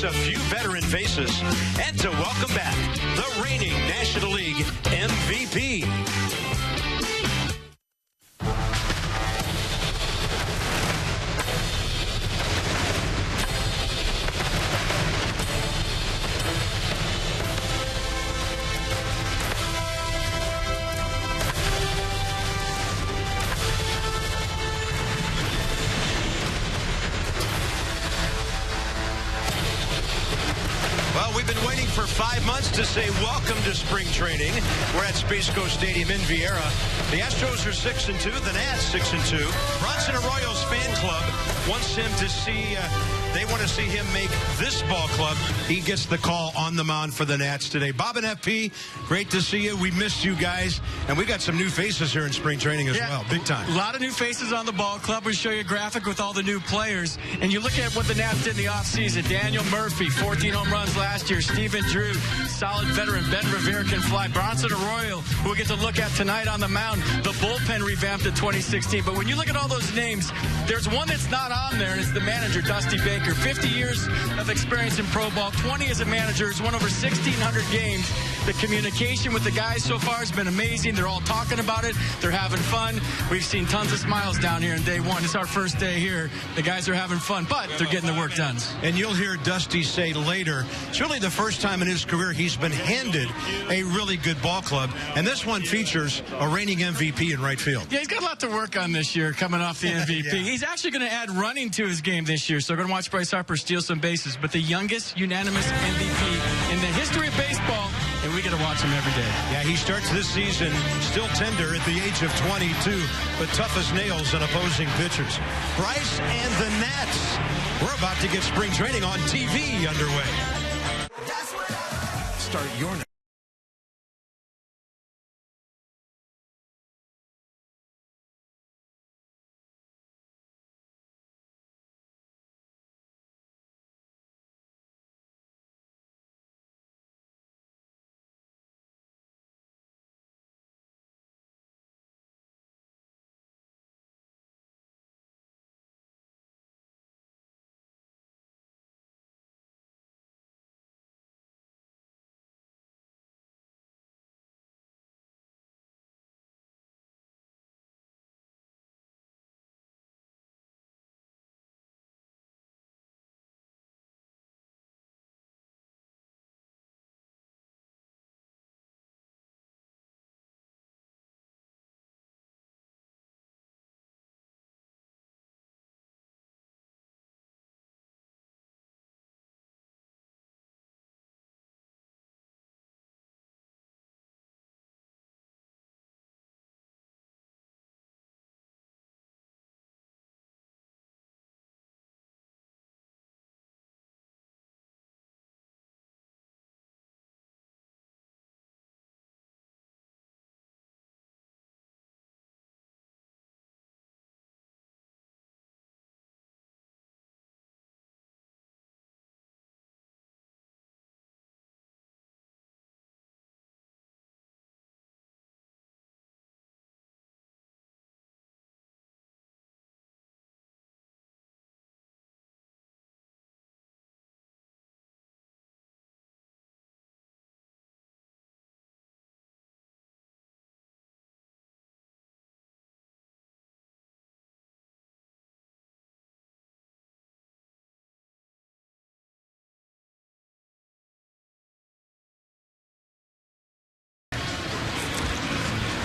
a few veteran faces, and to welcome back the reigning National League MVP. We've been waiting for 5 months to say welcome to spring training. We're at Space Coast Stadium in Viera. The Astros are 6-2. The Nats 6-2. Bronson Arroyo's fan club wants him to see. They want to see him make this ball club. He gets the call on the mound for the Nats today. Bob and FP, great to see you. We missed you guys, and we got some new faces here in spring training as well. Big time. A lot of new faces on the ball club. We show you a graphic with all the new players, and you look at what the Nats did in the offseason. Daniel Murphy, 14 home runs last year. Steven Drew, solid veteran. Ben Rivera can fly. Bronson Arroyo, who we get to look at tonight on the mound. The bullpen revamped in 2016. But when you look at all those names, there's one that's not on there, and it's the manager, Dusty Baker. 50 years of experience in pro ball, 20 as a manager. He's won over 1,600 games. The communication with the guys so far has been amazing. They're all talking about it. They're having fun. We've seen tons of smiles down here in day one. It's our first day here. The guys are having fun, but they're getting the work done. And you'll hear Dusty say later, it's really the first time in his career he's been handed a really good ball club. And this one features a reigning MVP in right field. Yeah, he's got a lot to work on this year coming off the MVP. Yeah. He's actually going to add running to his game this year. So we're going to watch Bryce Harper steal some bases. But the youngest unanimous MVP in the history of baseball, and we get to watch him every day. Yeah, he starts this season still tender at the age of 22, but tough as nails on opposing pitchers. Bryce and the Nats. We're about to get spring training on TV underway. Start your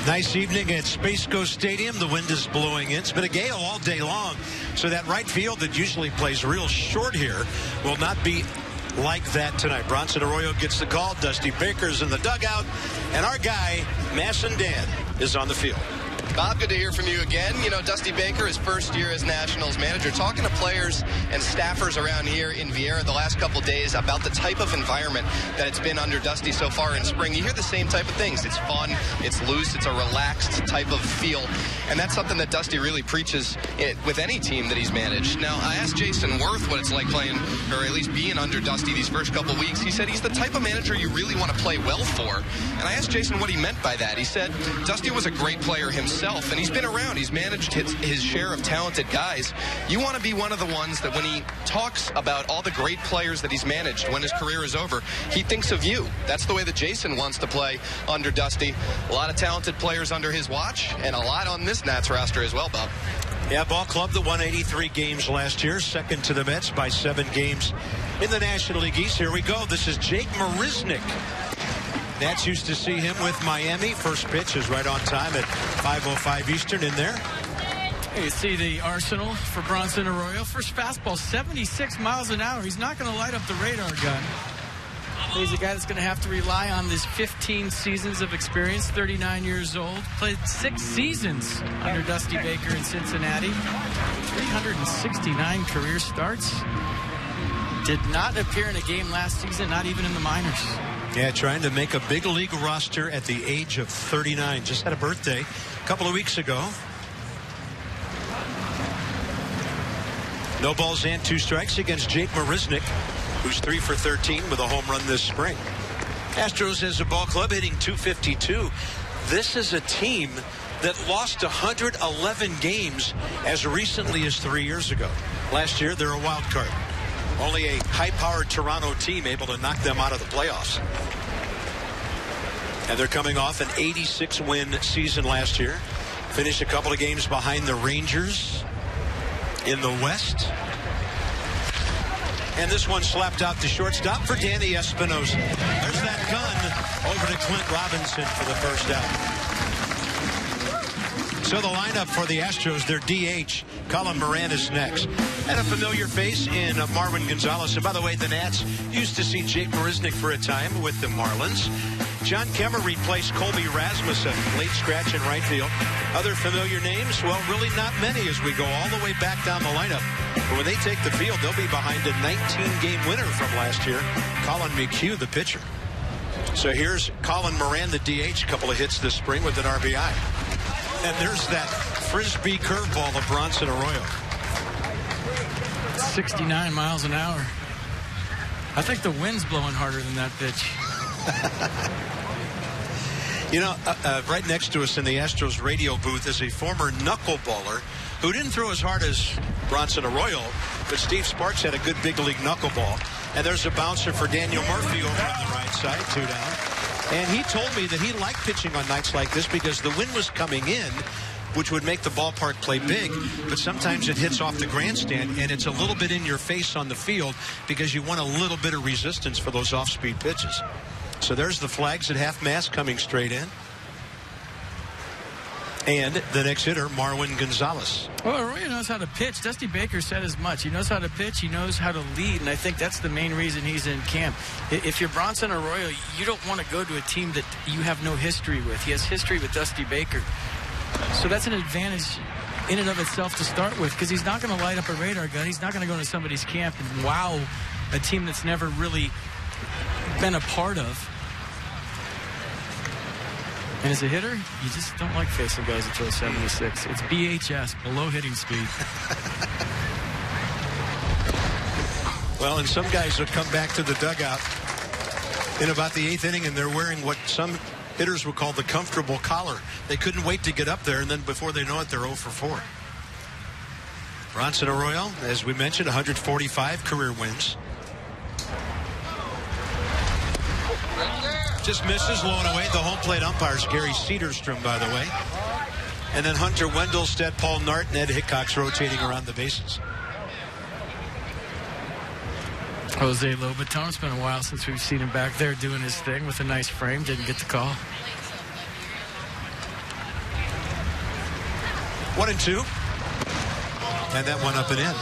nice evening at Space Coast Stadium. The wind is blowing in. It's been a gale all day long. So that right field that usually plays real short here will not be like that tonight. Bronson Arroyo gets the call. Dusty Baker's in the dugout. And our guy, Masson Dan, is on the field. Bob, good to hear from you again. You know, Dusty Baker, his first year as Nationals manager, talking to players and staffers around here in Viera the last couple days about the type of environment that it's been under Dusty so far in spring. You hear the same type of things. It's fun, it's loose, it's a relaxed type of feel. And that's something that Dusty really preaches with any team that he's managed. Now, I asked Jason Worth what it's like playing, or at least being under Dusty these first couple weeks. He said he's the type of manager you really want to play well for. And I asked Jason what he meant by that. He said Dusty was a great player himself, himself, and he's been around. He's managed his share of talented guys. You want to be one of the ones that when he talks about all the great players that he's managed when his career is over, he thinks of you. That's the way that Jason wants to play under Dusty. A lot of talented players under his watch, and a lot on this Nats roster as well, Bob. Yeah, ball club that won 83 games last year, second to the Mets by 7 games in the National League East. Here we go. This is Jake Marisnick. Nats used to see him with Miami. First pitch is right on time at 5:05 Eastern in there. You see the arsenal for Bronson Arroyo. First fastball, 76 miles an hour. He's not going to light up the radar gun. He's a guy that's going to have to rely on this 15 seasons of experience, 39 years old. Played 6 seasons under Dusty Baker in Cincinnati. 369 career starts. Did not appear in a game last season, not even in the minors. Yeah, trying to make a big league roster at the age of 39. Just had a birthday a couple of weeks ago. No balls and 2 strikes against Jake Marisnick, who's 3 for 13 with a home run this spring. Astros as a ball club hitting .252. This is a team that lost 111 games as recently as 3 years ago. Last year, they're a wild card. Only a high-powered Toronto team able to knock them out of the playoffs. And they're coming off an 86-win season last year. Finished a couple of games behind the Rangers in the West. And this one slapped out to shortstop for Danny Espinosa. There's that gun over to Clint Robinson for the first out. So the lineup for the Astros, their DH, Colin Moran is next. And a familiar face in Marwin Gonzalez. And by the way, the Nats used to see Jake Marisnick for a time with the Marlins. John Kemmer replaced Colby Rasmussen, late scratch in right field. Other familiar names? Well, really not many as we go all the way back down the lineup. But when they take the field, they'll be behind a 19-game winner from last year, Colin McHugh, the pitcher. So here's Colin Moran, the DH, couple of hits this spring with an RBI. And there's that frisbee curveball of Bronson Arroyo. 69 miles an hour. I think the wind's blowing harder than that pitch. You know, right next to us in the Astros radio booth is a former knuckleballer who didn't throw as hard as Bronson Arroyo, but Steve Sparks had a good big league knuckleball. And there's a bouncer for Daniel Murphy over on the right side, 2 down. And he told me that he liked pitching on nights like this because the wind was coming in, which would make the ballpark play big, but sometimes it hits off the grandstand and it's a little bit in your face on the field because you want a little bit of resistance for those off-speed pitches. So there's the flags at half mast coming straight in. And the next hitter, Marwin Gonzalez. Well, Arroyo knows how to pitch. Dusty Baker said as much. He knows how to pitch. He knows how to lead. And I think that's the main reason he's in camp. If you're Bronson Arroyo, you don't want to go to a team that you have no history with. He has history with Dusty Baker. So that's an advantage in and of itself to start with because he's not going to light up a radar gun. He's not going to go into somebody's camp and wow a team that's never really been a part of. And as a hitter, you just don't like facing guys that throw 76. It's BHS, below hitting speed. Well, and some guys would come back to the dugout in about the 8th inning, and they're wearing what some hitters would call the comfortable collar. They couldn't wait to get up there, and then before they know it, they're 0 for 4. Bronson Arroyo, as we mentioned, 145 career wins. Just misses, low and away. The home plate umpire's Gary Cedarstrom, by the way. And then Hunter Wendelstedt, Paul Nart, and Ed Hickox rotating around the bases. Jose Lobaton, it's been a while since we've seen him back there doing his thing with a nice frame. Didn't get the call. 1-2. And that one up and in.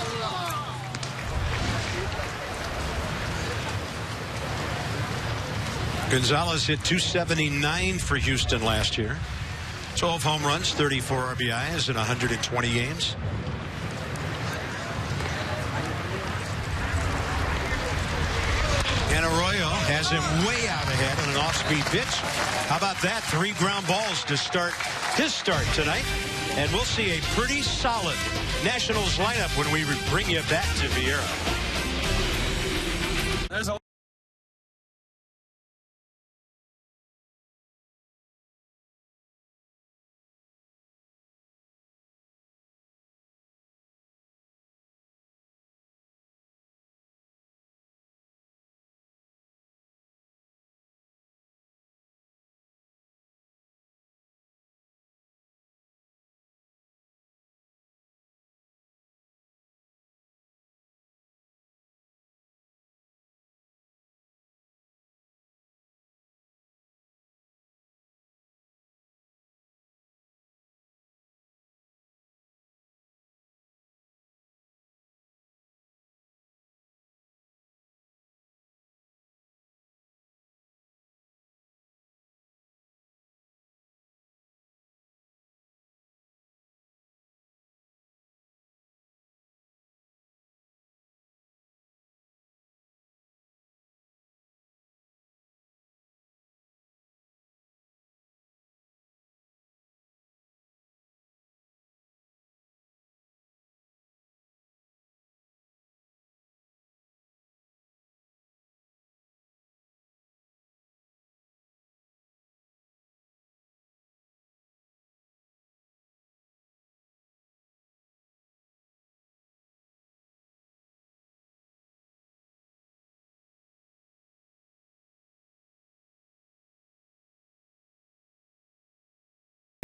Gonzalez hit .279 for Houston last year. 12 home runs, 34 RBIs in 120 games. And Arroyo has him way out ahead on an off-speed pitch. How about that? 3 ground balls to start his start tonight. And we'll see a pretty solid Nationals lineup when we bring you back to Vieira. There's a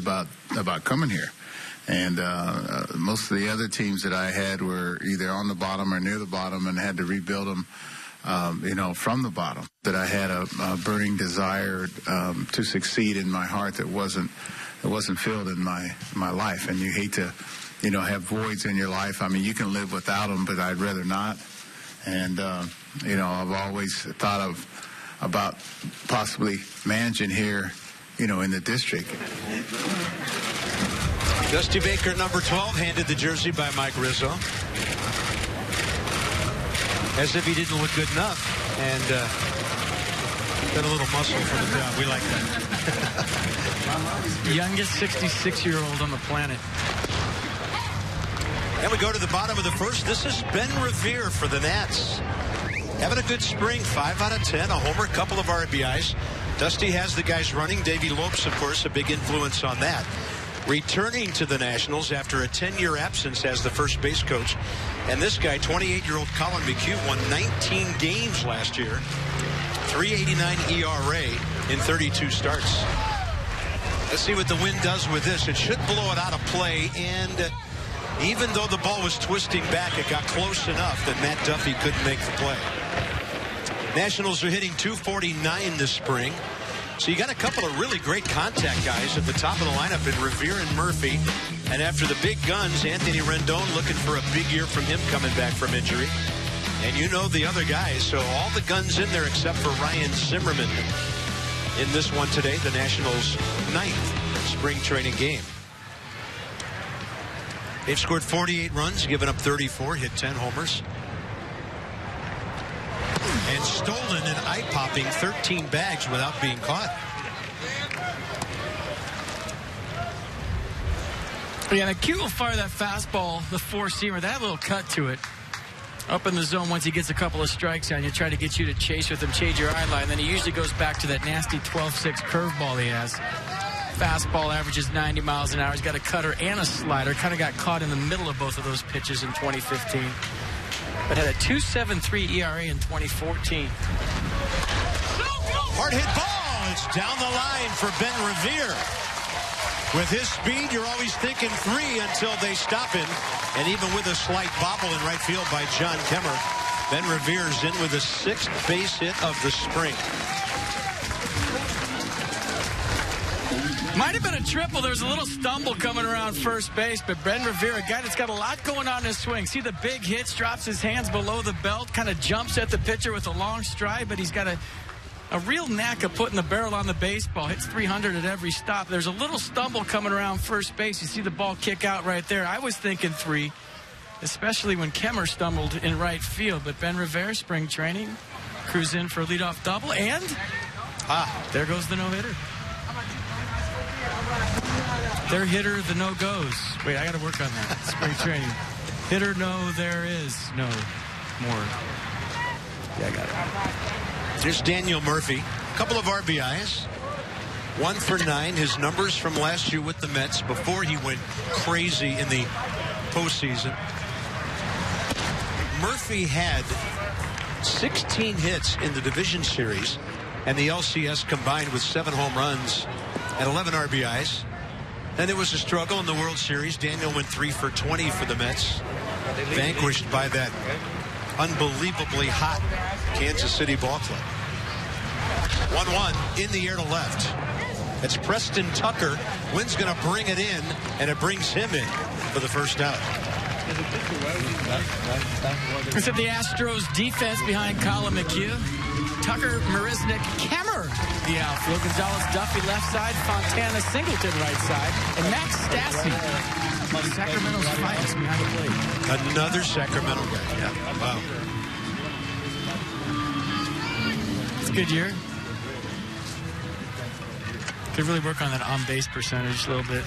about coming here. And most of the other teams that I had were either on the bottom or near the bottom and had to rebuild them, from the bottom. That I had a burning desire to succeed in my heart that wasn't filled in my life. And you hate to, have voids in your life. I mean, you can live without them, but I'd rather not. And, I've always thought about possibly managing here, in the district. Dusty Baker, number 12, handed the jersey by Mike Rizzo. As if he didn't look good enough. And got a little muscle for the job. We like that. Youngest 66-year-old on the planet. And we go to the bottom of the first. This is Ben Revere for the Nats. Having a good spring, 5 out of 10, a homer, couple of RBIs. Dusty has the guys running. Davey Lopes, of course, a big influence on that. Returning to the Nationals after a 10-year absence as the first base coach. And this guy, 28-year-old Colin McHugh, won 19 games last year. 3.89 ERA in 32 starts. Let's see what the wind does with this. It should blow it out of play, and even though the ball was twisting back, it got close enough that Matt Duffy couldn't make the play. Nationals are hitting .249 this spring. So you got a couple of really great contact guys at the top of the lineup in Revere and Murphy. And after the big guns, Anthony Rendon looking for a big year from him coming back from injury. And the other guys. So all the guns in there except for Ryan Zimmerman in this one today, the Nationals' 9th spring training game. They've scored 48 runs, given up 34, hit 10 homers. And stolen and eye-popping 13 bags without being caught. Yeah, McHugh will fire that fastball, the four-seamer. That little cut to it. Up in the zone, once he gets a couple of strikes on you, try to get you to chase with him, change your eye line. Then he usually goes back to that nasty 12-6 curveball he has. Fastball averages 90 miles an hour. He's got a cutter and a slider. Kind of got caught in the middle of both of those pitches in 2015. But had a 2.73 ERA in 2014. Hard hit ball. It's down the line for Ben Revere. With his speed, you're always thinking 3 until they stop him. And even with a slight bobble in right field by John Kemmer, Ben Revere's in with the 6th base hit of the spring. Might have been a triple. There was a little stumble coming around first base, but Ben Revere, a guy that's got a lot going on in his swing. See the big hits, drops his hands below the belt, kind of jumps at the pitcher with a long stride, but he's got a real knack of putting the barrel on the baseball. Hits 300 at every stop. There's a little stumble coming around first base. You see the ball kick out right there. I was thinking 3, especially when Kemmer stumbled in right field. But Ben Revere, spring training, cruise in for a leadoff double, and there goes the no-hitter. Their hitter, the no-goes. Wait, I got to work on that. Spring training. Hitter, no, there is no more. Yeah, I got it. Here's Daniel Murphy. A couple of RBIs. 1 for 9. His numbers from last year with the Mets before he went crazy in the postseason. Murphy had 16 hits in the division series and the LCS combined with 7 home runs and 11 RBIs. Then there was a struggle in the World Series. Daniel went 3 for 20 for the Mets. Vanquished by that unbelievably hot Kansas City ball club. 1-1 in the air to left. It's Preston Tucker. Wynn's going to bring it in, and it brings him in for the first out. It's the Astros defense behind Colin McHugh. Tucker, Marisnik, Kemmer, the outfield. Gonzalez, Duffy, left side. Fontana, Singleton, right side. And Max Stassi, Sacramento's finest behind the plate. Another Sacramento guy. Yeah. Wow. It's a good year. Could really work on that on-base percentage a little bit.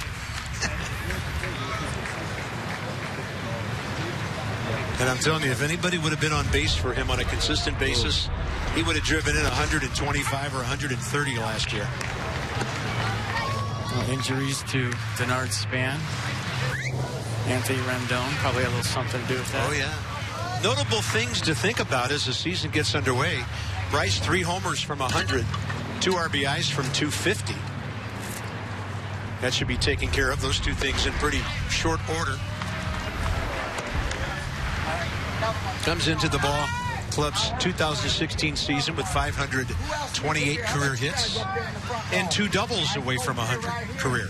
And I'm telling you, if anybody would have been on base for him on a consistent basis, he would have driven in 125 or 130 last year. Injuries to Denard Span. Anthony Rendon probably had a little something to do with that. Oh, yeah. Notable things to think about as the season gets underway. Bryce, 3 homers from 100, 2 RBIs from 250. That should be taken care of, those two things in pretty short order. Comes into the ball club's 2016 season with 528 career hits and 2 doubles away from 100 career.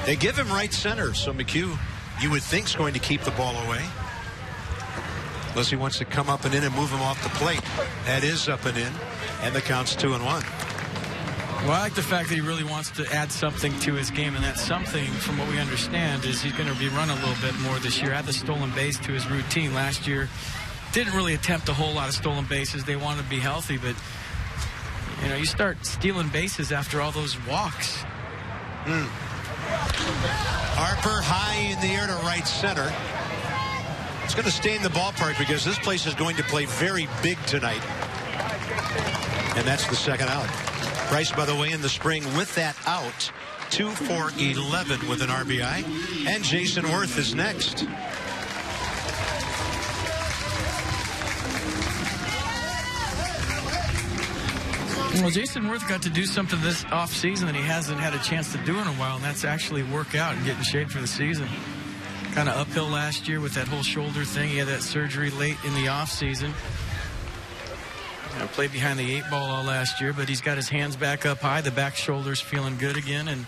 They give him right center, so McHugh, you would think, is going to keep the ball away. Unless he wants to come up and in and move him off the plate. That is up and in, and the count's 2-1. Well, I like the fact that he really wants to add something to his game, and that something, from what we understand, is he's going to be running a little bit more this year. Add the stolen base to his routine. Last year, didn't really attempt a whole lot of stolen bases. They wanted to be healthy, but, you know, you start stealing bases after all those walks. Harper high in the air to right center. It's going to stay in the ballpark because this place is going to play very big tonight. And that's the second out. Price, by the way, in the spring with that out, 2 for 11 with an RBI. And Jason Worth is next. Well, Jason Worth got to do something this offseason that he hasn't had a chance to do in a while, and that's actually work out and get in shape for the season. Kind of uphill last year with that whole shoulder thing. He had that surgery late in the offseason. Played behind the 8 ball all last year, but he's got his hands back up high. The back shoulder's feeling good again, and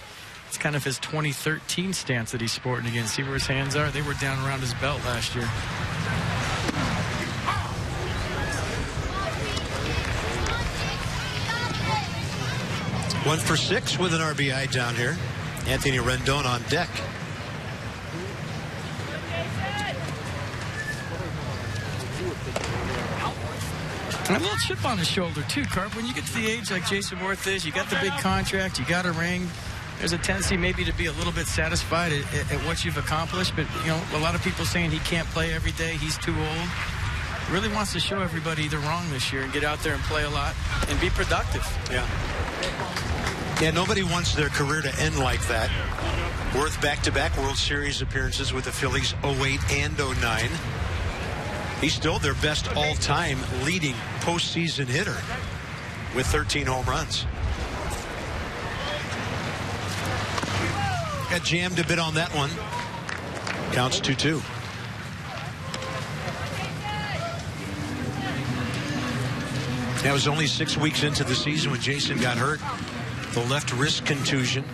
it's kind of his 2013 stance that he's sporting again. See where his hands are? They were down around his belt last year. One for 6 with an RBI down here. Anthony Rendon on deck. A little chip on his shoulder, too, Carp. When you get to the age like Jason Worth is, you got the big contract, you got a ring. There's a tendency maybe to be a little bit satisfied at what you've accomplished. But, you know, a lot of people saying he can't play every day, he's too old. Really wants to show everybody they're wrong this year and get out there and play a lot and be productive. Yeah, nobody wants their career to end like that. Worth back-to-back World Series appearances with the Phillies 08 and 09. He's still their best all-time leading postseason hitter with 13 home runs. Got jammed a bit on that one. Counts 2-2. That was only 6 weeks into the season when Jason got hurt. The left wrist contusion.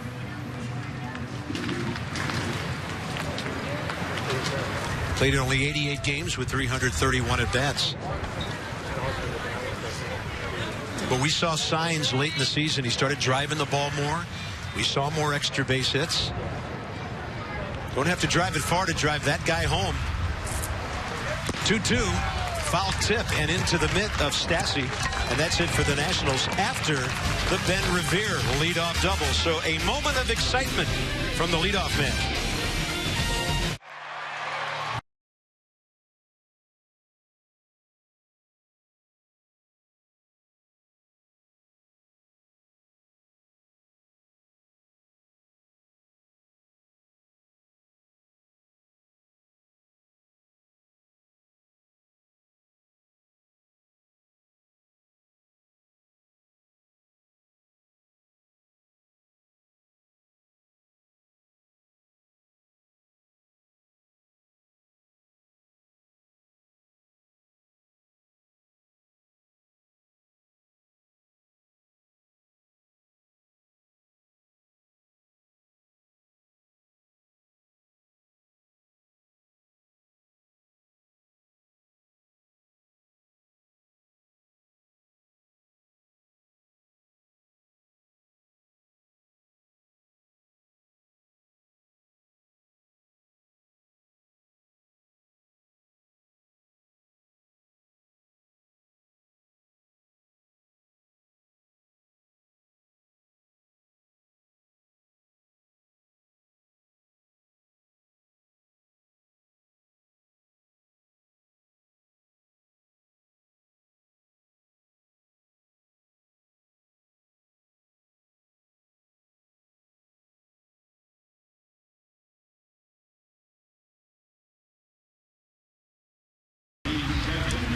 Played in only 88 games with 331 at-bats. But we saw signs late in the season. He started driving the ball more. We saw more extra base hits. Don't have to drive it far to drive that guy home. 2-2. Foul tip and into the mitt of Stassi. And that's it for the Nationals after the Ben Revere leadoff double. So a moment of excitement from the leadoff man.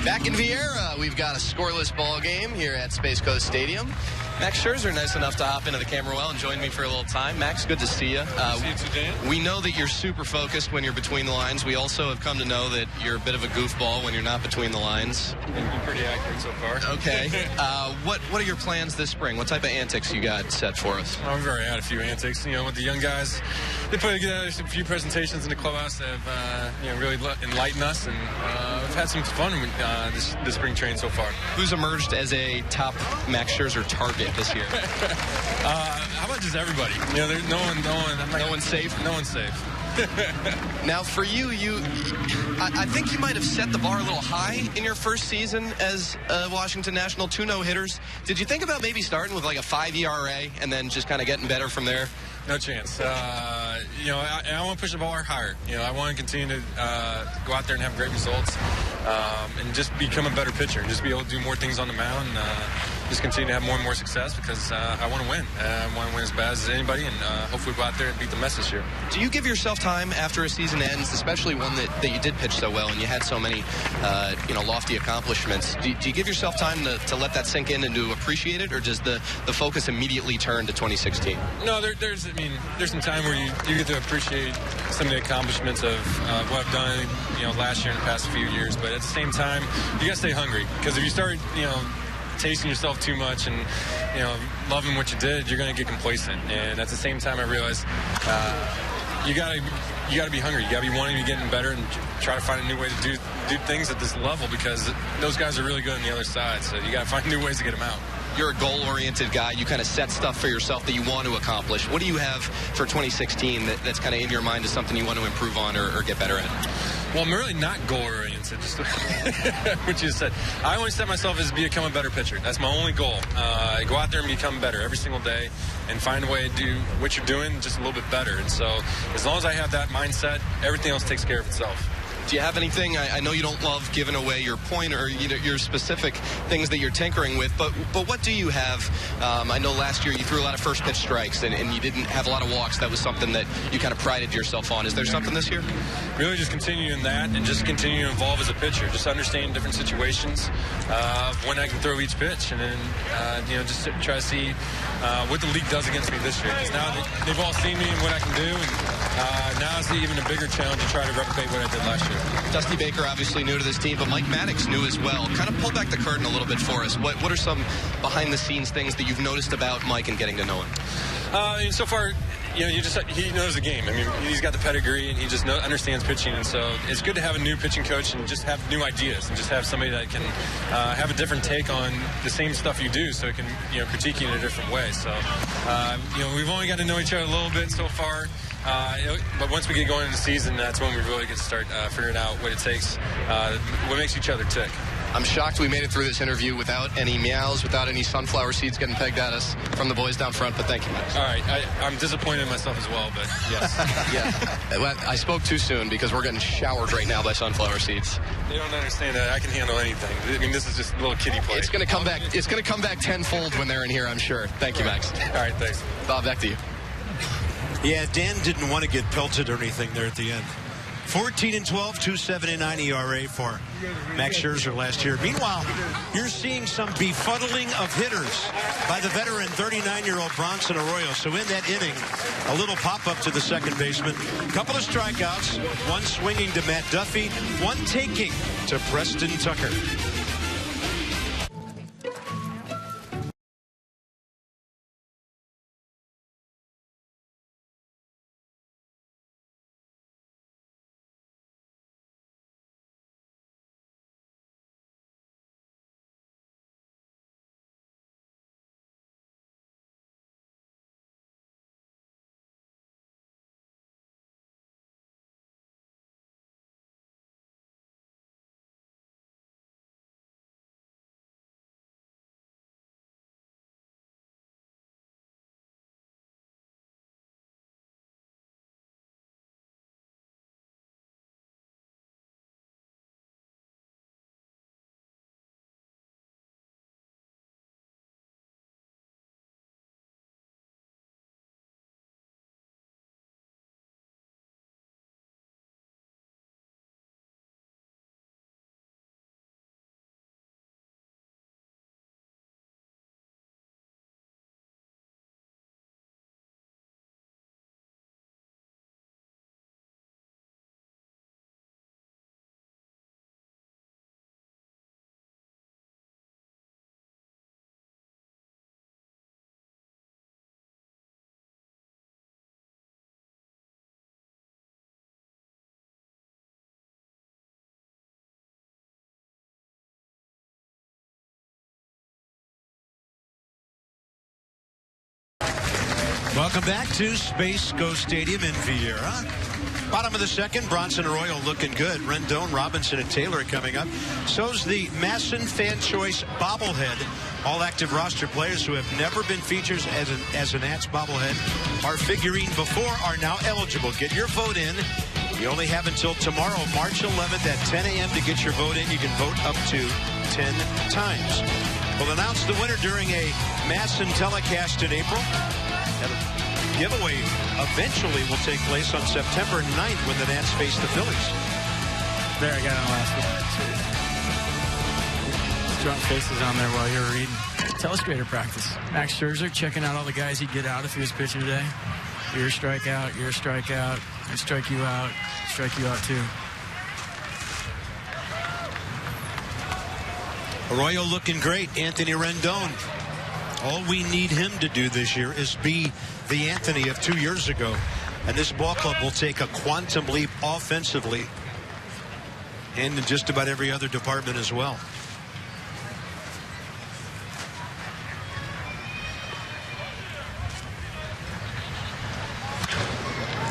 Back in Vieira, we've got a scoreless ball game here at Space Coast Stadium. Max Scherzer, nice enough to hop into the camera well and join me for a little time. Max, good to see you. See you too, Dan. We know that you're super focused when you're between the lines. We also have come to know that you're a bit of a goofball when you're not between the lines. You've been pretty accurate so far. Okay. What are your plans this spring? What type of antics you got set for us? We've already had a few antics. With the young guys, they put together a few presentations in the clubhouse that have really enlightened us, and we've had some fun this spring training so far. Who's emerged as a top Max Scherzer target this year? How about just everybody? There's no one's safe. No one's safe. Now, for you, I think you might have set the bar a little high in your first season as Washington National, 2 no-hitters. Did you think about maybe starting with like a 5 ERA and then just kind of getting better from there? No chance. I want to push the bar higher. I want to continue to go out there and have great results and just become a better pitcher. Just be able to do more things on the mound and just continue to have more and more success because I want to win. I want to win as bad as anybody and hopefully go out there and beat the mess this year. Do you give yourself time after a season ends, especially one that you did pitch so well and you had so many lofty accomplishments? Do you give yourself time to let that sink in and to appreciate it, or does the focus immediately turn to 2016? No, there's some time where you get to appreciate some of the accomplishments of what I've done, last year and the past few years. But at the same time, you got to stay hungry because if you start, tasting yourself too much and, loving what you did, you're going to get complacent. And at the same time, I realized you got to be hungry. You got to be wanting to get better and try to find a new way to do things at this level because those guys are really good on the other side. So you got to find new ways to get them out. You're a goal-oriented guy. You kind of set stuff for yourself that you want to accomplish. What do you have for 2016 that's kind of in your mind as something you want to improve on or get better at? Well, I'm really not goal-oriented, just what you said. I always set myself as become a better pitcher. That's my only goal. Go out there and become better every single day and find a way to do what you're doing just a little bit better. And so as long as I have that mindset, everything else takes care of itself. Do you have anything? I know you don't love giving away your point or your specific things that you're tinkering with, but what do you have? I know last year you threw a lot of first pitch strikes and you didn't have a lot of walks. That was something that you kind of prided yourself on. Is there something this year? Really just continuing that and just continue to evolve as a pitcher. Just understanding different situations when I can throw each pitch and then, just try to see what the league does against me this year. Because now they've all seen me and what I can do, and now it's even a bigger challenge to try to replicate what I did last year. Dusty Baker obviously new to this team, but Mike Maddox new as well. Kind of pull back the curtain a little bit for us. What are some behind-the-scenes things that you've noticed about Mike and getting to know him? So far, he knows the game. I mean, he's got the pedigree and he just understands pitching. And so it's good to have a new pitching coach and just have new ideas and just have somebody that can have a different take on the same stuff you do, so it can critique you in a different way. So we've only got to know each other a little bit so far. But once we get going into the season, that's when we really get to start figuring out what it takes, what makes each other tick. I'm shocked we made it through this interview without any meows, without any sunflower seeds getting pegged at us from the boys down front, but thank you, Max. All right. I'm disappointed in myself as well, but yes. Yeah. I spoke too soon because we're getting showered right now by sunflower seeds. They don't understand that I can handle anything. I mean, this is just a little kiddie play. It's going to come back. It's going to come back tenfold when they're in here, I'm sure. Thank you, Max. All right, thanks. Bob, back to you. Yeah, Dan didn't want to get pelted or anything there at the end. 14-12, 2.79 ERA for Max Scherzer last year. Meanwhile, you're seeing some befuddling of hitters by the veteran 39-year-old Bronson Arroyo. So in that inning, a little pop-up to the second baseman, couple of strikeouts, one swinging to Matt Duffy, one taking to Preston Tucker. Welcome back to Space Coast Stadium in Vieira. Bottom of the second, Bronson Arroyo looking good. Rendon, Robinson, and Taylor coming up. So's the Masson Fan Choice bobblehead. All active roster players who have never been featured as an Nats bobblehead or figurine before are now eligible. Get your vote in. You only have until tomorrow, March 11th at 10 a.m. to get your vote in. You can vote up to 10 times. We'll announce the winner during a Masson telecast in April. That giveaway eventually will take place on September 9th when the Nats face the Phillies. There, I got it on the last one. Drunk faces on there while you were reading. Telestrator practice. Max Scherzer checking out all the guys he'd get out if he was pitching today. You're a strikeout, you're a strikeout. I strike you out too. Arroyo looking great. Anthony Rendon. All we need him to do this year is be the Anthony of 2 years ago. And this ball club will take a quantum leap offensively and in just about every other department as well.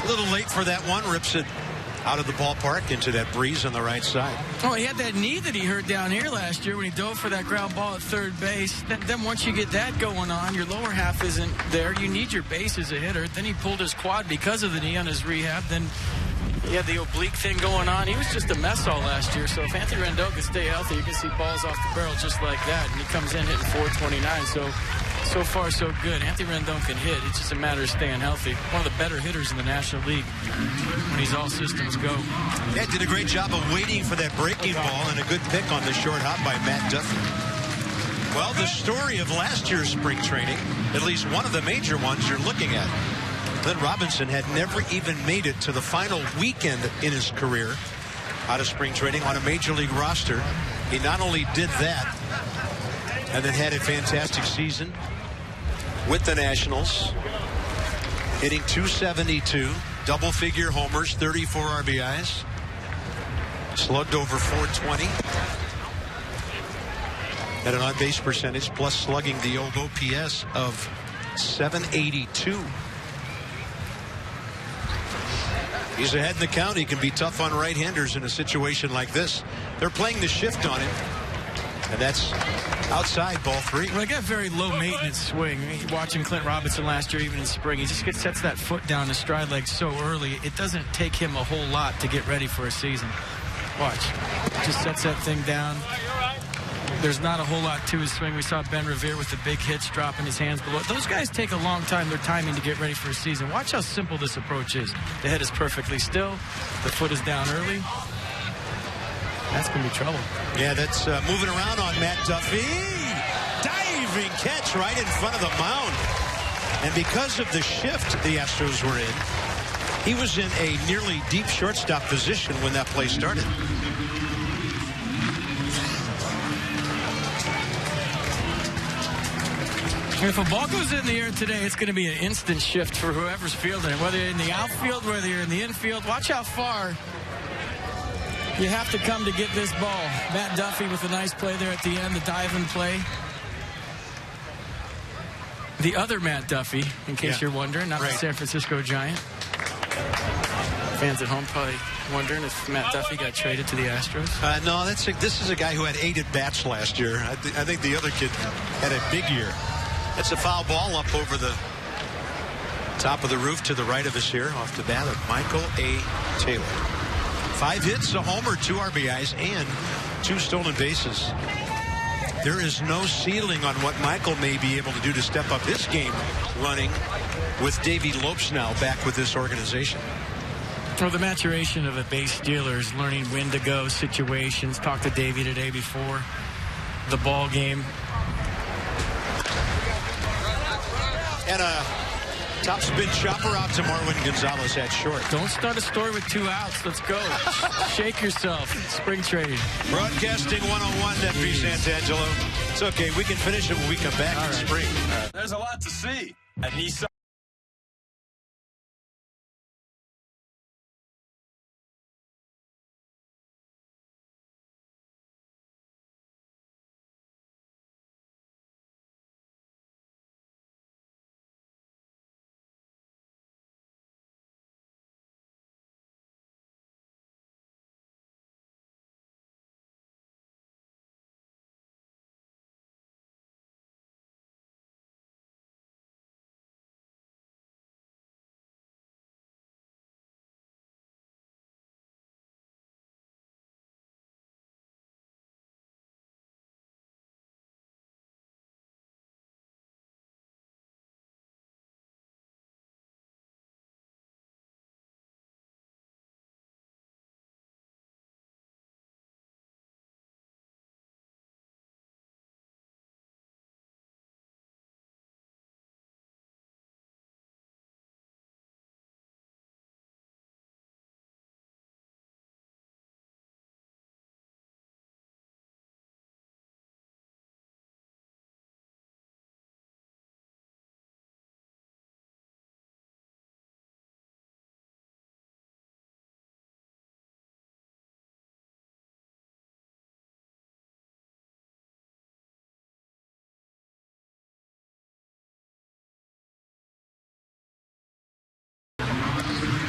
A little late for that one. Rips it out of the ballpark into that breeze on the right side. Oh, he had that knee that he hurt down here last year when he dove for that ground ball at third base. Then once you get that going on, your lower half isn't there. You need your base as a hitter. Then he pulled his quad because of the knee on his rehab. Then he had the oblique thing going on. He was just a mess all last year. So if Anthony Rendon can stay healthy, you can see balls off the barrel just like that. And he comes in hitting 429. So far, so good. Anthony Rendon can hit. It's just a matter of staying healthy. One of the better hitters in the National League when he's all systems go. Yeah, did a great job of waiting for that breaking ball and a good pick on the short hop by Matt Duffy. Well, the story of last year's spring training, at least one of the major ones you're looking at. Glenn Robinson had never even made it to the final weekend in his career out of spring training on a major league roster. He not only did that and then had a fantastic season with the Nationals, hitting .272, double-figure homers, 34 RBIs, slugged over .420, had an on-base percentage plus slugging the old OPS of .782. He's ahead in the count. He can be tough on right-handers in a situation like this. They're playing the shift on him, and that's outside, ball three. Well, I got very low maintenance swing. Watching Clint Robinson last year, even in spring, he just sets that foot down the stride leg so early. It doesn't take him a whole lot to get ready for a season. Watch. Just sets that thing down. There's not a whole lot to his swing. We saw Ben Revere with the big hits dropping his hands below. Those guys take a long time, their timing, to get ready for a season. Watch how simple this approach is. The head is perfectly still. The foot is down early. That's going to be trouble. Yeah, that's moving around on Matt Duffy. Diving catch right in front of the mound. And because of the shift the Astros were in, he was in a nearly deep shortstop position when that play started. If a ball goes in the air today, it's going to be an instant shift for whoever's fielding it. Whether you're in the outfield, whether you're in the infield, watch how far you have to come to get this ball. Matt Duffy with a nice play there at the end, the dive-in play. The other Matt Duffy, in case you're wondering, not the San Francisco Giant. Fans at home probably wondering if Matt Duffy got traded to the Astros. No, this is a guy who had 8 at-bats last year. I think the other kid had a big year. That's a foul ball up over the top of the roof to the right of us here off the bat of Michael A. Taylor. 5 hits, a homer, 2 RBIs, and 2 stolen bases. There is no ceiling on what Michael may be able to do to step up his game running with Davey Lopes now back with this organization. Well, the maturation of a base stealer is learning when to go situations. Talked to Davey today before the ball game. And a top spin chopper out to Marwin Gonzalez at short. Don't start a story with 2 outs. Let's go. Shake yourself. Spring training. Broadcasting 101, FP Santangelo. It's okay. We can finish it when we come back in spring. There's a lot to see at Nissan.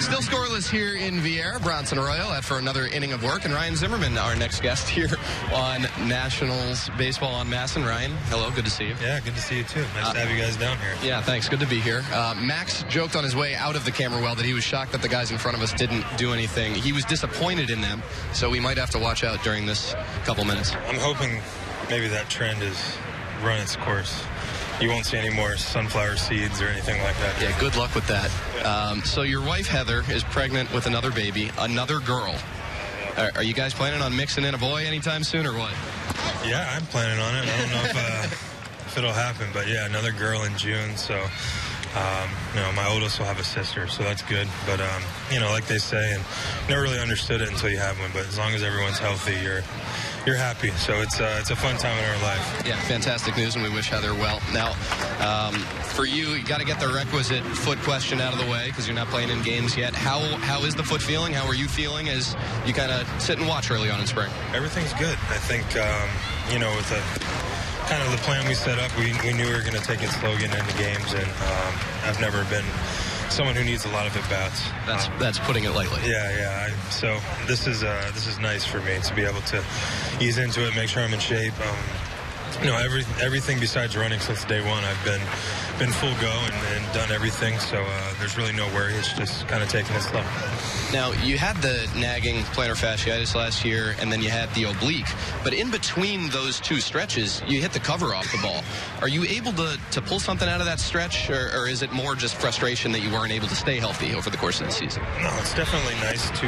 Still scoreless here in Vieira. Bronson Arroyo out for another inning of work. And Ryan Zimmerman, our next guest here on Nationals Baseball on Masson. Ryan, hello. Good to see you. Yeah, good to see you, too. Nice to have you guys down here. Yeah, thanks. Good to be here. Max joked on his way out of the camera well that he was shocked that the guys in front of us didn't do anything. He was disappointed in them, so we might have to watch out during this couple minutes. I'm hoping maybe that trend has run its course. You won't see any more sunflower seeds or anything like that. Yeah, good luck with that. So your wife, Heather, is pregnant with another baby, another girl. Are you guys planning on mixing in a boy anytime soon or what? Yeah, I'm planning on it. I don't know if it'll happen, but yeah, another girl in June. So, my oldest will have a sister, so that's good. But, like they say, and never really understood it until you have one, but as long as everyone's healthy, you're happy. So it's a fun time in our life. Yeah, fantastic news, and we wish Heather well. Now, for you got to get the requisite foot question out of the way because you're not playing in games yet. How is the foot feeling? How are you feeling as you kind of sit and watch early on in spring? Everything's good. I think, with the plan we set up, we knew we were going to take it slow getting into games, and I've never been someone who needs a lot of at-bats. That's putting it lightly. Yeah. So this is nice for me to be able to ease into it, make sure I'm in shape. Everything besides running since day one, I've been full go and done everything. So there's really no worry. It's just kind of taking it slow. Now, you had the nagging plantar fasciitis last year, and then you had the oblique. But in between those two stretches, you hit the cover off the ball. Are you able to pull something out of that stretch, or is it more just frustration that you weren't able to stay healthy over the course of the season? No, it's definitely nice to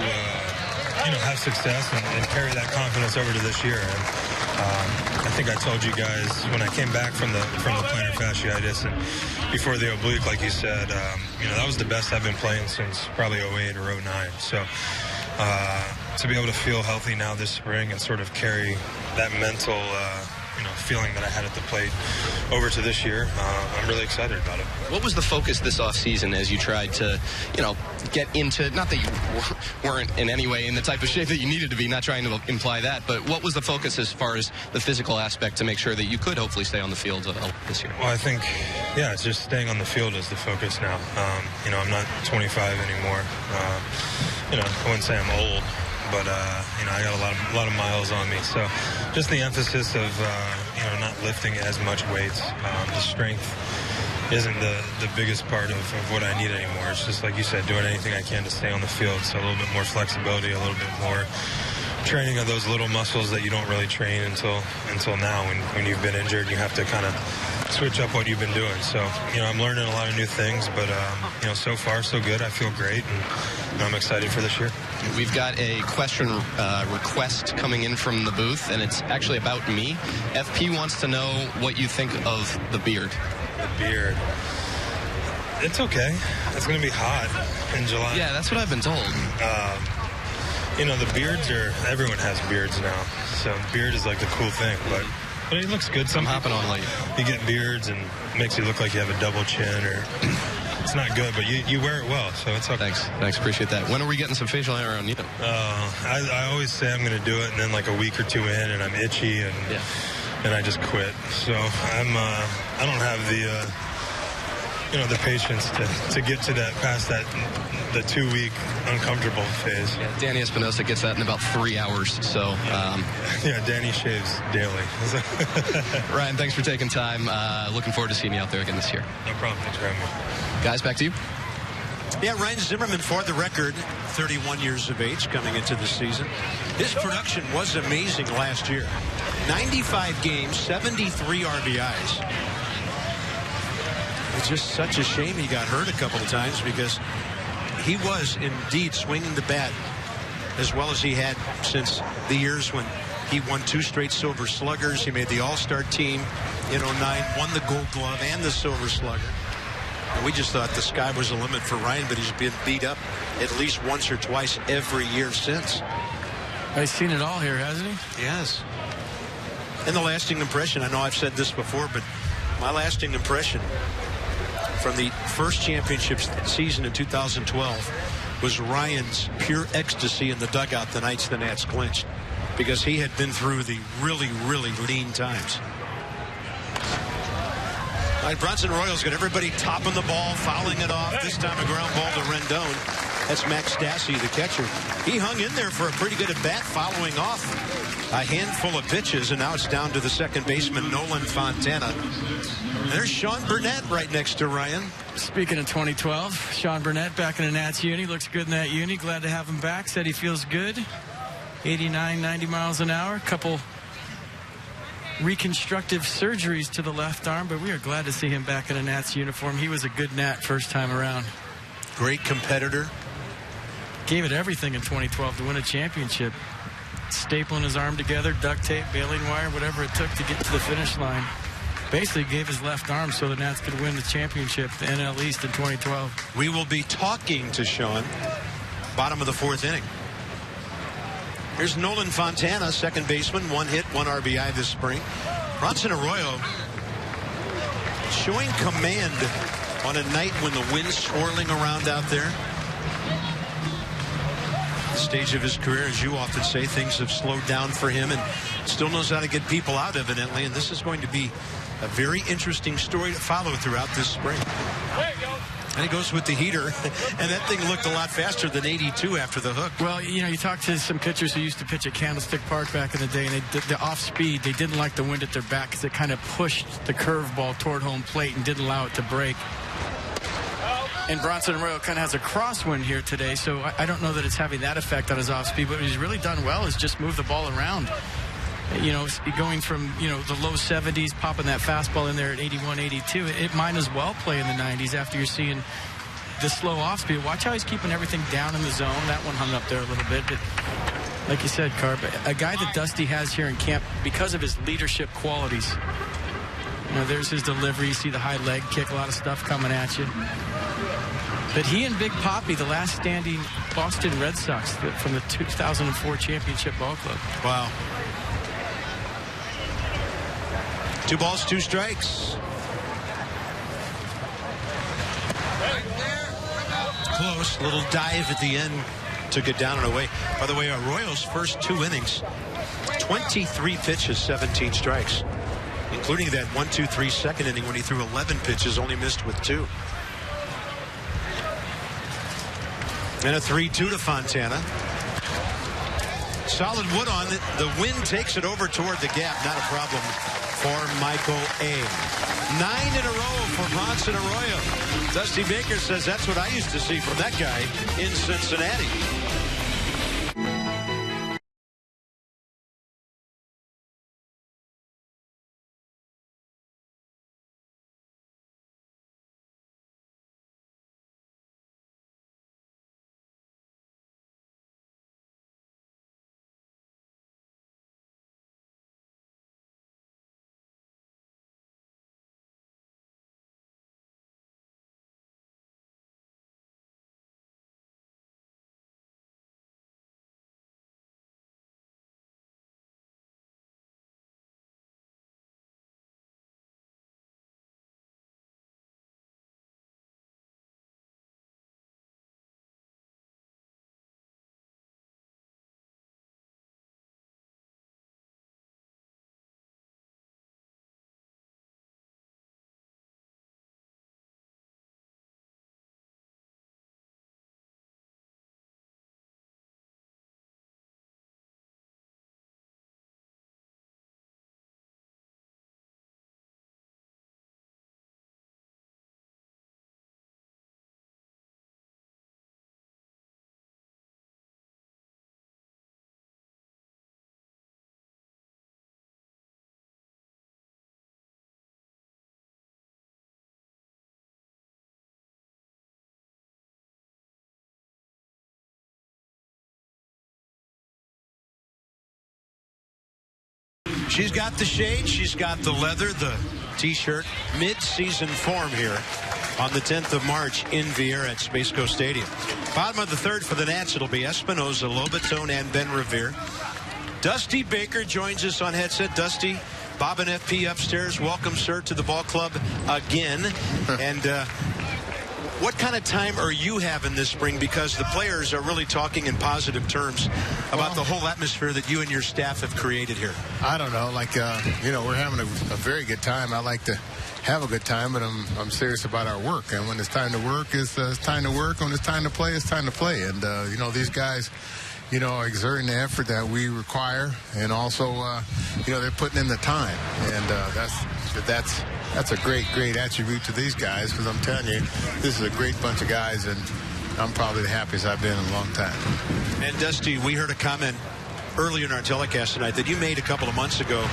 have success and carry that confidence over to this year. And I think I told you guys when I came back from the plantar fasciitis and before the oblique, like you said, that was the best I've been playing since probably 08 or 09. So to be able to feel healthy now this spring and sort of carry that mental feeling that I had at the plate over to this year, I'm really excited about it. What was the focus this offseason as you tried to, get into, not that you weren't in any way in the type of shape that you needed to be, not trying to imply that, but what was the focus as far as the physical aspect to make sure that you could hopefully stay on the field this year? Well, I think, it's just staying on the field is the focus now. I'm not 25 anymore. I wouldn't say I'm old, but I got a lot of miles on me. So just the emphasis of not lifting as much weights. The strength isn't the biggest part of what I need anymore. It's just like you said, doing anything I can to stay on the field. So a little bit more flexibility, a little bit more training of those little muscles that you don't really train until now. When you've been injured, you have to kind of switch up what you've been doing. So I'm learning a lot of new things, but so far so good. I feel great, and I'm excited for this year. We've got a question request coming in from the booth, and it's actually about me. FP wants to know what you think of the beard. The beard. It's okay. It's going to be hot in July. Yeah, that's what I've been told. The beards everyone has beards now. So beard is like the cool thing, but it looks good. I'm hopping on late. You get beards and it makes you look like you have a double chin, or it's not good, but you wear it well, so it's okay. Thanks, appreciate that. When are we getting some facial hair on you? I always say I'm going to do it, and then like a week or two in, and I'm itchy, and I just quit. So I don't have the patience to get to past the 2-week uncomfortable phase. Yeah, Danny Espinosa gets that in about 3 hours. So Danny shaves daily. Ryan, thanks for taking time. Looking forward to seeing you out there again this year. No problem. Thanks for having me. Guys, back to you. Yeah, Ryan Zimmerman, for the record, 31 years of age coming into the season. His production was amazing last year. 95 games, 73 RBIs. It's just such a shame he got hurt a couple of times because he was indeed swinging the bat as well as he had since the years when he won 2 straight Silver Sluggers. He made the All-Star team in 09, won the Gold Glove and the Silver Slugger. And we just thought the sky was the limit for Ryan, but he's been beat up at least once or twice every year since. He's seen it all here, hasn't he? Yes. And the lasting impression, I know I've said this before, but my lasting impression from the first championship season in 2012 was Ryan's pure ecstasy in the dugout the nights the Nats clinched, because he had been through the really, really lean times. All right, Bronson Arroyo's got everybody topping the ball, fouling it off. This time a ground ball to Rendon. That's Max Stassi, the catcher. He hung in there for a pretty good at-bat following off a handful of pitches, and now it's down to the second baseman, Nolan Fontana. And there's Sean Burnett right next to Ryan. Speaking of 2012, Sean Burnett back in the Nats uni. Looks good in that uni. Glad to have him back. Said he feels good. 89, 90 miles an hour. Couple reconstructive surgeries to the left arm, but we are glad to see him back in a Nats uniform. He was a good Nat first time around. Great competitor. Gave it everything in 2012 to win a championship. Stapling his arm together, duct tape, baling wire, whatever it took to get to the finish line. Basically gave his left arm so the Nats could win the championship, the NL East in 2012. We will be talking to Sean. Bottom of the fourth inning. Here's Nolan Fontana, second baseman, 1 hit, 1 RBI this spring. Bronson Arroyo showing command on a night when the wind's swirling around out there. The stage of his career, as you often say, things have slowed down for him and still knows how to get people out, evidently. And this is going to be a very interesting story to follow throughout this spring. And he goes with the heater, and that thing looked a lot faster than 82 after the hook. Well, you know, you talk to some pitchers who used to pitch at Candlestick Park back in the day, and the off speed, they didn't like the wind at their back because it kind of pushed the curveball toward home plate and didn't allow it to break. And Bronson Arroyo kind of has a crosswind here today, so I don't know that it's having that effect on his off speed, but what he's really done well is just move the ball around. You know, going from, you know, the low 70s, popping that fastball in there at 81, 82, it might as well play in the 90s after you're seeing the slow off speed. Watch how he's keeping everything down in the zone. That one hung up there a little bit, but like you said, Carp, a guy that Dusty has here in camp because of his leadership qualities. You know, there's his delivery. You see the high leg kick, a lot of stuff coming at you. But he and Big Papi, the last standing Boston Red Sox from the 2004 championship ball club. Wow. 2 balls, 2 strikes. Close. Little dive at the end. Took it down and away. By the way, Arroyo's first 2 innings, 23 pitches, 17 strikes, including that 1-2-3 second inning when he threw 11 pitches, only missed with 2. And a 3-2 to Fontana. Solid wood on it. The wind takes it over toward the gap. Not a problem for Michael A. 9 in a row for Bronson Arroyo. Dusty Baker says that's what I used to see from that guy in Cincinnati. She's got the shade, she's got the leather, the T-shirt, mid-season form here on the 10th of March in Vieira at Space Coast Stadium. Bottom of the third for the Nats, it'll be Espinoza, Lobaton, and Ben Revere. Dusty Baker joins us on headset. Dusty, Bob and FP upstairs. Welcome, sir, to the ball club again. And What kind of time are you having this spring? Because the players are really talking in positive terms about the whole atmosphere that you and your staff have created here. I don't know. Like, we're having a very good time. I like to have a good time, but I'm serious about our work. And when it's time to work, it's time to work. When it's time to play, it's time to play. And, these guys, are exerting the effort that we require. And also, they're putting in the time. And that's a great attribute to these guys, because I'm telling you, this is a great bunch of guys, and I'm probably the happiest I've been in a long time. And Dusty, we heard a comment earlier in our telecast tonight that you made a couple of months ago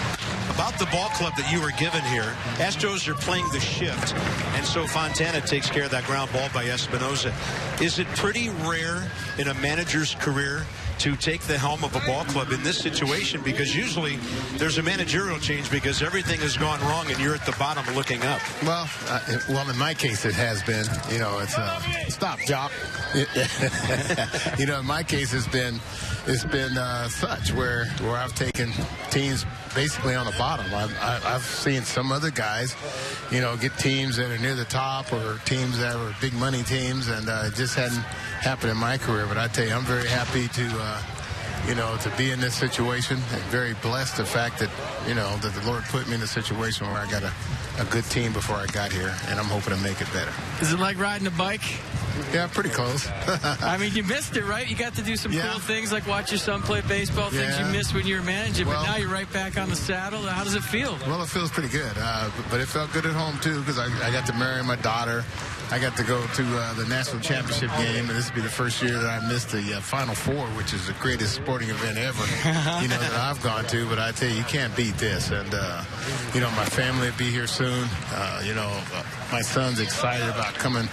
about the ball club that you were given here. Astros are playing the shift, and so Fontana takes care of that ground ball by Espinosa. Is it pretty rare in a manager's career to take the helm of a ball club in this situation? Because usually there's a managerial change because everything has gone wrong and you're at the bottom looking up. Well, in my case, it has been. It's stop, Jock. In my case, it's been such where I've taken teams basically on the bottom. I've seen some other guys, get teams that are near the top or teams that were big money teams, and it just hadn't happened in my career. But I tell you, I'm very happy to be in this situation, and very blessed the fact that, that the Lord put me in a situation where I got a good team before I got here, and I'm hoping to make it better. Is it like riding a bike? Yeah, pretty close. I mean, you missed it, right? You got to do some cool things like watch your son play baseball, things you missed when you were managing, but now you're right back on the saddle. How does it feel? Well, it feels pretty good, but it felt good at home, too, because I got to marry my daughter. I got to go to the national championship game, and this will be the first year that I missed the Final Four, which is the greatest sporting event ever, that I've gone to. But I tell you, you can't beat this. And, my family will be here soon. My son's excited about coming,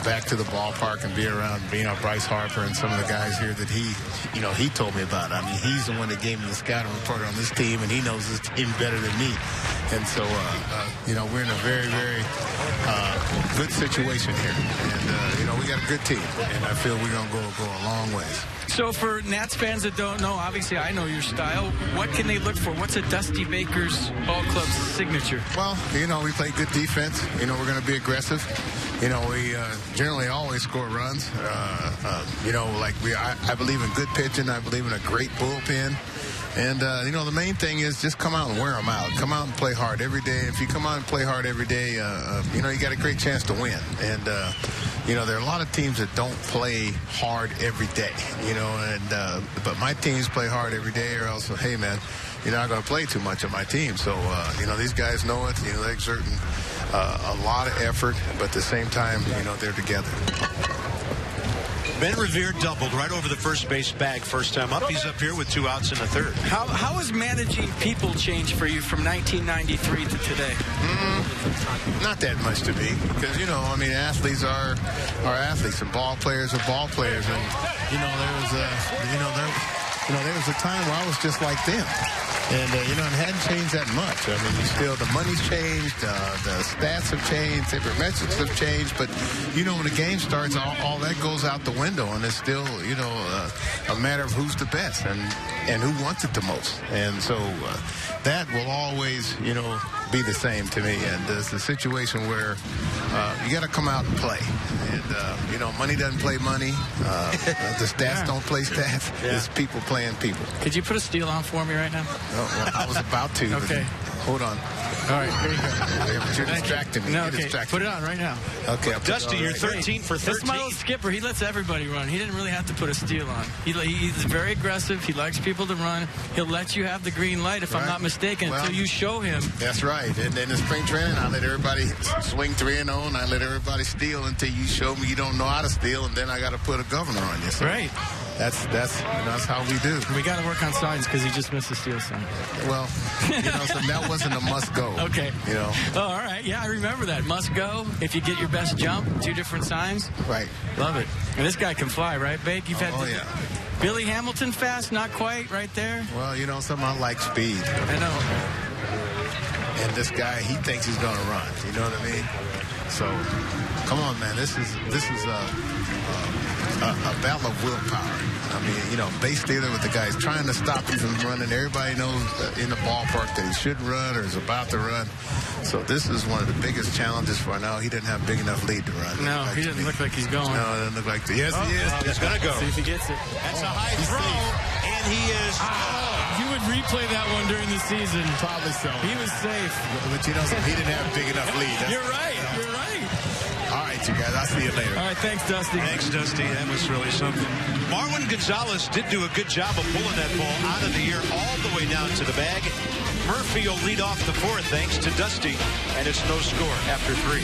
back to the ballpark and be around, Bryce Harper and some of the guys here that he told me about. I mean, he's the one that gave me the scouting report on this team, and he knows this team better than me. And so, we're in a very, very good situation here. And, we got a good team, and I feel we're going to go a long ways. So for Nats fans that don't know, obviously I know your style. What can they look for? What's a Dusty Baker's ball club's signature? Well, we play good defense. We're going to be aggressive. We generally always score runs. I believe in good pitching. I believe in a great bullpen. And, the main thing is just come out and wear them out. Come out and play hard every day. If you come out and play hard every day, you got a great chance to win. And, there are a lot of teams that don't play hard every day, but my teams play hard every day, or else, hey, man, you're not going to play too much on my team. So, these guys know it. They're exerting a lot of effort, but at the same time, they're together. Ben Revere doubled right over the first base bag first time up. He's up here with 2 outs in the third. How has managing people changed for you from 1993 to today? Not that much to me, because, athletes are athletes, and ball players are ball players. And, there was a time where I was just like them. And, it hadn't changed that much. I mean, the money's changed, the stats have changed, the metrics have changed. But, when the game starts, all that goes out the window. And it's still, a matter of who's the best and who wants it the most. And so that will always, be the same to me. And it's a situation where you got to come out and play. And, money doesn't play money. The stats don't play stats. It's people playing people. Could you put a steal on for me right now? Oh, well, I was about to. Okay. Hold on. All right, here you go. But you're distracting me. No, okay. Put it on right now. Okay. Dusty, you're 13 for 13. That's my little skipper. He lets everybody run. He didn't really have to put a steal on. He's very aggressive. He likes people to run. He'll let you have the green light, if I'm not mistaken, until you show him. That's right. And then in spring training, I let everybody swing 3-0, and I let everybody steal until you show me you don't know how to steal, and then I got to put a governor on you. So right. That's how we do. We got to work on signs because he just missed the steal sign. Well, so that wasn't a must go. Okay. Oh, all right. Yeah, I remember that. Must go. If you get your best jump, 2 different signs. Right. Love it. And this guy can fly, right, Bake? You've had yeah. Billy Hamilton fast, not quite, right there. Well, someone like speed. I know. And this guy, he thinks he's going to run. You know what I mean? So, come on, man. This is a battle of willpower. I mean, you know, base stealer with the guys trying to stop you from running. Everybody knows in the ballpark that he should run or is about to run. So this is one of the biggest challenges for now. He didn't have a big enough lead to run. No, he doesn't look like he's going. No, it doesn't look like that. Yes, he is. He's going to go. See if he gets it. That's a high throw, and he is. You would replay that one during the season. Probably so. He was safe. But you know, he didn't have a big enough lead. You're right. You're right. All right, you guys. I'll see you later. All right, thanks, Dusty. Thanks, Dusty. That was really something. Marwin Gonzalez did do a good job of pulling that ball out of the air all the way down to the bag. Murphy will lead off the fourth thanks to Dusty, and it's no score after 3.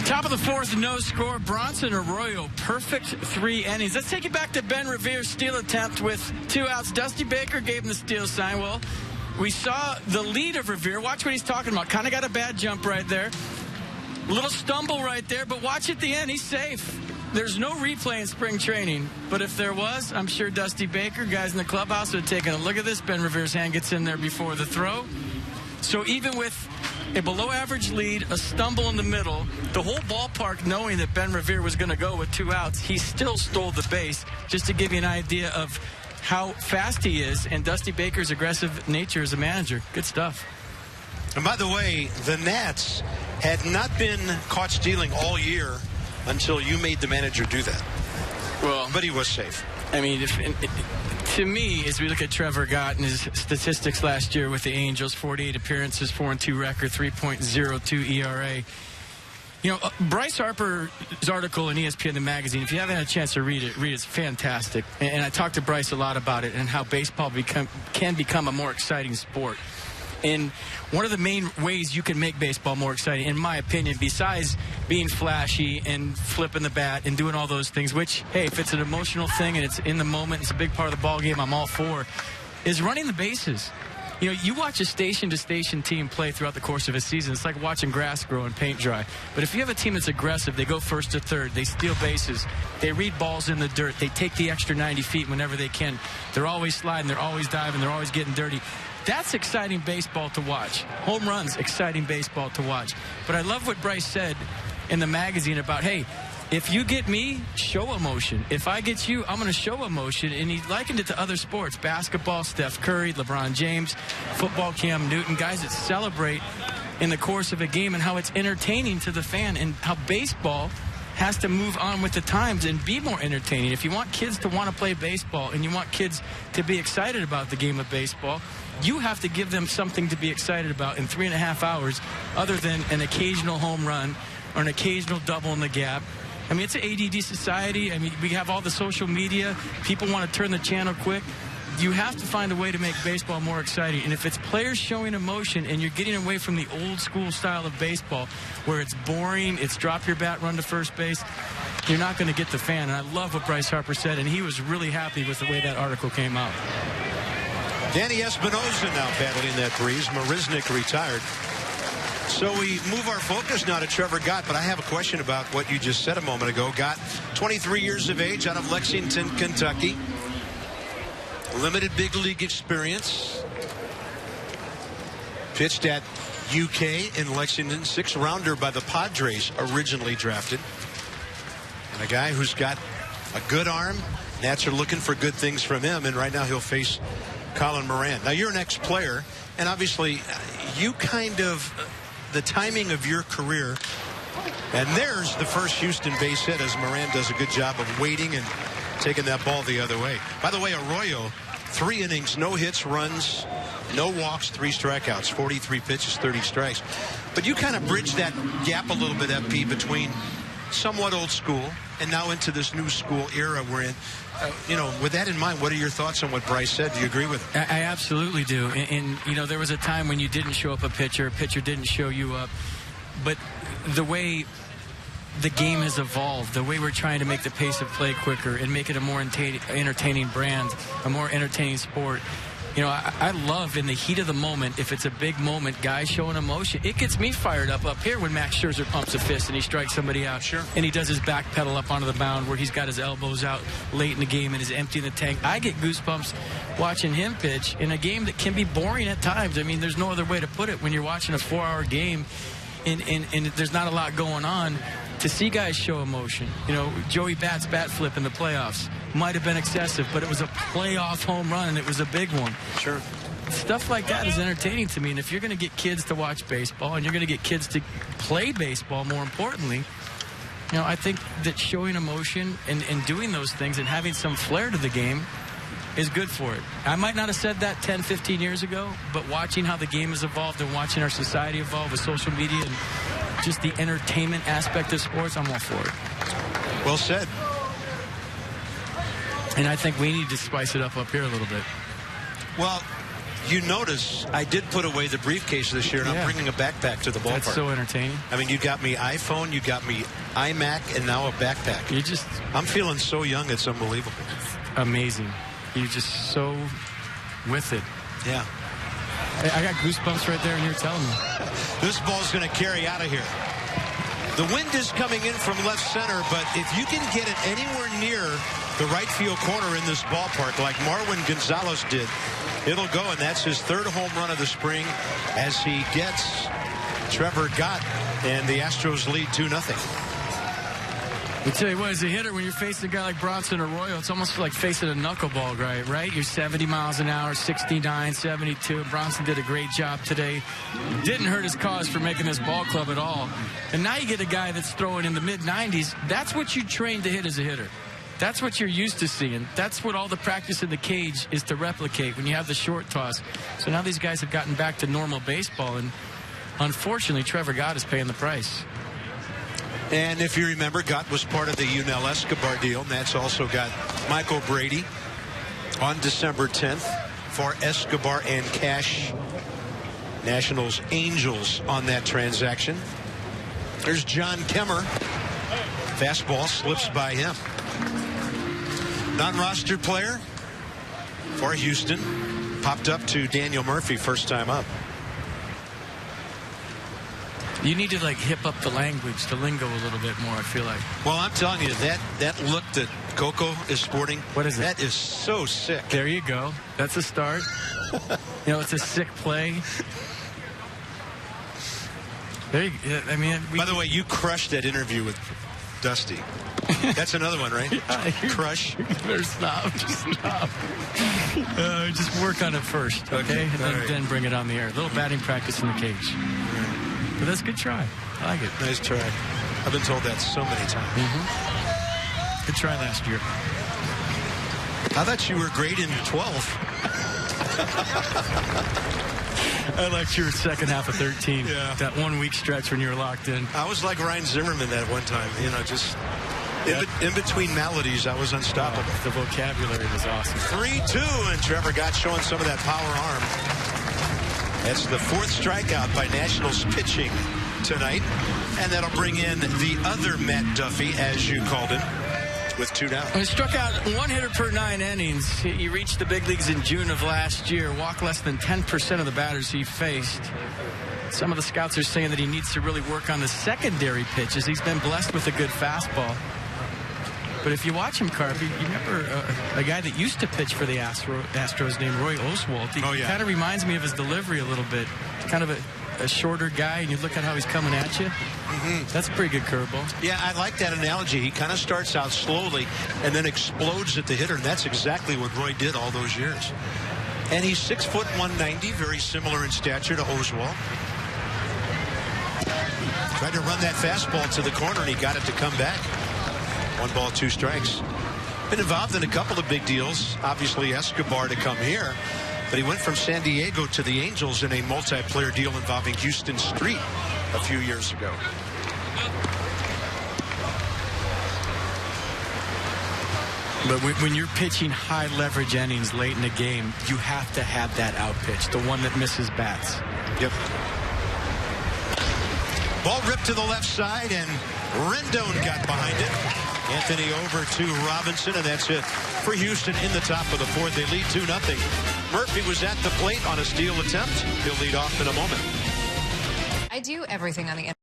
Top of the fourth, no score. Bronson Arroyo, perfect 3 innings. Let's take it back to Ben Revere's steal attempt with 2 outs. Dusty Baker gave him the steal sign. Well, we saw the lead of Revere. Watch what he's talking about. Kind of got a bad jump right there. Little stumble right there, but watch at the end. He's safe. There's no replay in spring training, but if there was, I'm sure Dusty Baker, guys in the clubhouse, would have taken a look at this. Ben Revere's hand gets in there before the throw. So even with a below-average lead, a stumble in the middle, the whole ballpark knowing that Ben Revere was going to go with 2 outs, he still stole the base, just to give you an idea of how fast he is and Dusty Baker's aggressive nature as a manager. Good stuff. And by the way, the Nats had not been caught stealing all year until you made the manager do that. Well, but he was safe. I mean, to me, as we look at Trevor Gott and his statistics last year with the Angels, 48 appearances, 4-2 record, 3.02 ERA. You know, Bryce Harper's article in ESPN the magazine, if you haven't had a chance to read it. It's fantastic. And I talked to Bryce a lot about it and how baseball can become a more exciting sport. And one of the main ways you can make baseball more exciting, in my opinion, besides being flashy and flipping the bat and doing all those things, which, hey, if it's an emotional thing and it's in the moment, it's a big part of the ball game, I'm all for, is running the bases. You know, you watch a station-to-station team play throughout the course of a season. It's like watching grass grow and paint dry. But if you have a team that's aggressive, they go first to third, they steal bases, they read balls in the dirt, they take the extra 90 feet whenever they can. They're always sliding, they're always diving, they're always getting dirty. That's exciting baseball to watch. Home runs, exciting baseball to watch. But I love what Bryce said in the magazine about, hey, if you get me, show emotion. If I get you, I'm going to show emotion. And he likened it to other sports. Basketball, Steph Curry, LeBron James, football, Cam Newton, guys that celebrate in the course of a game and how it's entertaining to the fan and how baseball has to move on with the times and be more entertaining. If you want kids to want to play baseball and you want kids to be excited about the game of baseball, you have to give them something to be excited about in 3.5 hours other than an occasional home run or an occasional double in the gap. I mean, it's an ADD society. I mean, we have all the social media. People want to turn the channel quick. You have to find a way to make baseball more exciting. And if it's players showing emotion and you're getting away from the old school style of baseball where it's boring, it's drop your bat, run to first base, you're not going to get the fan. And I love what Bryce Harper said, and he was really happy with the way that article came out. Danny Espinosa now battling that breeze. Marisnik retired. So we move our focus now to Trevor Gott, but I have a question about what you just said a moment ago. Gott, 23 years of age, out of Lexington, Kentucky. Limited big league experience. Pitched at UK in Lexington, 6th rounder by the Padres, originally drafted. And a guy who's got a good arm. Nats are looking for good things from him, and right now he'll face Colin Moran. Now, you're an ex-player, and obviously you kind of, the timing of your career, and there's the first Houston base hit as Moran does a good job of waiting and taking that ball the other way. By the way, Arroyo, 3 innings, no hits, runs, no walks, 3 strikeouts, 43 pitches, 30 strikes. But you kind of bridge that gap a little bit, FP, between somewhat old school and now into this new school era we're in. You know, with that in mind, what are your thoughts on what Bryce said? Do you agree with it? I absolutely do. And, you know, there was a time when you didn't show up a pitcher didn't show you up. But the way the game has evolved, the way we're trying to make the pace of play quicker and make it a more entertaining brand, a more entertaining sport. You know, I love in the heat of the moment, if it's a big moment, guys showing emotion. It gets me fired up here when Max Scherzer pumps a fist and he strikes somebody out. Sure. And he does his back pedal up onto the mound where he's got his elbows out late in the game and is emptying the tank. I get goosebumps watching him pitch in a game that can be boring at times. I mean, there's no other way to put it when you're watching a 4-hour game and there's not a lot going on. To see guys show emotion. You know, Joey Bat's bat flip in the playoffs might have been excessive, but it was a playoff home run, and it was a big one. Sure. Stuff like that is entertaining to me, and if you're going to get kids to watch baseball and you're going to get kids to play baseball, more importantly, you know, I think that showing emotion and doing those things and having some flair to the game is good for it. I might not have said that 10, 15 years ago, but watching how the game has evolved and watching our society evolve with social media and just the entertainment aspect of sports, I'm all for it. Well said. And I think we need to spice it up here a little bit. Well, you notice I did put away the briefcase this year, and I'm bringing a backpack to the ballpark. That's so entertaining. I mean, you got me iPhone, you got me iMac, and now a backpack. I'm feeling so young, it's unbelievable. Amazing. You're just so with it. Yeah. I got goosebumps right there, and you're telling me. This ball's going to carry out of here. The wind is coming in from left center, but if you can get it anywhere near the right field corner in this ballpark, like Marwin Gonzalez did, it'll go, and that's his 3rd home run of the spring as he gets Trevor Gott, and the Astros lead 2-0. I tell you what, as a hitter, when you're facing a guy like Bronson Arroyo, it's almost like facing a knuckleball guy, right? You're 70 miles an hour, 69, 72. Bronson did a great job today. Didn't hurt his cause for making this ball club at all. And now you get a guy that's throwing in the mid-90s. That's what you train to hit as a hitter. That's what you're used to seeing. That's what all the practice in the cage is to replicate when you have the short toss. So now these guys have gotten back to normal baseball, and unfortunately, Trevor Gott is paying the price. And if you remember, Gott was part of the Yunel Escobar deal. Nats also got Michael Brady on December 10th for Escobar and cash. Nationals Angels on that transaction. There's John Kemmer. Fastball slips by him. Non-rostered player for Houston. Popped up to Daniel Murphy first time up. You need to, like, hip up the language, the lingo a little bit more, I feel like. Well, I'm telling you, that look that Coco is sporting, what is it? That is so sick. There you go. That's a start. You know, it's a sick play. There you go. I mean, by the way, you crushed that interview with Dusty. That's another one, right? Crush. Better stop. Just stop. Just work on it first, okay? And then bring it on the air. A little batting practice in the cage. But that's a good try. I like it. Nice try. I've been told that so many times. Mm-hmm. Good try last year. I thought you were great in 12. I liked your second half of 13. Yeah. That 1 week stretch when you were locked in. I was like Ryan Zimmerman that one time. You know, just in between melodies, I was unstoppable. The vocabulary was awesome. 3-2, and Trevor Gott showing some of that power arm. That's the 4th strikeout by Nationals pitching tonight. And that'll bring in the other Matt Duffy, as you called him. with 2 down. He struck out 1 hitter per 9 innings. He reached the big leagues in June of last year, walked less than 10% of the batters he faced. Some of the scouts are saying that he needs to really work on the secondary pitches. He's been blessed with a good fastball. But if you watch him, Carp, you remember a guy that used to pitch for the Astros named Roy Oswalt. He kind of reminds me of his delivery a little bit. Kind of a shorter guy, and you look at how he's coming at you. That's a pretty good curveball. Yeah, I like that analogy. He kind of starts out slowly and then explodes at the hitter, and that's exactly what Roy did all those years. And he's 6 foot 190, very similar in stature to Oswalt. Tried to run that fastball to the corner, and he got it to come back. 1 ball, 2 strikes. Been involved in a couple of big deals. Obviously, Escobar to come here. But he went from San Diego to the Angels in a multiplayer deal involving Houston Street a few years ago. But when you're pitching high leverage innings late in the game, you have to have that out pitch, the one that misses bats. Yep. Ball ripped to the left side, and Rendon got behind it. Anthony over to Robinson, and that's it for Houston in the top of the 4th. They lead 2-0. Murphy was at the plate on a steal attempt. He'll lead off in a moment. I do everything on the internet.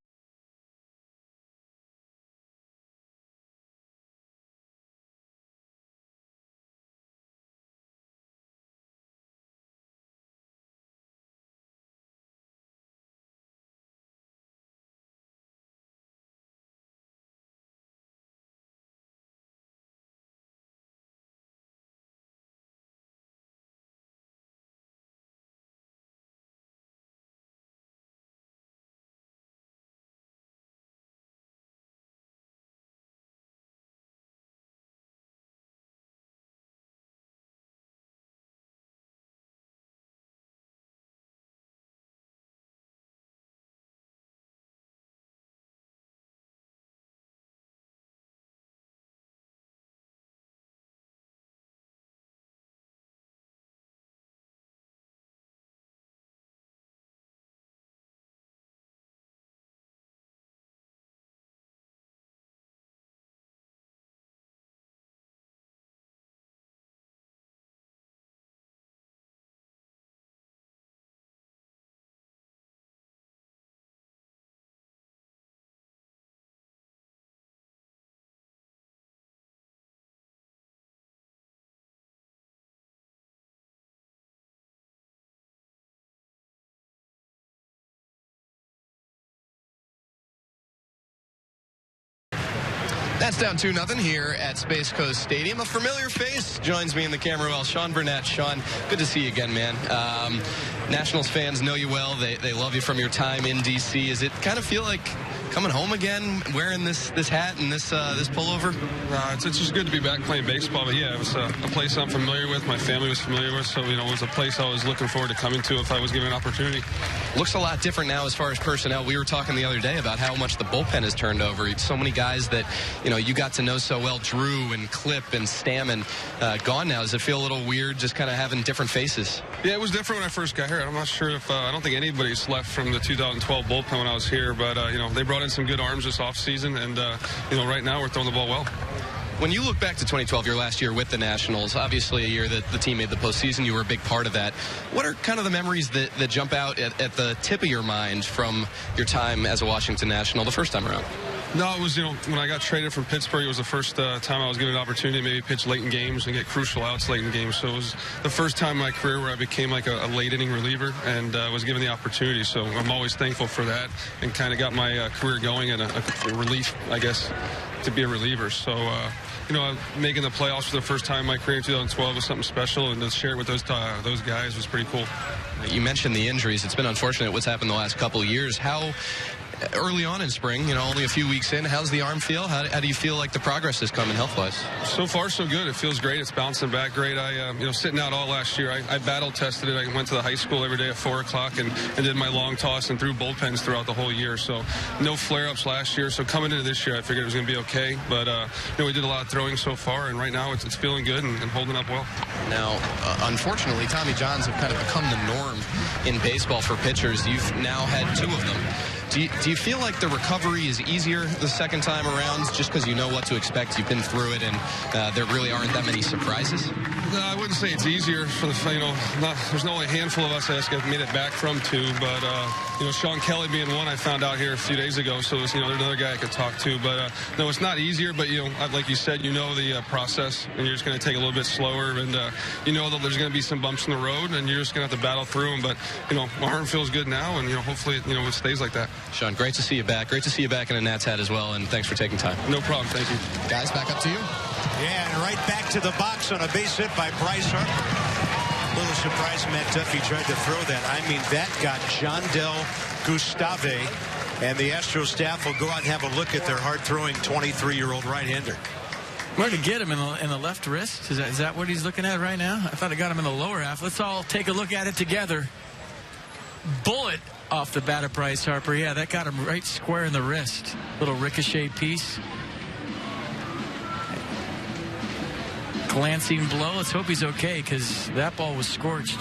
That's down 2-0 here at Space Coast Stadium. A familiar face joins me in the camera well. Sean Burnett. Sean, good to see you again, man. Nationals fans know you well. They love you from your time in D.C. Does it kind of feel like coming home again, wearing this hat and this pullover? It's just good to be back playing baseball. But yeah, it was a place I'm familiar with. My family was familiar with. So, it was a place I was looking forward to coming to if I was given an opportunity. Looks a lot different now as far as personnel. We were talking the other day about how much the bullpen has turned over. So many guys that, you got to know so well, Drew and Clip and Stammen, gone now. Does it feel a little weird just kind of having different faces? Yeah, it was different when I first got here. I'm not sure if, I don't think anybody's left from the 2012 bullpen when I was here, but, they brought in some good arms this offseason, and, right now we're throwing the ball well. When you look back to 2012, your last year with the Nationals, obviously a year that the team made the postseason, you were a big part of that. What are kind of the memories that jump out at the tip of your mind from your time as a Washington National the first time around? No, it was, when I got traded from Pittsburgh, it was the first time I was given an opportunity to maybe pitch late in games and get crucial outs late in games. So it was the first time in my career where I became like a late inning reliever and was given the opportunity. So I'm always thankful for that and kind of got my career going and a relief, I guess, to be a reliever. So, making the playoffs for the first time in my career in 2012 was something special, and to share it with those guys was pretty cool. You mentioned the injuries. It's been unfortunate what's happened the last couple of years. How early on in spring, only a few weeks in, how's the arm feel? How do you feel like the progress is coming health-wise? So far, so good. It feels great. It's bouncing back great. Sitting out all last year, I battle tested it. I went to the high school every day at 4 o'clock and did my long toss and threw bullpens throughout the whole year. So no flare-ups last year. So coming into this year, I figured it was going to be okay. But, we did a lot of throwing so far, and right now it's feeling good and holding up well. Now, unfortunately, Tommy Johns have kind of become the norm in baseball for pitchers. You've now had 2 of them. Do you feel like the recovery is easier the second time around just because you know what to expect? You've been through it, and there really aren't that many surprises? No, I wouldn't say it's easier. For the, there's only a handful of us that have made it back from 2, but Sean Kelly being one, I found out here a few days ago, so there's another guy I could talk to. But no, it's not easier. But like you said, the process, and you're just going to take a little bit slower, and that there's going to be some bumps in the road, and you're just going to have to battle through them. But my arm feels good now, and hopefully it stays like that. Sean, great to see you back. Great to see you back in a Nats hat as well, and thanks for taking time. No problem. Thank you. Guys, back up to you. Yeah, and right back to the box on a base hit by Bryce Harper. Little surprise Matt Duffy tried to throw that. I mean, that got Jandel Gustave, and the Astros staff will go out and have a look at their hard-throwing 23-year-old right-hander. Where to get him in the left wrist? Is that what he's looking at right now? I thought I got him in the lower half. Let's all take a look at it together. Bullet off the bat of Bryce Harper. Yeah, that got him right square in the wrist. Little ricochet piece. Glancing blow. Let's hope he's okay, because that ball was scorched.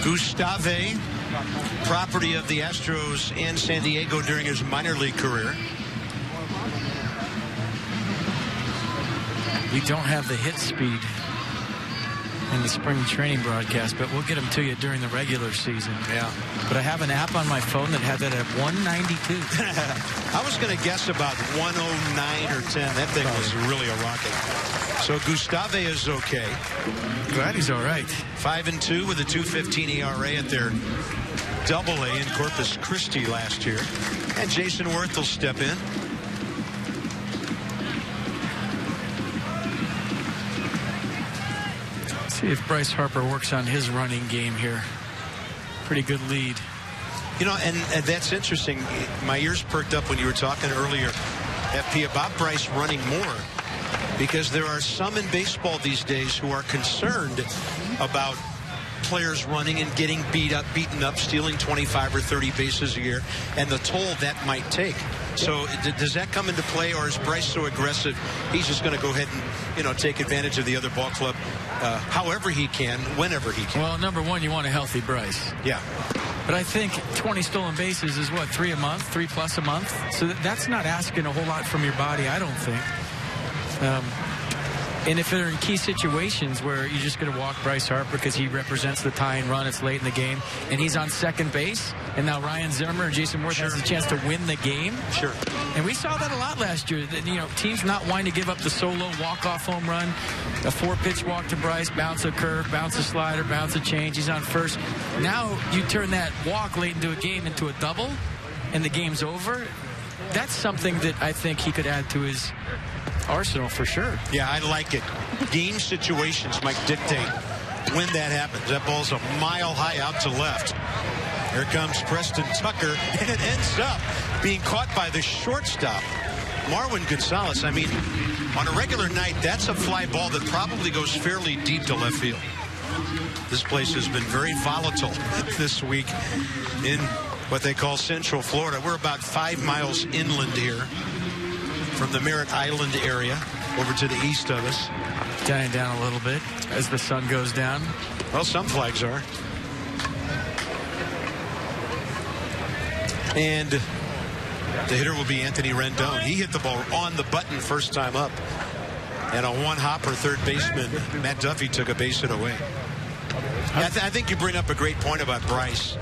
Gustave, property of the Astros in San Diego during his minor league career. We don't have the hit speed in the spring training broadcast, but we'll get them to you during the regular season. Yeah. But I have an app on my phone that had that at 192. I was going to guess about 109 or 10. That thing was really a rocket. So Gustave is okay. Glad he's all right. 5-2 with a 2.15 ERA at their Double-A in Corpus Christi last year. And Jason Worth will step in. See if Bryce Harper works on his running game here. Pretty good lead. And that's interesting. My ears perked up when you were talking earlier, FP, about Bryce running more, because there are some in baseball these days who are concerned about players running and getting beaten up, stealing 25 or 30 bases a year, and the toll that might take. So does that come into play, or is Bryce so aggressive he's just going to go ahead and take advantage of the other ball club however he can, whenever he can? Well, number one, you want a healthy Bryce. Yeah. But I think 20 stolen bases is what, 3 a month, 3+ a month? So that's not asking a whole lot from your body, I don't think. And if they're in key situations where you're just going to walk Bryce Harper because he represents the tie and run, it's late in the game, and he's on second base, and now Ryan Zimmerman or Jason Worth has a chance to win the game. Sure. And we saw that a lot last year. Teams not wanting to give up the solo walk-off home run, a 4-pitch walk to Bryce, bounce a curve, bounce a slider, bounce a change. He's on first. Now you turn that walk late into a game into a double, and the game's over. That's something that I think he could add to his arsenal for sure. Yeah, I like it. Game situations might dictate when that happens. That ball's a mile high out to left. Here comes Preston Tucker, and it ends up being caught by the shortstop, Marwin Gonzalez. I mean, on a regular night, that's a fly ball that probably goes fairly deep to left field. This place has been very volatile this week in what they call Central Florida. We're about 5 miles inland here from the Merritt Island area over to the east of us. Dying down a little bit as the sun goes down. Well, some flags are. And the hitter will be Anthony Rendon. He hit the ball on the button first time up. And a one-hopper third baseman, Matt Duffy, took a base hit away. I think you bring up a great point about Bryce.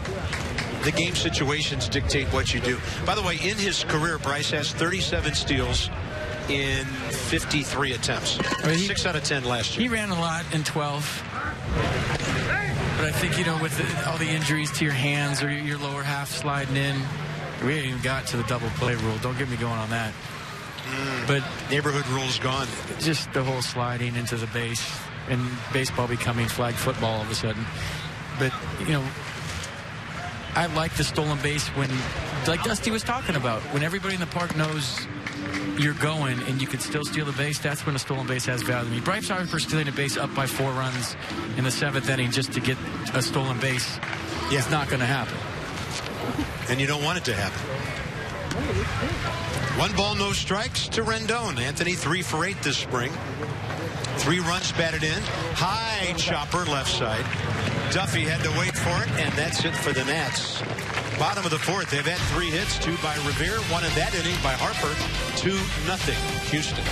The game situations dictate what you do. By the way, in his career, Bryce has 37 steals in 53 attempts. 6 out of 10 last year. He ran a lot in 12. But I think, with all the injuries to your hands or your lower half sliding in, we ain't even got to the double play rule. Don't get me going on that. But neighborhood rule's gone. Just the whole sliding into the base and baseball becoming flag football all of a sudden. But, I like the stolen base when, like Dusty was talking about, when everybody in the park knows you're going and you can still steal the base, that's when a stolen base has value to me. Bryce Harper stealing a base up by 4 runs in the 7th inning just to get a stolen base. Yeah. It's not going to happen. And you don't want it to happen. 1 ball, no strikes to Rendon. Anthony 3 for 8 this spring. 3 runs batted in. High chopper left side. Duffy had to wait for it, and that's it for the Nats. Bottom of the 4th, they've had 3 hits, 2 by Revere, 1 in that inning by Harper. 2-0 Houston.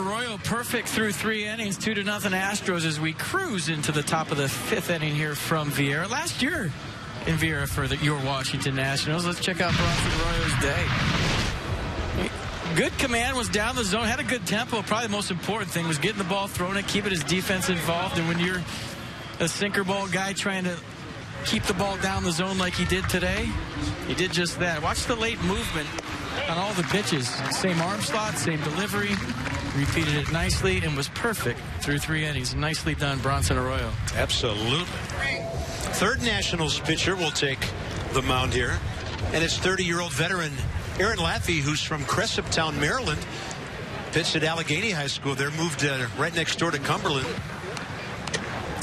Arroyo perfect through 3 innings, 2-0 Astros as we cruise into the top of the 5th inning here from Vieira. Last year in Vieira for your Washington Nationals. Let's check out Bronson Arroyo's day. Good command, was down the zone, had a good tempo. Probably the most important thing was getting the ball, throwing it, keeping his defense involved. And when you're a sinker ball guy trying to keep the ball down the zone like he did today, he did just that. Watch the late movement on all the pitches. Same arm slot, same delivery. Repeated it nicely and was perfect through 3 innings. Nicely done, Bronson Arroyo. Absolutely. 3rd Nationals pitcher will take the mound here. And it's 30-year-old veteran Aaron Laffey, who's from Cressiptown, Maryland. Pitched at Allegheny High School. They're moved right next door to Cumberland.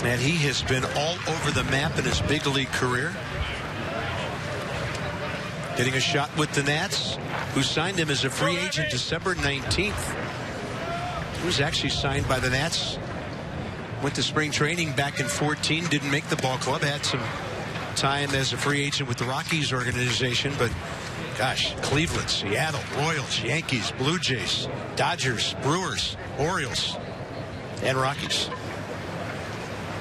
And he has been all over the map in his big league career. Getting a shot with the Nats, who signed him as a free agent December 19th. He was actually signed by the Nats. Went to spring training back in 14. Didn't make the ball club. Had some time as a free agent with the Rockies organization. But, gosh, Cleveland, Seattle, Royals, Yankees, Blue Jays, Dodgers, Brewers, Orioles, and Rockies.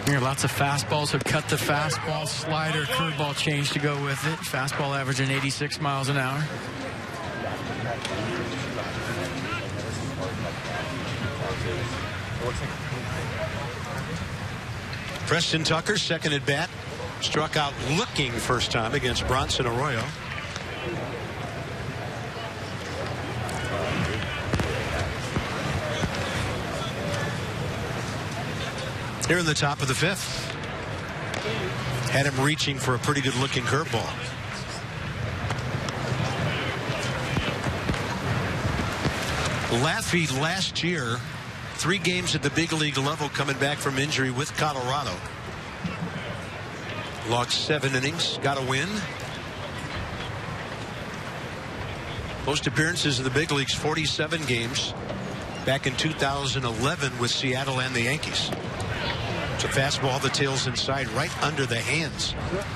There are lots of fastballs, so cut the fastball, slider, curveball change to go with it. Fastball averaging 86 miles an hour. Preston Tucker, second at bat, struck out looking first time against Bronson Arroyo. Here in the top of the 5th. Had him reaching for a pretty good looking curveball. Laffey last year, 3 games at the big league level coming back from injury with Colorado. Logged 7 innings, got a win. Most appearances in the big leagues, 47 games. Back in 2011 with Seattle and the Yankees. It's a fastball, the tail's inside, right under the hands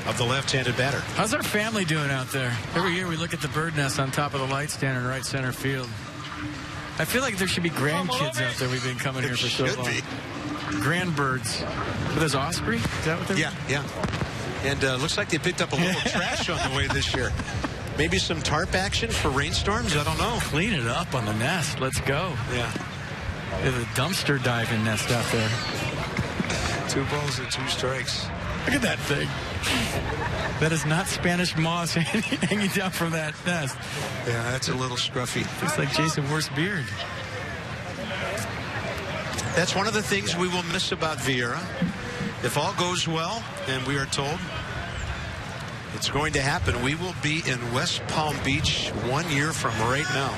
of the left-handed batter. How's our family doing out there? Every year we look at the bird nest on top of the light stand in right center field. I feel like there should be grandkids out there. We've been coming here for so long. Grandbirds. With his osprey? Is that what they're Yeah. And looks like they picked up a little trash on the way this year. Maybe some tarp action for rainstorms? I don't know. Clean it up on the nest. Let's go. Yeah. There's a dumpster diving nest out there. 2 balls and 2 strikes. Look at that thing. That is not Spanish moss hanging down from that nest. Yeah, that's a little scruffy. Looks like Jason Worth's beard. That's one of the things we will miss about Vieira. If all goes well, and we are told it's going to happen, we will be in West Palm Beach 1 year from right now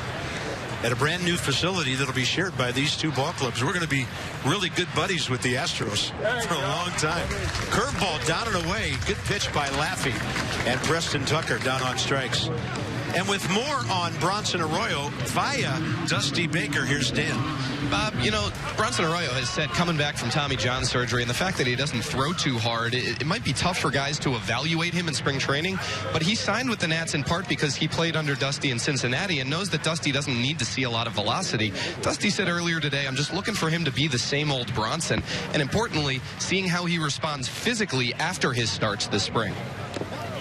at a brand new facility that'll be shared by these two ball clubs. We're going to be really good buddies with the Astros for a long time. Curveball down and away. Good pitch by Laffey and Preston Tucker down on strikes. And with more on Bronson Arroyo via Dusty Baker, here's Dan. Bob, you know, Bronson Arroyo has said coming back from Tommy John surgery and the fact that he doesn't throw too hard, it might be tough for guys to evaluate him in spring training. But he signed with the Nats in part because he played under Dusty in Cincinnati and knows that Dusty doesn't need to see a lot of velocity. Dusty said earlier today, I'm just looking for him to be the same old Bronson. And importantly, seeing how he responds physically after his starts this spring.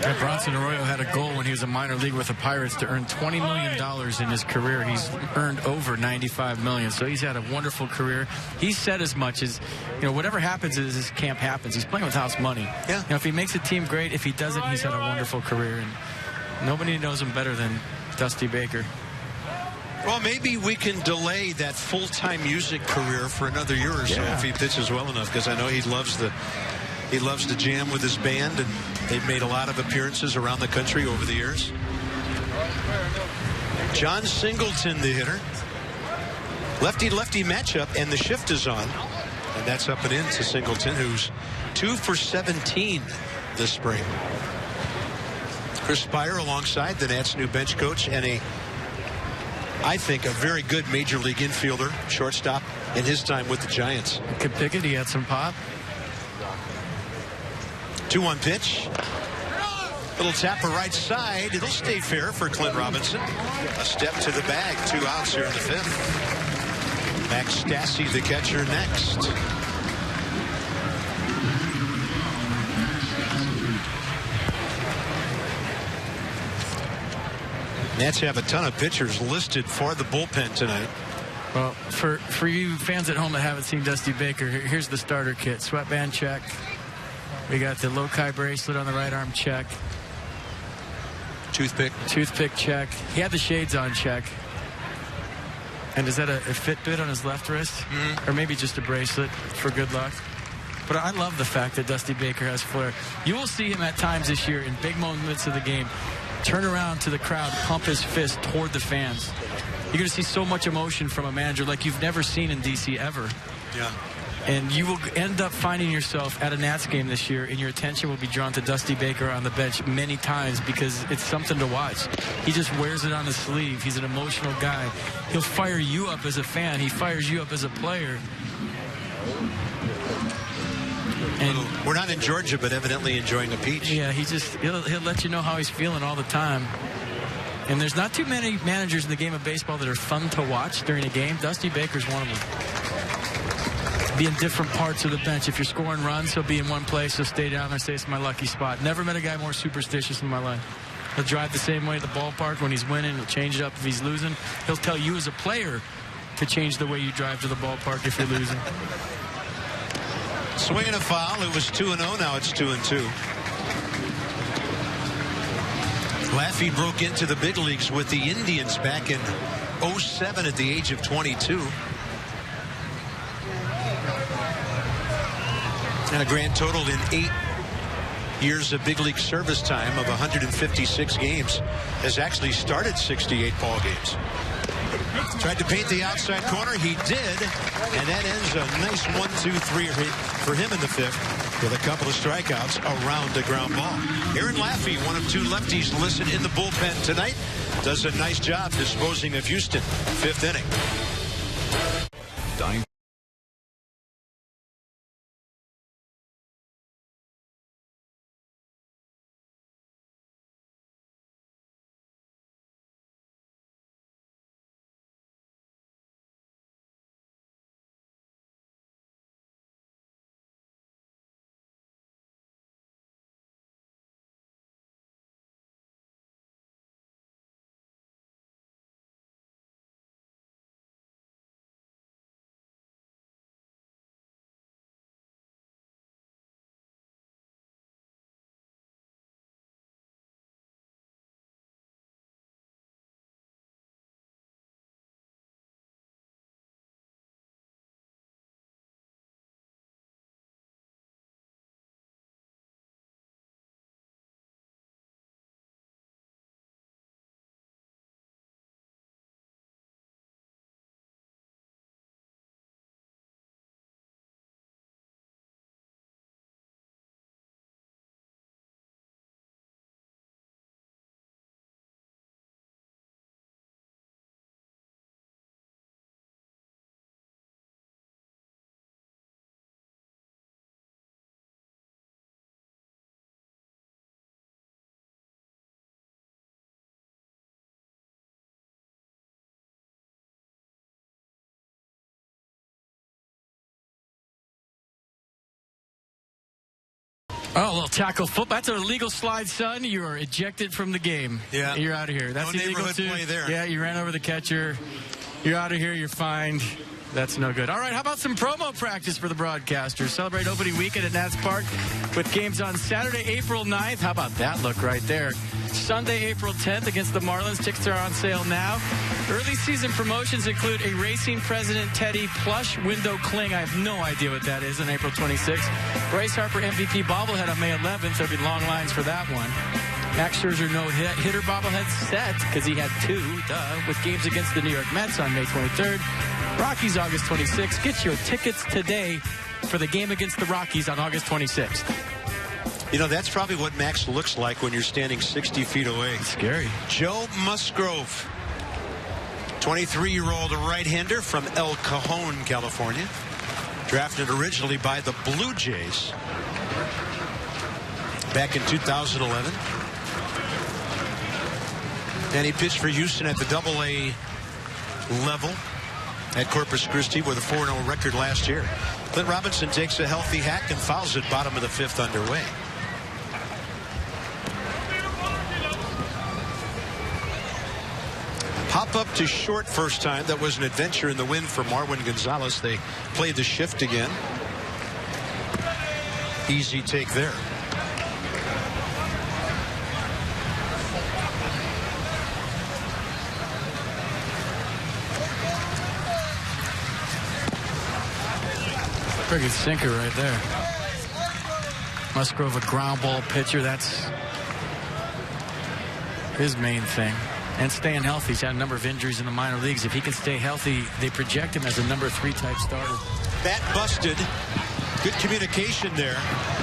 Yeah, Bronson Arroyo had a goal when he was a minor league with the Pirates to earn $20 million in his career. He's earned over $95 million, so he's had a wonderful career. He said as much as, you know, whatever happens as his camp happens. He's playing with house money. Yeah. You know, if he makes a team, great. If he doesn't, he's had a wonderful career, and nobody knows him better than Dusty Baker. Well, maybe we can delay that full-time music career for another year or so if he pitches well enough, because I know he loves to jam with his band, and they've made a lot of appearances around the country over the years. John Singleton, the hitter. Lefty-lefty matchup, and the shift is on. And that's up and in to Singleton, who's 2 for 17 this spring. Chris Spire alongside the Nats' new bench coach, and I think, a very good major league infielder, shortstop, in his time with the Giants. Could Pickett, he had some pop. 2-1 pitch. Little tapper right side. It'll stay fair for Clint Robinson. A step to the bag. 2 outs here in the 5th. Max Stassi, the catcher, next. Nats have a ton of pitchers listed for the bullpen tonight. Well, for you fans at home that haven't seen Dusty Baker, here's the starter kit. Sweatband check. We got the Lokai bracelet on the right arm check. Toothpick check. He had the shades on check. And is that a Fitbit on his left wrist? Mm-hmm. Or maybe just a bracelet for good luck? But I love the fact that Dusty Baker has flair. You will see him at times this year in big moments of the game turn around to the crowd, pump his fist toward the fans. You're going to see so much emotion from a manager like you've never seen in D.C. ever. Yeah. And you will end up finding yourself at a Nats game this year, and your attention will be drawn to Dusty Baker on the bench many times because it's something to watch. He just wears it on his sleeve. He's an emotional guy. He'll fire you up as a fan. He fires you up as a player. And we're not in Georgia, but evidently enjoying a peach. Yeah, he'll let you know how he's feeling all the time. And there's not too many managers in the game of baseball that are fun to watch during a game. Dusty Baker's one of them. Be in different parts of the bench. If you're scoring runs, he'll be in one place. He'll stay down there, say it's my lucky spot. Never met a guy more superstitious in my life. He'll drive the same way to the ballpark when he's winning. He'll change it up if he's losing. He'll tell you as a player to change the way you drive to the ballpark if you're losing. Swing and a foul. It was 2-0. Now it's 2-2. Laffey broke into the big leagues with the Indians back in 07 at the age of 22. And a grand total in 8 years of big league service time of 156 games. Has actually started 68 ball games. Tried to paint the outside corner. He did. And that ends a nice 1-2-3 for him in the 5th with a couple of strikeouts around the ground ball. Aaron Laffey, one of 2 lefties listed in the bullpen tonight, does a nice job disposing of Houston. 5th inning. Oh, a little tackle football. That's an illegal slide, son. You are ejected from the game. Yeah. You're out of here. That's no illegal neighborhood too. play there. Yeah, you ran over the catcher. You're out of here. You're fined. That's no good. All right, how about some promo practice for the broadcasters? Celebrate opening weekend at Nats Park with games on Saturday, April 9th. How about that look right there? Sunday, April 10th against the Marlins. Tickets are on sale now. Early season promotions include a Racing President Teddy plush window cling. I have no idea what that is on April 26th. Bryce Harper MVP bobblehead on May 11th. There'll be long lines for that one. Max Scherzer no-hitter bobblehead set because he had 2, with games against the New York Mets on May 23rd. Rockies August 26th. Get your tickets today for the game against the Rockies on August 26th. You know, that's probably what Max looks like when you're standing 60 feet away. It's scary. Joe Musgrove, 23-year-old right-hander from El Cajon, California. Drafted originally by the Blue Jays back in 2011. And he pitched for Houston at the Double-A level at Corpus Christi with a 4-0 record last year. Clint Robinson takes a healthy hack and fouls it bottom of the 5th underway. Pop up to short first time. That was an adventure in the wind for Marwin Gonzalez. They played the shift again. Easy take there. Pretty good sinker right there. Musgrove, a ground ball pitcher. That's his main thing. And staying healthy. He's had a number of injuries in the minor leagues. If he can stay healthy, they project him as a number 3 type starter. Bat busted. Good communication there.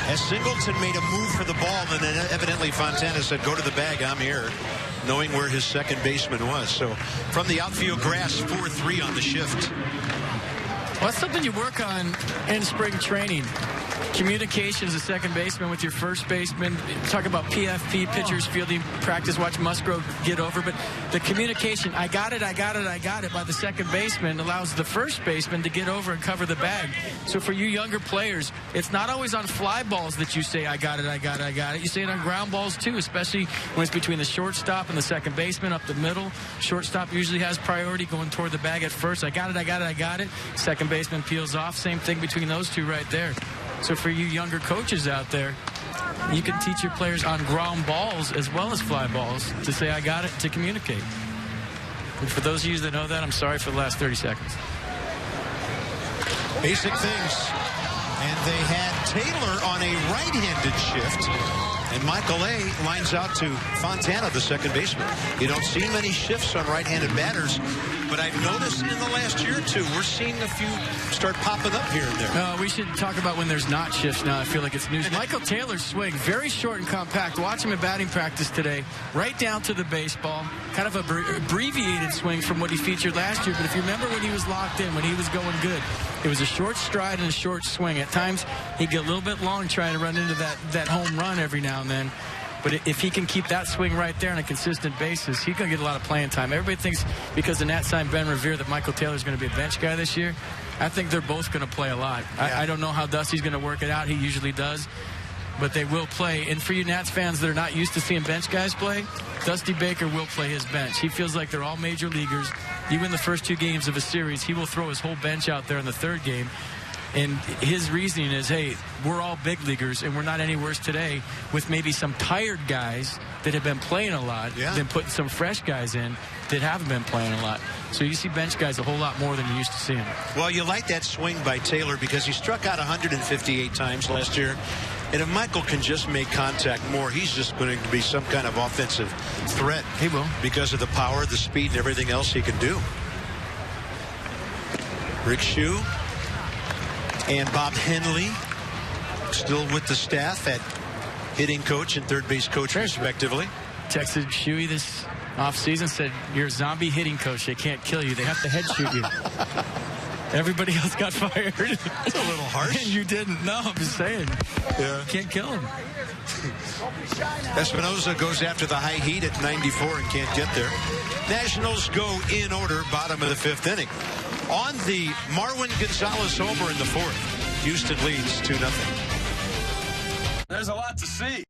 As Singleton made a move for the ball, and then evidently Fontana said, go to the bag, I'm here, knowing where his second baseman was. So from the outfield grass, 4-3 on the shift. Well, that's something you work on in spring training. Communication as a second baseman with your first baseman. Talk about PFP, pitchers fielding practice. Watch Musgrove get over. But the communication, I got it by the second baseman allows the first baseman to get over and cover the bag. So for you younger players, it's not always on fly balls that you say, I got it. You say it on ground balls too, especially when it's between the shortstop and the second baseman up the middle. Shortstop usually has priority going toward the bag at first. I got it. Second baseman peels off. Same thing between those two right there. So for you younger coaches out there, you can teach your players on ground balls as well as fly balls to say, I got it, to communicate. And for those of you that know that, I'm sorry for the last 30 seconds. Basic things. And they had Taylor on a right-handed shift. And Michael A. lines out to Fontana, the second baseman. You don't see many shifts on right-handed batters, but I've noticed in the last year or two, we're seeing a few start popping up here and there. We should talk about when there's not shifts now. I feel like it's news. Michael Taylor's swing, very short and compact. Watch him in batting practice today, right down to the baseball. Kind of a abbreviated swing from what he featured last year, but if you remember when he was locked in, when he was going good, it was a short stride and a short swing. At times, he'd get a little bit long trying to run into that home run every now and then. But if he can keep that swing right there on a consistent basis, he's going to get a lot of playing time. Everybody thinks because the Nats signed Ben Revere that Michael Taylor's going to be a bench guy this year. I think they're both going to play a lot. Yeah. I don't know how Dusty's going to work it out. He usually does. But they will play. And for you Nats fans that are not used to seeing bench guys play, Dusty Baker will play his bench. He feels like they're all major leaguers. Even the first 2 games of a series, he will throw his whole bench out there in the 3rd game. And his reasoning is, hey, we're all big leaguers, and we're not any worse today with maybe some tired guys that have been playing a lot than putting some fresh guys in that haven't been playing a lot. So you see bench guys a whole lot more than you used to see them. Well, you like that swing by Taylor because he struck out 158 times last year. And if Michael can just make contact more, he's just going to be some kind of offensive threat. He will. Because of the power, the speed, and everything else he can do. Rick Hsu and Bob Henley still with the staff at hitting coach and third base coach respectively. Texted Shuey this offseason, said, you're a zombie hitting coach. They can't kill you. They have to head shoot you. Everybody else got fired. That's a little harsh. And you didn't. No, I'm just saying. Yeah. Can't kill him. Espinosa goes after the high heat at 94 and can't get there. Nationals go in order, bottom of the 5th inning. On the Marwin Gonzalez homer in the 4th. Houston leads 2-0. There's a lot to see.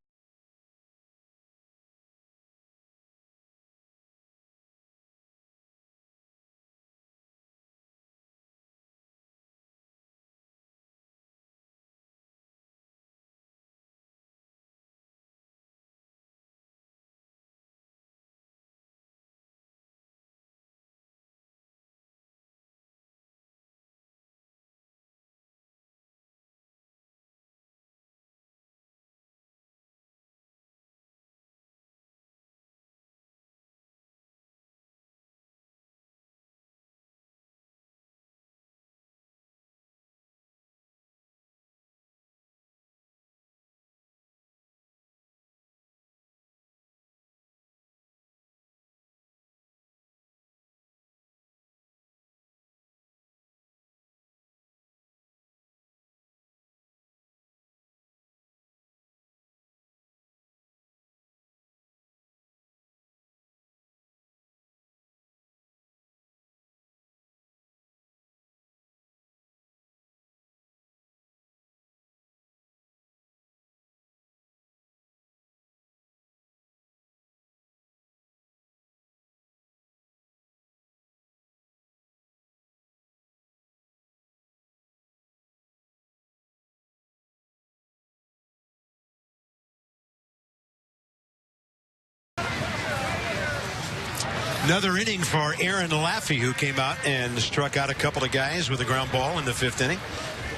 Another inning for Aaron Laffey, who came out and struck out a couple of guys with a ground ball in the 5th inning.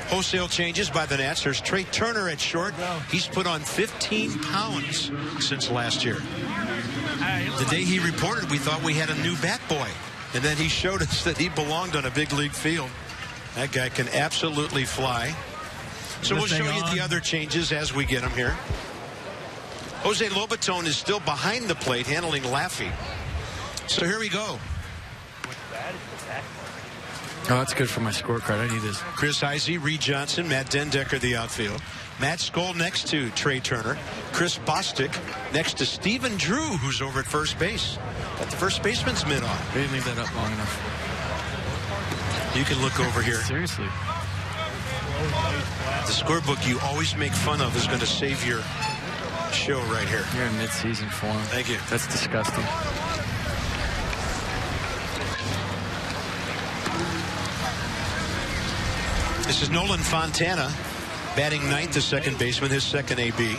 Wholesale changes by the Nats. There's Trey Turner at short. He's put on 15 pounds since last year. The day he reported, we thought we had a new bat boy. And then he showed us that he belonged on a big league field. That guy can absolutely fly. So we'll show you the other changes as we get them here. Jose Lobaton is still behind the plate handling Laffey. So here we go. Oh, that's good for my scorecard. I need this. Chris Heisey, Reed Johnson, Matt Dendecker, the outfield. Matt Skoll next to Trey Turner. Chris Bostic next to Stephen Drew, who's over at first base. Got the first baseman's mitt on. They didn't leave that up long enough. You can look over here. Seriously. The scorebook you always make fun of is going to save your show right here. You're in mid-season form. Thank you. That's disgusting. This is Nolan Fontana, batting 9th, the second baseman, his second AB.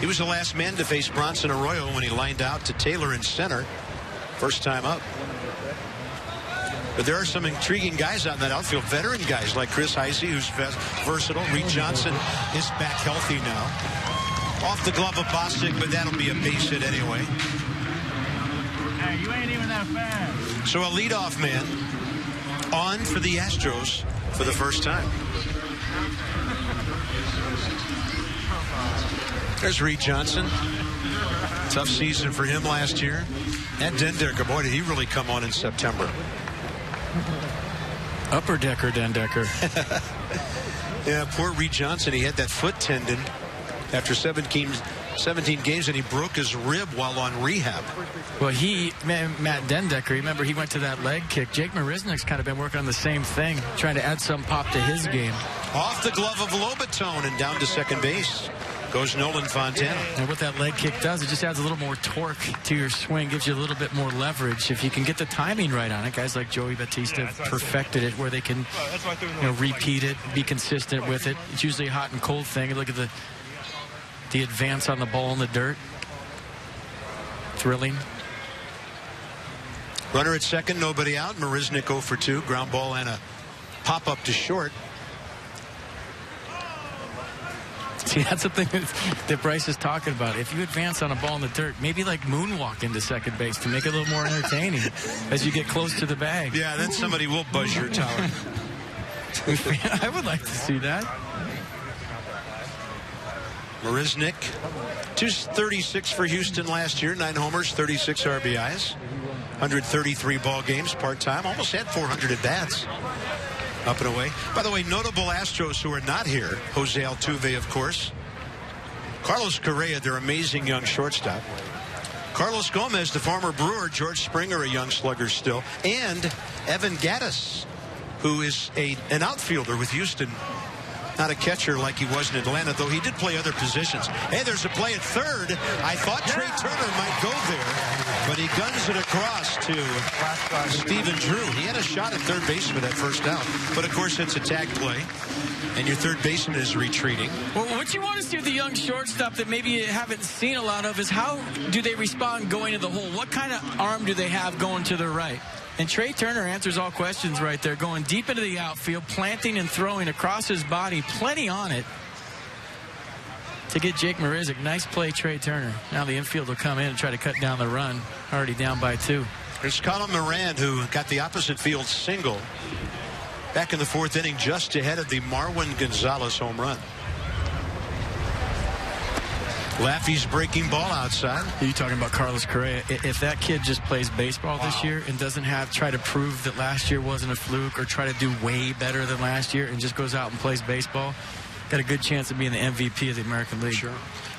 He was the last man to face Bronson Arroyo when he lined out to Taylor in center. First time up. But there are some intriguing guys out in that outfield, veteran guys like Chris Heisey, who's versatile. Reed Johnson is back healthy now. Off the glove of Bostic, but that'll be a base hit anyway. Hey, you ain't even that fast. So a leadoff man on for the Astros for the first time. There's Reed Johnson. Tough season for him last year. And Dendecker, boy, did he really come on in September. Upper decker, Dendecker. Yeah, poor Reed Johnson. He had that foot tendon after 17 games, and he broke his rib while on rehab. Well, Matt Dendecker, remember he went to that leg kick. Jake Marisnick's kind of been working on the same thing, trying to add some pop to his game. Off the glove of Lobaton and down to second base goes Nolan Fontana. And what that leg kick does, it just adds a little more torque to your swing, gives you a little bit more leverage. If you can get the timing right on it, guys like Joey Batista perfected it where they can repeat it, be consistent with it. It's usually a hot and cold thing. Look at the advance on the ball in the dirt. Thrilling. Runner at second, nobody out. Marisnick 0 for 2. Ground ball and a pop up to short. See, that's the thing that Bryce is talking about. If you advance on a ball in the dirt, maybe like moonwalk into second base to make it a little more entertaining as you get close to the bag. Yeah, then somebody will buzz your tower. I would like to see that. Marisnick, 236 for Houston last year, 9 homers, 36 RBIs, 133 ball games part-time, almost had 400 at-bats. Up and away. By the way, notable Astros who are not here. Jose Altuve, of course. Carlos Correa, their amazing young shortstop. Carlos Gomez, the former Brewer. George Springer, a young slugger still. And Evan Gattis, who is an outfielder with Houston. not a catcher like he was in Atlanta, though he did play other positions. Hey, there's a play at third. I thought Trey Turner might go there, but he guns it across to Stephen Drew. He had a shot at third base for that first down, but of course it's a tag play, and your third baseman is retreating. Well, what you want to see with the young shortstop that maybe you haven't seen a lot of is how do they respond going to the hole? What kind of arm do they have going to the right? And Trey Turner answers all questions right there, going deep into the outfield, planting and throwing across his body, plenty on it to get Jake Marisnick. Nice play, Trey Turner. Now the infield will come in and try to cut down the run, already down by 2. There's Colin Moran, who got the opposite field single back in the 4th inning, just ahead of the Marwin Gonzalez home run. Laffey's breaking ball outside. Are you talking about Carlos Correa? If that kid just plays baseball this year and doesn't try to prove that last year wasn't a fluke or try to do way better than last year and just goes out and plays baseball, got a good chance of being the MVP of the American League. Sure.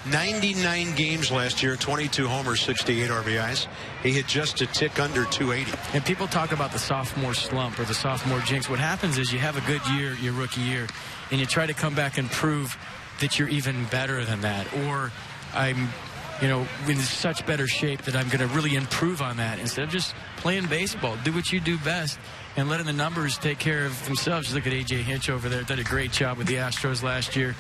99 games last year, 22 homers, 68 RBIs. He hit just a tick under 280. And people talk about the sophomore slump or the sophomore jinx. What happens is you have a good year, your rookie year, and you try to come back and prove that you're even better than that, or I'm, in such better shape that I'm going to really improve on that instead of just playing baseball. Do what you do best and letting the numbers take care of themselves. Look at A.J. Hinch over there. Did a great job with the Astros last year.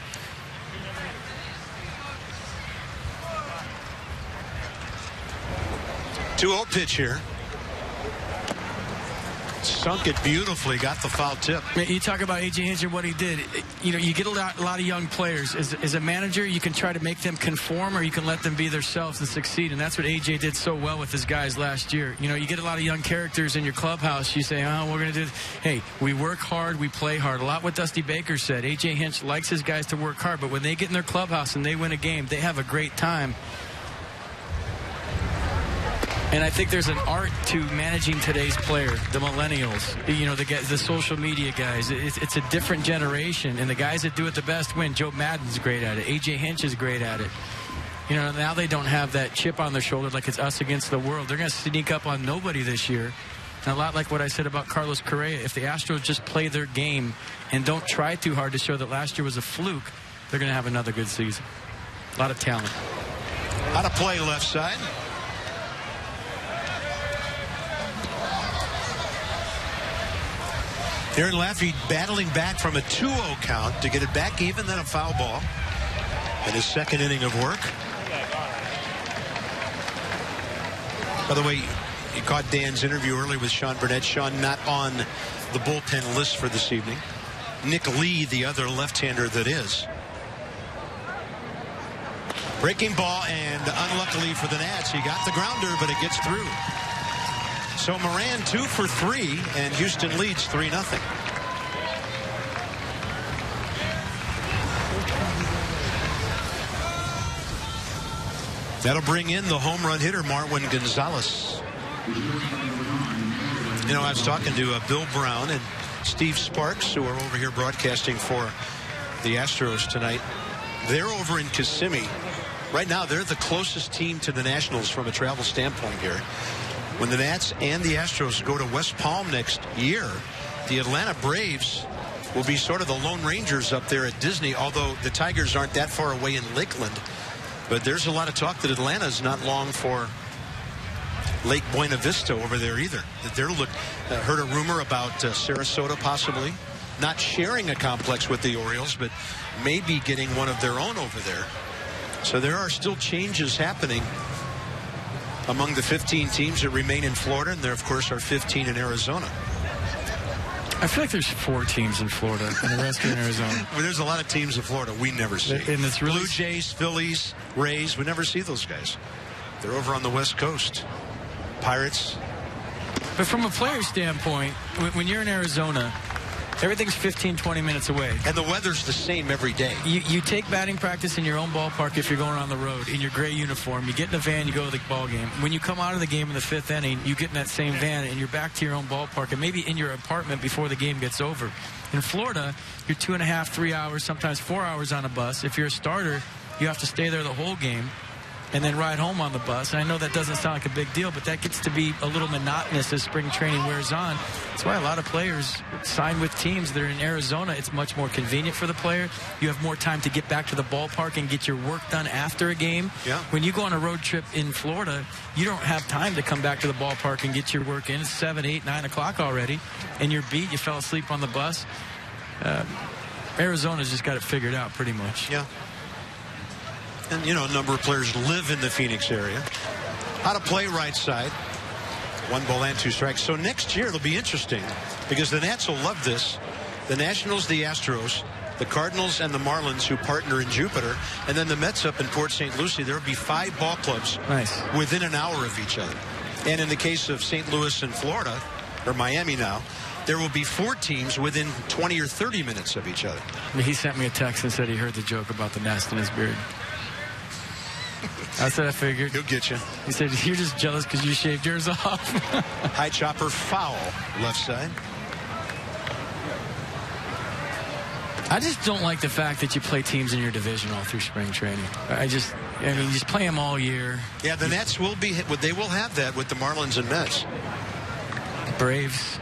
Two-0 pitch here. Sunk it beautifully, got the foul tip. You talk about A.J. Hinch and what he did. You get a lot of young players. As a manager, you can try to make them conform or you can let them be themselves and succeed. And that's what A.J. did so well with his guys last year. You get a lot of young characters in your clubhouse. You say, oh, we're going to do this. Hey, we work hard, we play hard. A lot what Dusty Baker said. A.J. Hinch likes his guys to work hard, but when they get in their clubhouse and they win a game, they have a great time. And I think there's an art to managing today's player, the millennials, the social media guys. It's a different generation, and the guys that do it the best win. Joe Madden's great at it. A.J. Hinch is great at it. Now they don't have that chip on their shoulder like it's us against the world. They're going to sneak up on nobody this year. And a lot like what I said about Carlos Correa, if the Astros just play their game and don't try too hard to show that last year was a fluke, they're going to have another good season. A lot of talent. How to play left side. Aaron Laffey battling back from a 2-0 count to get it back even, then a foul ball in his second inning of work. By the way, you caught Dan's interview earlier with Sean Burnett. Sean not on the bullpen list for this evening. Nick Lee, the other left-hander that is. Breaking ball, and unluckily for the Nats, he got the grounder, but it gets through. So Moran 2 for 3, and Houston leads 3-0. That'll bring in the home run hitter, Marwin Gonzalez. I was talking to Bill Brown and Steve Sparks, who are over here broadcasting for the Astros tonight. They're over in Kissimmee. Right now, they're the closest team to the Nationals from a travel standpoint here. When the Nats and the Astros go to West Palm next year, the Atlanta Braves will be sort of the Lone Rangers up there at Disney, although the Tigers aren't that far away in Lakeland. But there's a lot of talk that Atlanta's not long for Lake Buena Vista over there either. That they're heard a rumor about Sarasota possibly not sharing a complex with the Orioles, but maybe getting one of their own over there. So there are still changes happening among the 15 teams that remain in Florida, and there, of course, are 15 in Arizona. I feel like there's 4 teams in Florida, and the rest are in Arizona. Well, there's a lot of teams in Florida we never see. And it's really... Blue Jays, Phillies, Rays, we never see those guys. They're over on the West Coast. Pirates. But from a player standpoint, when you're in Arizona, everything's 15, 20 minutes away. And the weather's the same every day. You take batting practice in your own ballpark if you're going on the road in your gray uniform. You get in a van, you go to the ball game. When you come out of the game in the 5th inning, you get in that same van and you're back to your own ballpark and maybe in your apartment before the game gets over. In Florida, you're 2.5, 3 hours, sometimes 4 hours on a bus. If you're a starter, you have to stay there the whole game. and then ride home on the bus. And I know that doesn't sound like a big deal, but that gets to be a little monotonous as spring training wears on. That's why a lot of players sign with teams that are in Arizona. It's much more convenient for the player. You have more time to get back to the ballpark and get your work done after a game. Yeah. When you go on a road trip in Florida, you don't have time to come back to the ballpark and get your work in. It's 7, 8, 9 o'clock already, and you're beat. You fell asleep on the bus. Arizona's just got it figured out pretty much. Yeah. And, you know, a number of players live in the Phoenix area. How to play right side. 1 ball and 2 strikes. So next year it'll be interesting because the Nats will love this. The Nationals, the Astros, the Cardinals, and the Marlins, who partner in Jupiter, and then the Mets up in Port St. Lucie. There will be 5 ball clubs within an hour of each other. And in the case of St. Louis and Florida, or Miami now, there will be 4 teams within 20 or 30 minutes of each other. He sent me a text and said he heard the joke about the nest in his beard. I said I figured. He'll get you. He said, you're just jealous because you shaved yours off. High chopper foul, left side. I just don't like the fact that you play teams in your division all through spring training. I mean, you just play them all year. Yeah, the Nats will be, they will have that with the Marlins and Mets. Braves.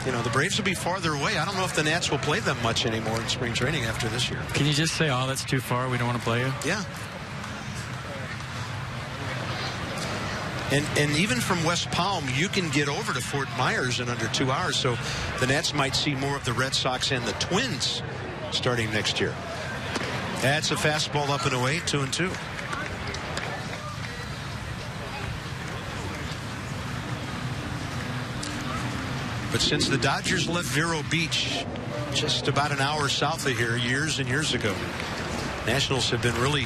You know, the Braves will be farther away. I don't know if the Nats will play them much anymore in spring training after this year. Can you just say, oh, that's too far, we don't want to play you? Yeah. And even from West Palm, you can get over to Fort Myers in under 2 hours. So the Nats might see more of the Red Sox and the Twins starting next year. That's a fastball up and away, 2-2. But since the Dodgers left Vero Beach just about an hour south of here years and years ago, Nationals have been really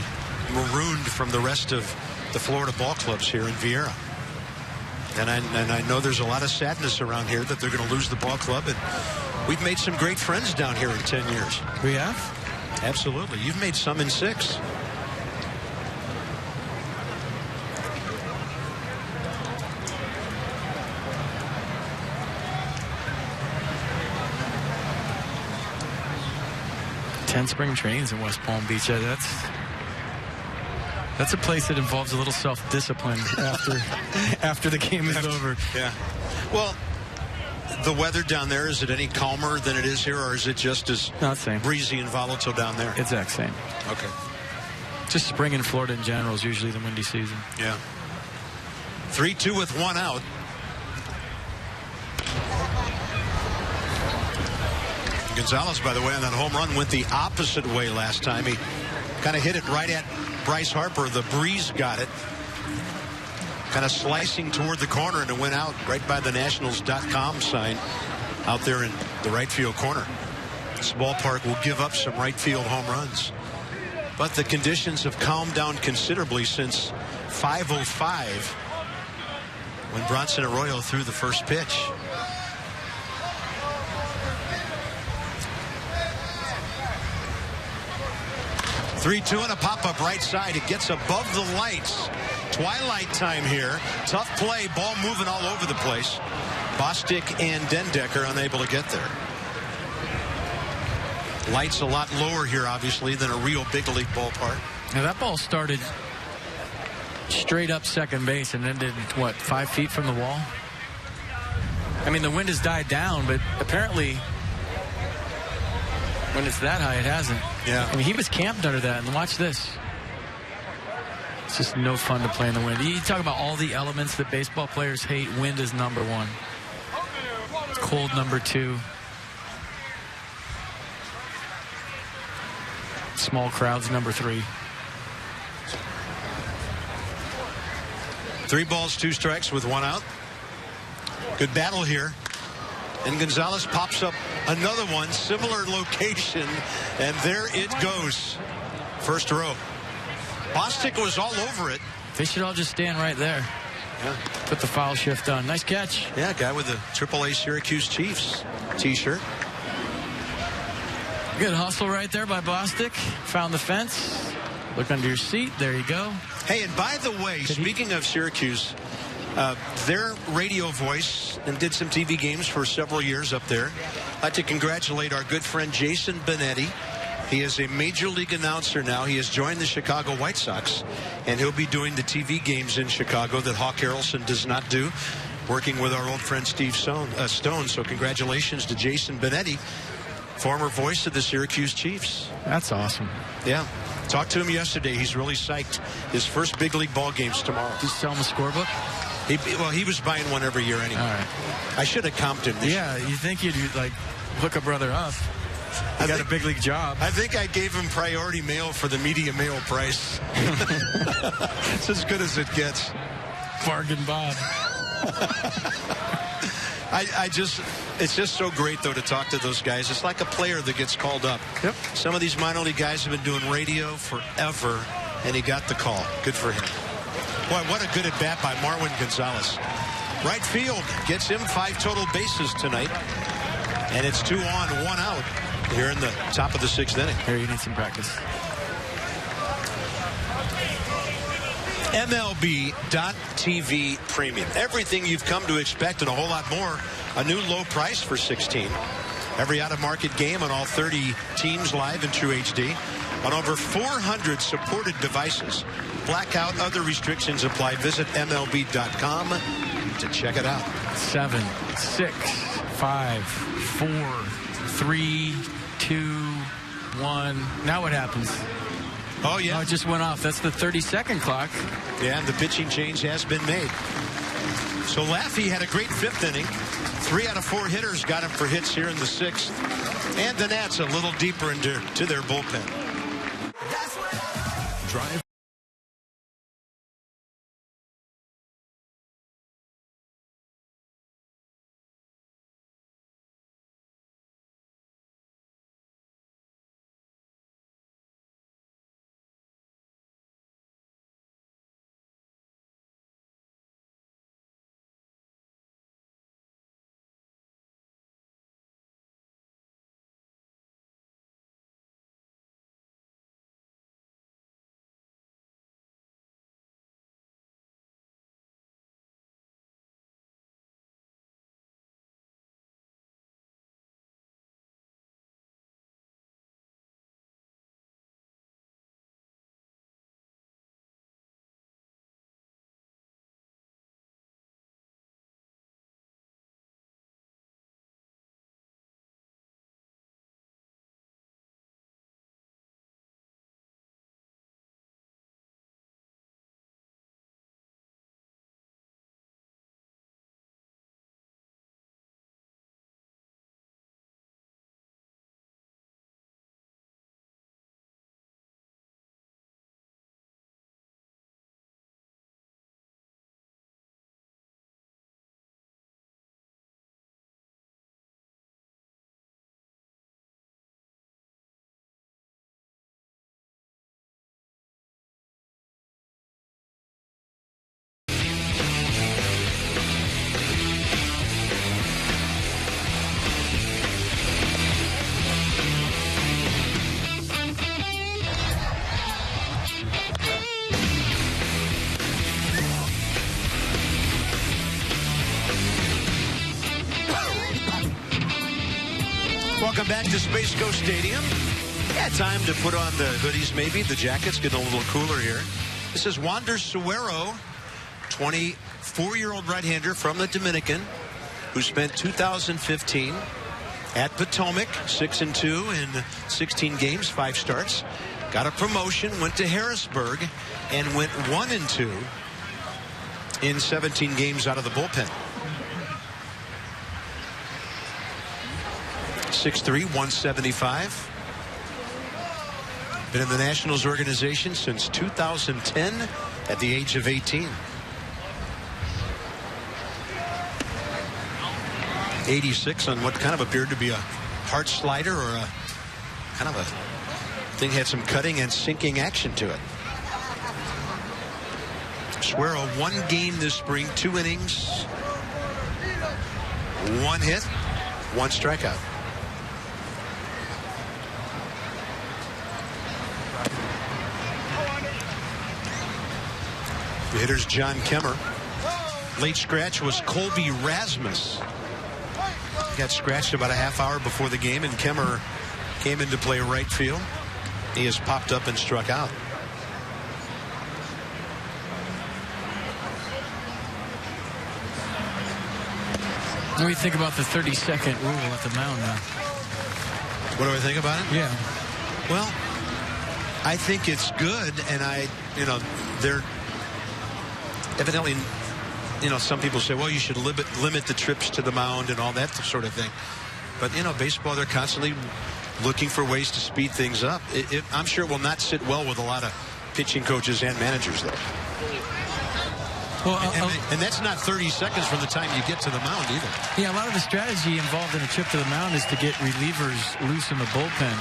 marooned from the rest of the Florida ball clubs here in Vieira. And I know there's a lot of sadness around here that they're going to lose the ball club. And we've made some great friends down here in 10 years. We have? Absolutely. You've made some in 6. Spring trainings in West Palm Beach. That's a place that involves a little self-discipline after the game is over. Yeah. Well, the weather down there, is it any calmer than it is here, or is it just as breezy and volatile down there? Exact same. Okay. Just spring in Florida in general is usually the windy season. Yeah. 3-2 with 1 out. Gonzalez, by the way, on that home run went the opposite way last time. He kind of hit it right at Bryce Harper. The breeze got it. Kind of slicing toward the corner, and it went out right by the Nationals.com sign out there in the right field corner. This ballpark will give up some right field home runs. But the conditions have calmed down considerably since 5:05 when Bronson Arroyo threw the first pitch. Three-two and a pop-up right side. It gets above the lights. Twilight time here. Tough play. Ball moving all over the place. Bostic and Dendecker unable to get there. Lights a lot lower here, obviously, than a real big league ballpark. Now that ball started straight up second base and ended, what, 5 feet from the wall? I mean, the wind has died down, but apparently when it's that high, it hasn't. Yeah. I mean, he was camped under that, and watch this. It's just no fun to play in the wind. You talk about all the elements that baseball players hate. Wind is number 1. Cold number 2. Small crowds number 3. 3 balls, 2 strikes with 1 out. Good battle here. And Gonzalez pops up another one, similar location, and there it goes. First row. Bostic was all over it. They should all just stand right there. Yeah. Put the foul shift on. Nice catch. Yeah, guy with the AAA Syracuse Chiefs t-shirt. Good hustle right there by Bostic. Found the fence. Look under your seat. There you go. Hey, and by the way, speaking of Syracuse, their radio voice, and did some TV games for several years up there. I'd like to congratulate our good friend Jason Benetti He is a major league announcer now. He has joined the Chicago White Sox, and he'll be doing the TV games in Chicago that Hawk Harrelson does not do, working with our old friend Steve Stone. So congratulations to Jason Benetti, former voice of the Syracuse Chiefs. That's awesome. Yeah. Talked to him yesterday. He's really psyched. His first big league ball game's tomorrow. Did you sell him a scorebook? He was buying one every year anyway. All right. I should have comped him. Yeah, you think you'd like hook a brother up. I got a big league job. I think I gave him priority mail for the media mail price. It's as good as it gets. Bargain Bob. It's just so great, though, to talk to those guys. It's like a player that gets called up. Yep. Some of these minor league guys have been doing radio forever, and he got the call. Good for him. Boy, what a good at-bat by Marwin Gonzalez. Right field gets him 5 total bases tonight, and it's 2 on, 1 out here in the top of the 6th inning. Here, you need some practice. MLB.TV Premium. Everything you've come to expect and a whole lot more. A new low price for $16. Every out-of-market game on all 30 teams live in true HD. On over 400 supported devices. Blackout, other restrictions apply. Visit MLB.com to check it out. 7, 6, 5, 4, 3, 2, 1. Now what happens? Oh, yeah. Oh, it just went off. That's the 30-second clock. Yeah, and the pitching change has been made. So Laffey had a great 5th inning. 3 out of 4 hitters got him for hits here in the 6th. And the Nats a little deeper into their bullpen. Drive. Welcome back to Space Coast Stadium. Yeah, time to put on the hoodies, maybe. The jacket's getting a little cooler here. This is Wander Suero, 24-year-old right-hander from the Dominican, who spent 2015 at Potomac, 6-2 in 16 games, 5 starts. Got a promotion, went to Harrisburg, and went 1-2 in 17 games out of the bullpen. 6'3", 175. Been in the Nationals organization since 2010 at the age of 18. 86 on what kind of appeared to be a hard slider, or a kind of a thing had some cutting and sinking action to it. Suero, 1 game this spring, 2 innings, 1 hit, 1 strikeout. The hitter's John Kemmer. Late scratch was Colby Rasmus. Got scratched about a half hour before the game, and Kemmer came into play right field. he has popped up and struck out. What do you think about the 30-second rule at the mound now? What do I think about it? Yeah. Well, I think it's good, and they're evidently, some people say, well, you should limit the trips to the mound and all that sort of thing. But, baseball, they're constantly looking for ways to speed things up. I'm sure it will not sit well with a lot of pitching coaches and managers, though. Well, and that's not 30 seconds from the time you get to the mound either. Yeah, a lot of the strategy involved in a trip to the mound is to get relievers loose in the bullpen.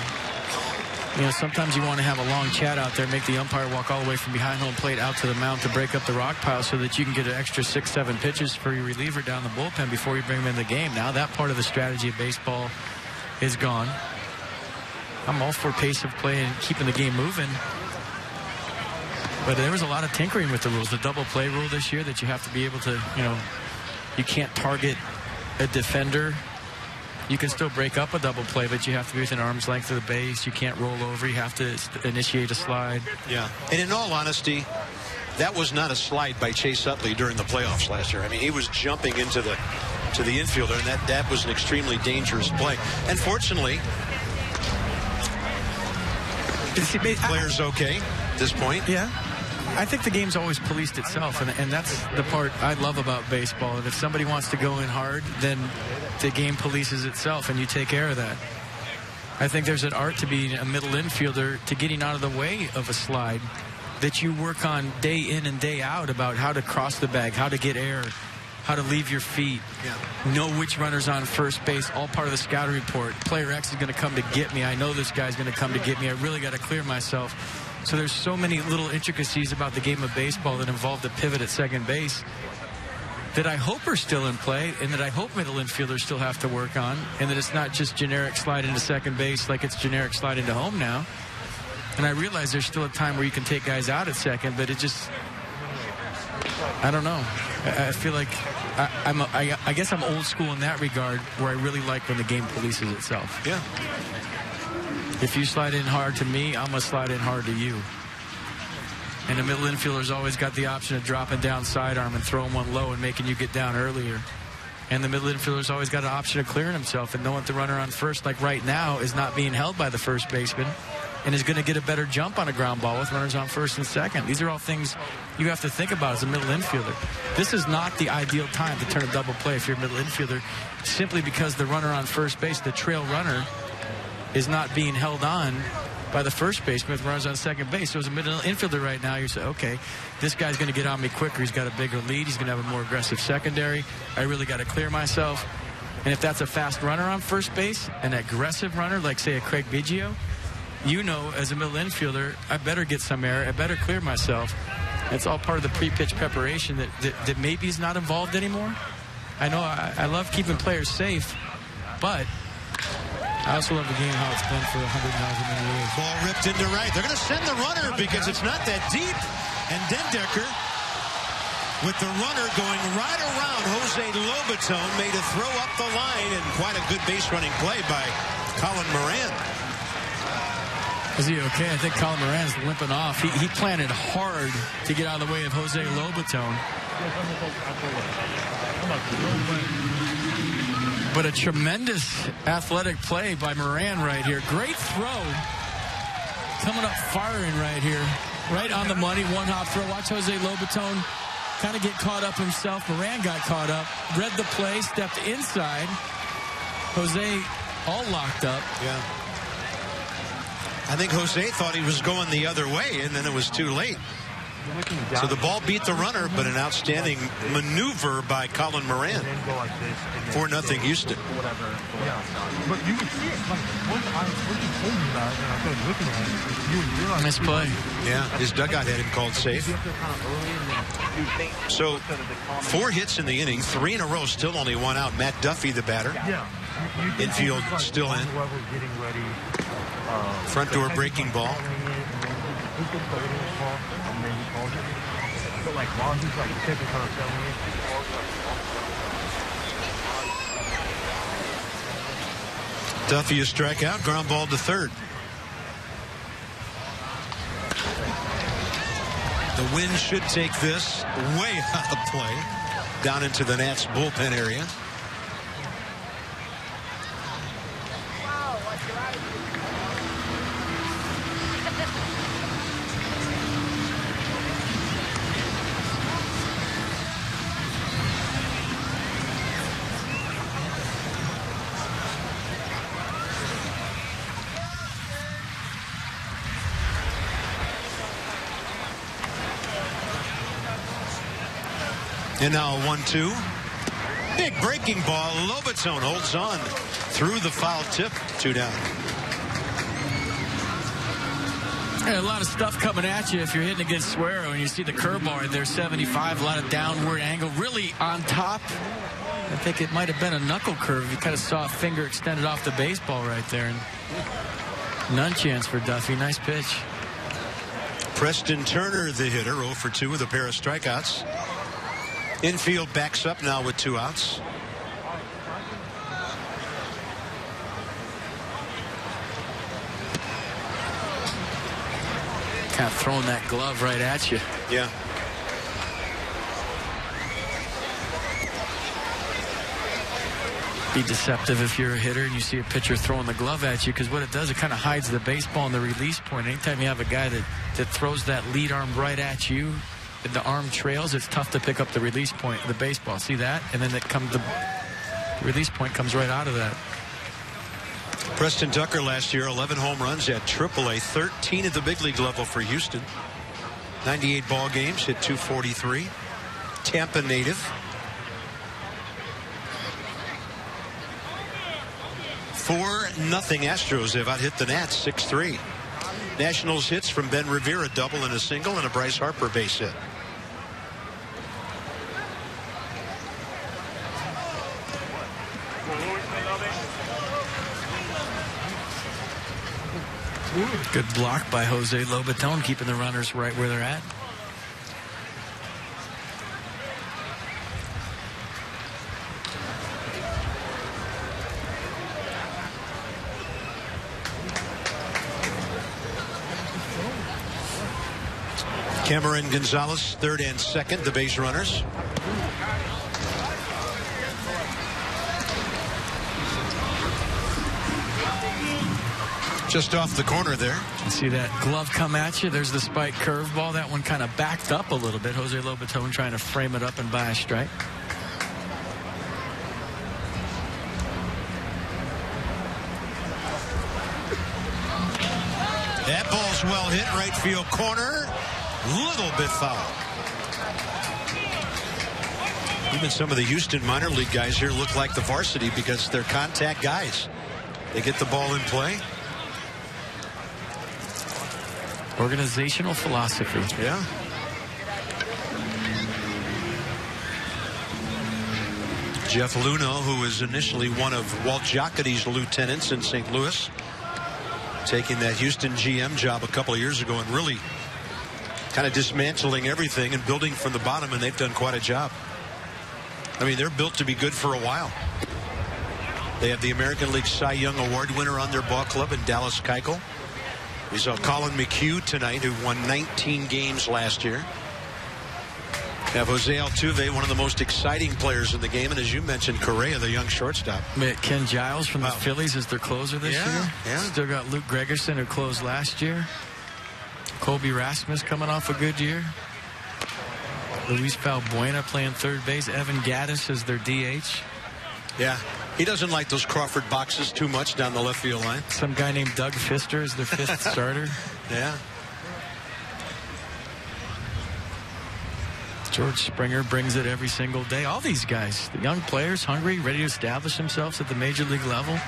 Sometimes you want to have a long chat out there, make the umpire walk all the way from behind home plate out to the mound to break up the rock pile so that you can get an extra 6-7 pitches for your reliever down the bullpen before you bring him in the game. Now that part of the strategy of baseball is gone. I'm all for pace of play and keeping the game moving. But there was a lot of tinkering with the rules. The double play rule this year that you have to be able to, you can't target a defender. You can still break up a double play, but you have to be within arm's length of the base. You can't roll over. You have to initiate a slide. Yeah. And in all honesty, that was not a slide by Chase Utley during the playoffs last year. I mean, he was jumping into the infielder, and that was an extremely dangerous play. And fortunately, player's okay at this point. Yeah. I think the game's always policed itself, and that's the part I love about baseball. And if somebody wants to go in hard, then the game polices itself, and you take care of that. I think there's an art to being a middle infielder, to getting out of the way of a slide, that you work on day in and day out about how to cross the bag, how to get air, how to leave your feet, know which runner's on first base, all part of the scouting report. Player X is going to come to get me. I know this guy's going to come to get me. I really got to clear myself. So there's so many little intricacies about the game of baseball that involve the pivot at second base that I hope are still in play, and that I hope middle infielders still have to work on, and that it's not just generic slide into second base like it's generic slide into home now. And I realize there's still a time where you can take guys out at second, but it just, I don't know. I feel like I guess I'm old school in that regard, where I really like when the game polices itself. Yeah. If you slide in hard to me, I'm going to slide in hard to you. And the middle infielder's always got the option of dropping down sidearm and throwing one low and making you get down earlier. And the middle infielder's always got an option of clearing himself and knowing the runner on first, like right now, is not being held by the first baseman and is going to get a better jump on a ground ball with runners on first and second. These are all things you have to think about as a middle infielder. This is not the ideal time to turn a double play if you're a middle infielder, simply because the runner on first base, the trail runner, is not being held on by the first baseman with runners on second base. So as a middle infielder right now, you say, okay, this guy's going to get on me quicker. He's got a bigger lead. He's going to have a more aggressive secondary. I really got to clear myself. And if that's a fast runner on first base, an aggressive runner, like, say, a Craig Biggio, as a middle infielder, I better get some air. I better clear myself. It's all part of the pre-pitch preparation that maybe is not involved anymore. I know I love keeping players safe, but I also love the game how it's been for 100,000 years. Ball ripped into right. They're going to send the runner because it's not that deep. And Dendecker, with the runner going right around Jose Lobaton, made a throw up the line, and quite a good base running play by Colin Moran. Is he okay? I think Colin Moran's limping off. He planted hard to get out of the way of Jose Lobaton. But a tremendous athletic play by Moran right here. Great throw. Coming up firing right here. Right on the money. One-hop throw. Watch Jose Lobaton kind of get caught up himself. Moran got caught up. Read the play. Stepped inside. Jose all locked up. Yeah. I think Jose thought he was going the other way, and then it was too late. So the ball beat the runner, but an outstanding maneuver by Colin Moran. 4-0 Houston. But you can see it. Like, when you told me about it, and I started looking at it, you realize. Nice play. Yeah, his dugout had him called safe. So 4 hits in the inning, 3 in a row, still only 1 out. Matt Duffy, the batter. Yeah. Infield still in. Front door breaking ball. But like while he's like taking kind of selling Duffy a strikeout, ground ball to third. The wind should take this way out of play down into the Nats bullpen area. And now 1-2. Big breaking ball. Lobaton holds on through the foul tip. 2 down. Yeah, a lot of stuff coming at you if you're hitting against Suero, and you see the curveball right there, 75, a lot of downward angle, really on top. I think it might have been a knuckle curve. You kind of saw a finger extended off the baseball right there. And none chance for Duffy. Nice pitch. Preston Turner, the hitter, 0 for 2 with a pair of strikeouts. Infield backs up now with 2 outs. Kind of throwing that glove right at you. Yeah. Be deceptive if you're a hitter and you see a pitcher throwing the glove at you, because what it does, it kind of hides the baseball and the release point. Anytime you have a guy that throws that lead arm right at you, the arm trails, it's tough to pick up the release point of the baseball. See that? And then the release point comes right out of that. Preston Tucker last year, 11 home runs at AAA, 13 at the big league level for Houston. 98 ball games, hit .243. Tampa native. 4-0 Astros have out hit the Nats 6-3. Nationals hits from Ben Revere, double and a single, and a Bryce Harper base hit. Good block by Jose Lobaton, keeping the runners right where they're at. Cameron Gonzalez, third and second, the base runners. Just off the corner there. You see that glove come at you. There's the spike curveball. That one kind of backed up a little bit. Jose Lobaton trying to frame it up and buy a strike. That ball's well hit, right field corner. Little bit foul. Even some of the Houston minor league guys here look like the varsity because they're contact guys. They get the ball in play. Organizational philosophy. Yeah. Jeff Luna, who was initially one of Walt Jocketty's lieutenants in St. Louis, taking that Houston GM job a couple of years ago and really kind of dismantling everything and building from the bottom, and they've done quite a job. I mean, they're built to be good for a while. They have the American League Cy Young Award winner on their ball club in Dallas Keuchel. We saw Colin McHugh tonight, who won 19 games last year. We have Jose Altuve, one of the most exciting players in the game, and as you mentioned, Correa, the young shortstop. Ken Giles from the Phillies is their closer this year. Yeah. Still got Luke Gregerson, who closed last year. Colby Rasmus coming off a good year. Luis Valbuena playing third base. Evan Gaddis is their DH. Yeah, he doesn't like those Crawford boxes too much down the left field line. Some guy named Doug Fister is their fifth starter. Yeah. George Springer brings it every single day. All these guys, the young players, hungry, ready to establish themselves at the major league level.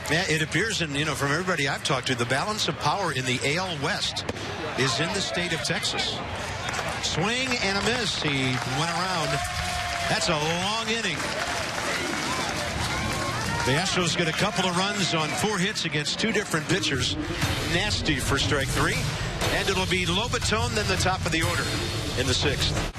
Yeah, it appears, and from everybody I've talked to, the balance of power in the AL West is in the state of Texas. Swing and a miss. He went around. That's a long inning. The Astros get a couple of runs on 4 hits against 2 different pitchers. Nasty for strike 3. And it'll be Lobaton, then the top of the order in the 6th.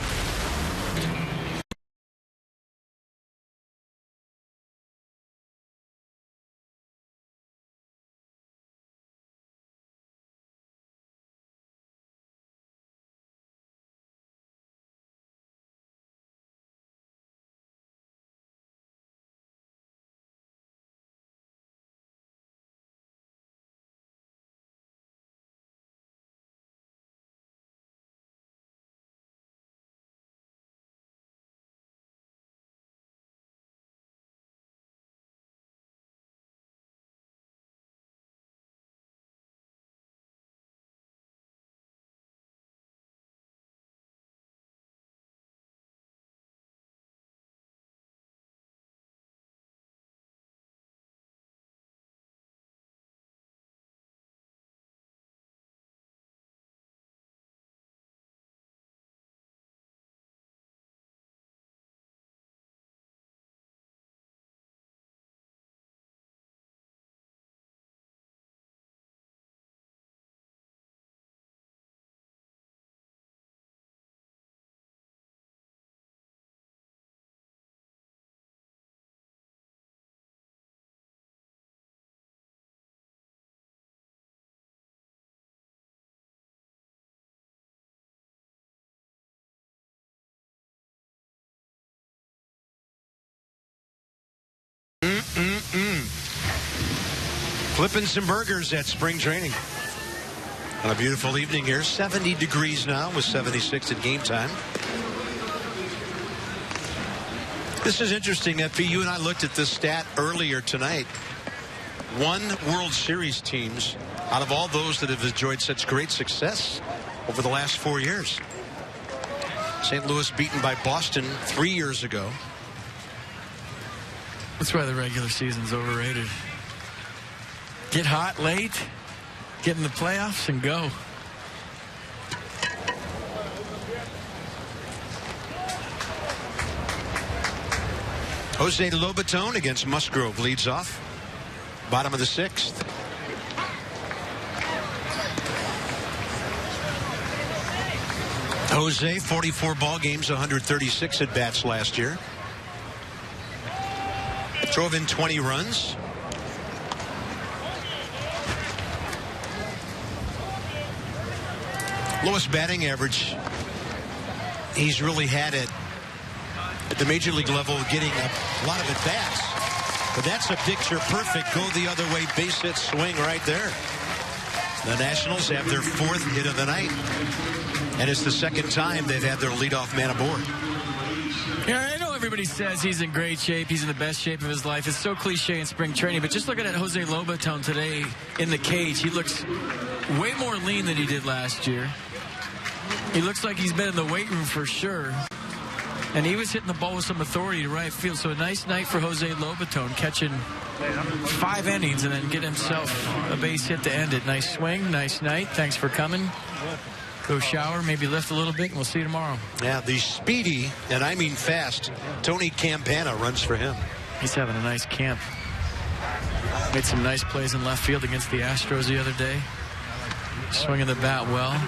Flipping some burgers at spring training. On a beautiful evening here. 70 degrees now with 76 at game time. This is interesting, FP. You and I looked at this stat earlier tonight. 1 World Series teams out of all those that have enjoyed such great success over the last 4 years. St. Louis beaten by Boston 3 years ago. That's why the regular season's overrated. Get hot late, get in the playoffs, and go. Jose Lobaton against Musgrove leads off. Bottom of the 6th. Jose, 44 ball games, 136 at bats last year. Drove in 20 runs. Lowest batting average he's really had it at the major league level, getting a lot of at-bats. But that's a picture perfect go the other way base hit swing right there. The Nationals have their 4th hit of the night, and it's the 2nd time they've had their leadoff man aboard. Yeah, I know everybody says he's in great shape. He's in the best shape of his life. It's so cliche in spring training, but just looking at Jose Lobaton today in the cage, he looks way more lean than he did last year. He looks like he's been in the weight room for sure. And he was hitting the ball with some authority to right field. So a nice night for Jose Lobaton, catching 5 innings and then get himself a base hit to end it. Nice swing, nice night. Thanks for coming. Go shower, maybe lift a little bit, and we'll see you tomorrow. Yeah, the speedy, and I mean fast, Tony Campana runs for him. He's having a nice camp. Made some nice plays in left field against the Astros the other day. Swinging the bat well.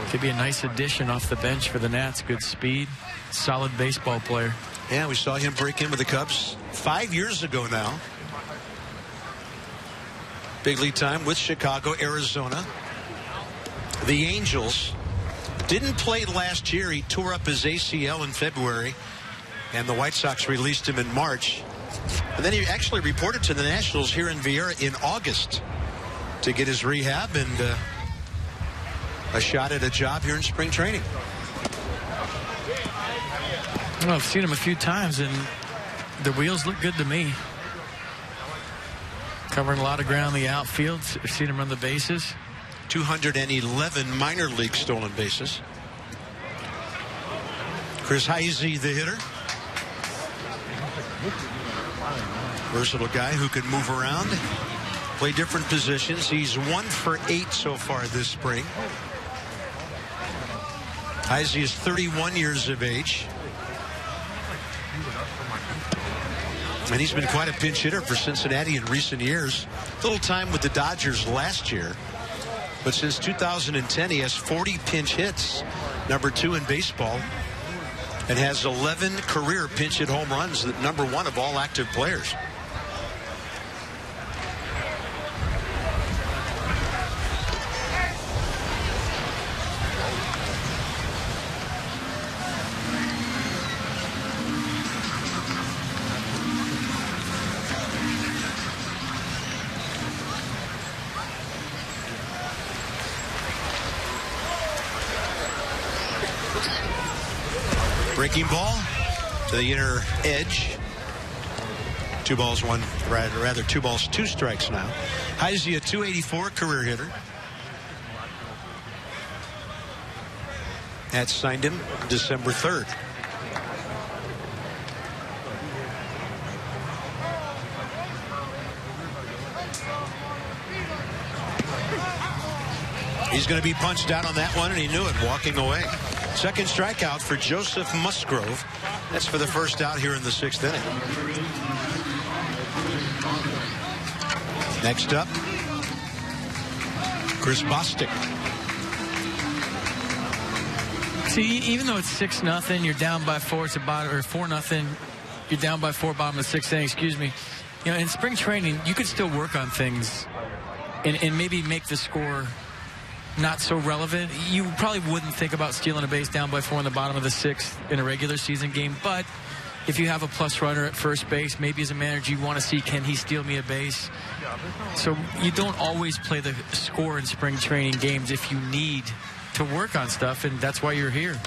Could be a nice addition off the bench for the Nats. Good speed. Solid baseball player. Yeah, we saw him break in with the Cubs 5 years ago now. Big league time with Chicago, Arizona. The Angels didn't play last year. He tore up his ACL in February, and the White Sox released him in March. And then he actually reported to the Nationals here in Viera in August to get his rehab and a shot at a job here in spring training. Well, I've seen him a few times, and the wheels look good to me. Covering a lot of ground in the outfield. I've seen him run the bases. 211 minor league stolen bases. Chris Heisey, the hitter. Versatile guy who can move around, play different positions. He's 1 for 8 so far this spring. Heisey is 31 years of age. And he's been quite a pinch hitter for Cincinnati in recent years. Little time with the Dodgers last year. But since 2010, he has 40 pinch hits, number 2 in baseball, and has 11 career pinch hit home runs, number 1 of all active players. Breaking ball to the inner edge. 2 balls, 1, rather 2 balls, 2 strikes now. Heisey, a .284 career hitter. That signed him December 3rd. He's going to be punched out on that one, and he knew it, walking away. Second strikeout for Joseph Musgrove. That's for the first out here in the 6th inning. Next up, Chris Bostic. See, even though it's 6-0, you're down by 4. It's about, or 4-0. You're down by 4, bottom of the 6th inning. Excuse me. You know, in spring training, you could still work on things and maybe make the score not so relevant. You probably wouldn't think about stealing a base down by 4 in the bottom of the 6th in a regular season game, but if you have a plus runner at first base, maybe as a manager you want to see, can he steal me a base? So you don't always play the score in spring training games if you need to work on stuff, and that's why you're here.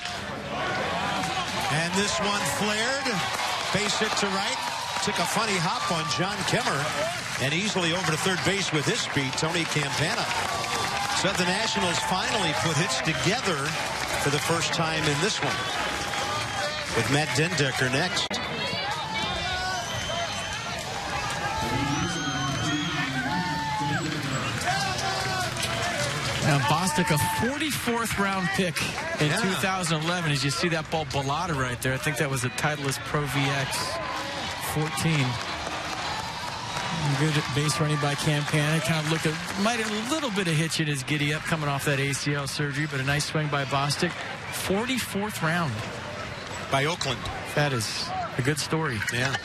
And this one flared. Base hit to right. Took a funny hop on John Kemmer. And easily over to third base with his speed, Tony Campana. So the Nationals finally put hits together for the first time in this one. With Matt Dendecker next. Now, Bostic, a 44th round pick in 2011. As you see that ball balada right there, I think that was a Titleist Pro VX 14. Good base running by Campana. Kind of looked at, might have a little bit of hitch in his giddy up coming off that ACL surgery, but a nice swing by Bostic. 44th round. By Oakland. That is a good story. Yeah.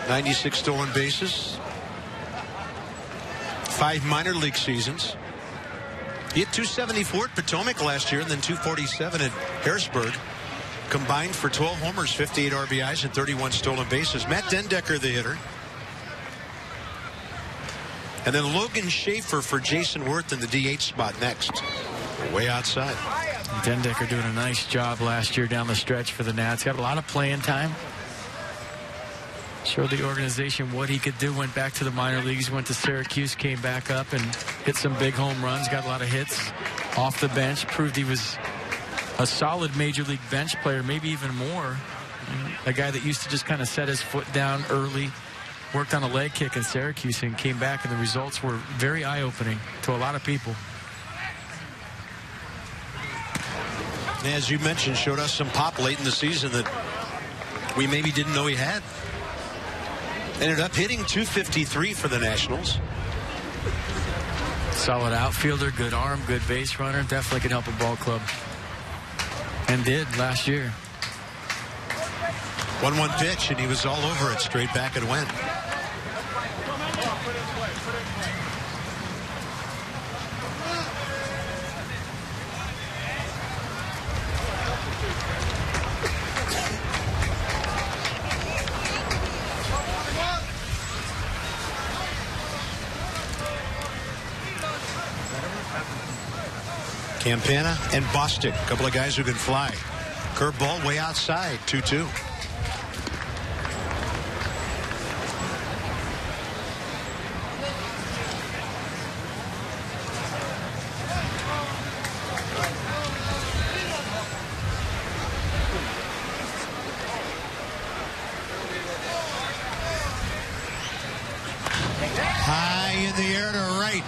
96 stolen bases. 5 minor league seasons. He hit 274 at Potomac last year and then 247 at Harrisburg. Combined for 12 homers, 58 RBIs, and 31 stolen bases. Matt Dendecker, the hitter. And then Logan Schaefer for Jason Worth in the DH spot next. Way outside. Dendecker doing a nice job last year down the stretch for the Nats. Got a lot of playing time. Showed the organization what he could do. Went back to the minor leagues. Went to Syracuse. Came back up and hit some big home runs. Got a lot of hits off the bench. Proved he was a solid major league bench player. Maybe even more. A guy that used to just kind of set his foot down early. Worked on a leg kick in Syracuse and came back. And the results were very eye-opening to a lot of people. As you mentioned, showed us some pop late in the season that we maybe didn't know he had. Ended up hitting 253 for the Nationals. Solid outfielder, good arm, good base runner. Definitely can help a ball club. And did last year. 1-1 pitch, and he was all over it. Straight back and went. Campana and Bostic, a couple of guys who can fly. Curveball way outside, 2-2. High in the air to right.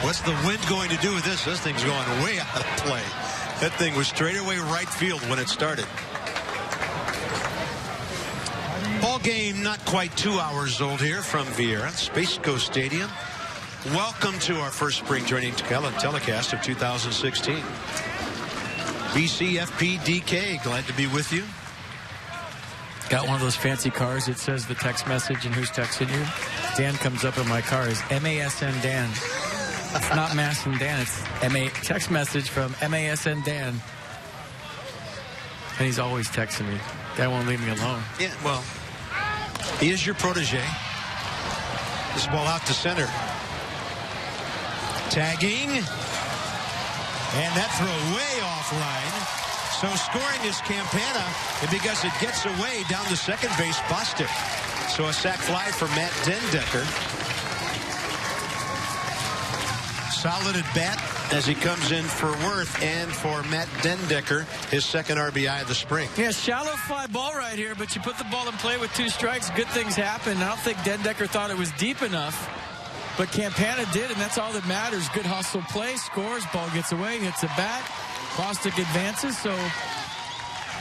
What's the wind going to do with this? This thing's going way out of play. That thing was straight away right field when it started. Ball game not quite 2 hours old here from Vieira, Space Coast Stadium. Welcome to our first spring training telecast of 2016. BCFPDK, glad to be with you. Got one of those fancy cars that says the text message and who's texting you. Dan comes up in my car as MASN Dan. It's not Masson Dan, it's text message from MASN Dan. And he's always texting me. Guy won't leave me alone. Yeah, well, he is your protege. This ball out to center. Tagging. And that throw way offline. So scoring is Campana, and because it gets away down the second base, Bostic. So a sac fly for Matt Dendecker. Solid at bat as he comes in for Worth and for Matt Dendecker, his second RBI of the spring. Yeah, shallow fly ball right here, but you put the ball in play with 2 strikes, good things happen. I don't think Dendecker thought it was deep enough, but Campana did, and that's all that matters. Good hustle play, scores, ball gets away, hits a bat. Bostic advances, so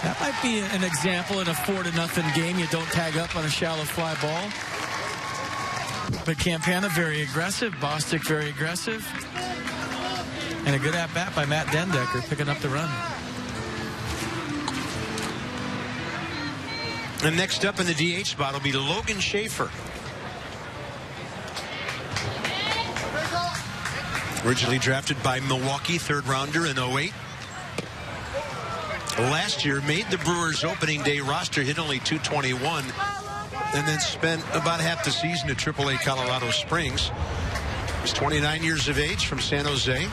that might be an example in a 4-0 game. You don't tag up on a shallow fly ball. But Campana very aggressive, Bostic very aggressive. And a good at-bat by Matt Dendecker picking up the run. And next up in the DH spot will be Logan Schaefer. Originally drafted by Milwaukee, 3rd rounder in 08. last year, made the Brewers opening day roster, hit only .221, and then spent about half the season at AAA Colorado Springs. He's 29 years of age from San Jose.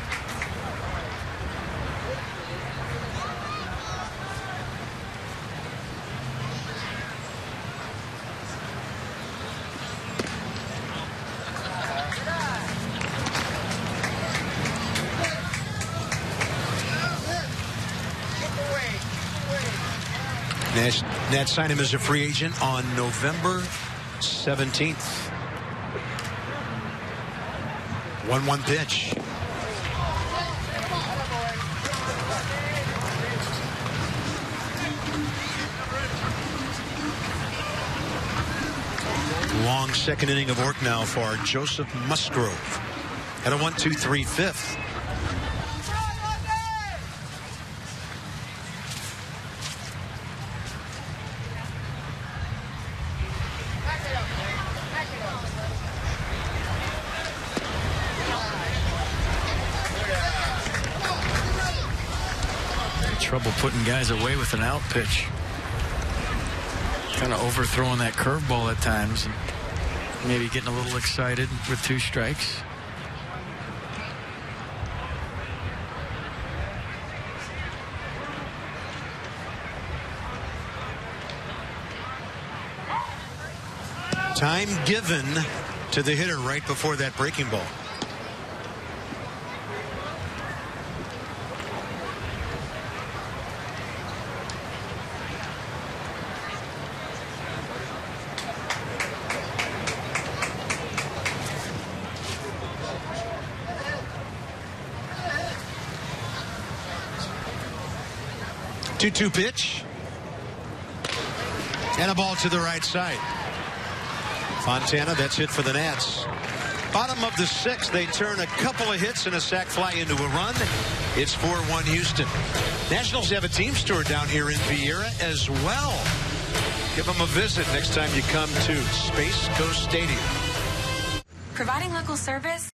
Nats signed him as a free agent on November 17th. 1-1 pitch. Long second inning of work now for Joseph Musgrove. At a 1-2-3 fifth. Trouble putting guys away with an out pitch. Kind of overthrowing that curveball at times. And maybe getting a little excited with 2 strikes. Time given to the hitter right before that breaking ball. Two pitch. And a ball to the right side. Fontana, that's it for the Nats. Bottom of the 6th, they turn a couple of hits and a sac fly into a run. It's 4-1 Houston. Nationals have a team store down here in Vieira as well. Give them a visit next time you come to Space Coast Stadium. Providing local service.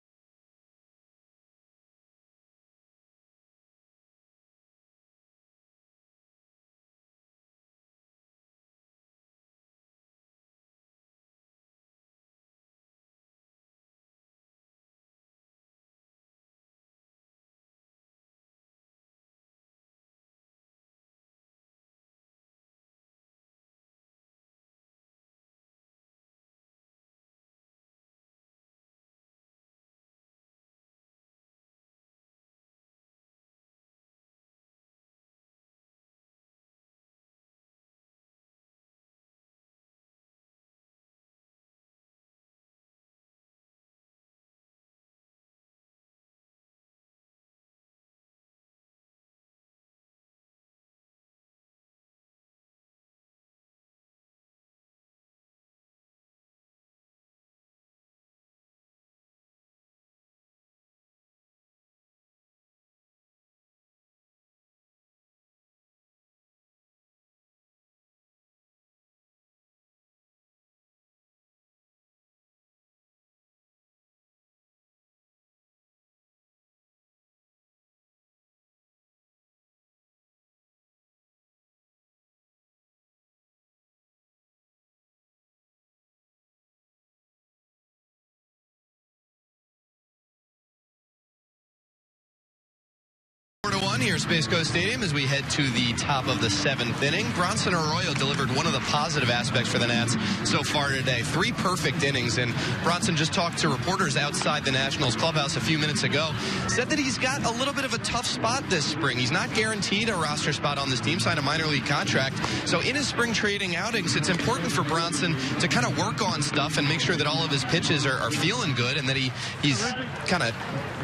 Here at Space Coast Stadium as we head to the top of the 7th inning. Bronson Arroyo delivered one of the positive aspects for the Nats so far today. 3 perfect innings, and Bronson just talked to reporters outside the Nationals clubhouse a few minutes ago. Said that he's got a little bit of a tough spot this spring. He's not guaranteed a roster spot on this team, signed a minor league contract. So in his spring trading outings, it's important for Bronson to kind of work on stuff and make sure that all of his pitches are feeling good and that he's kind of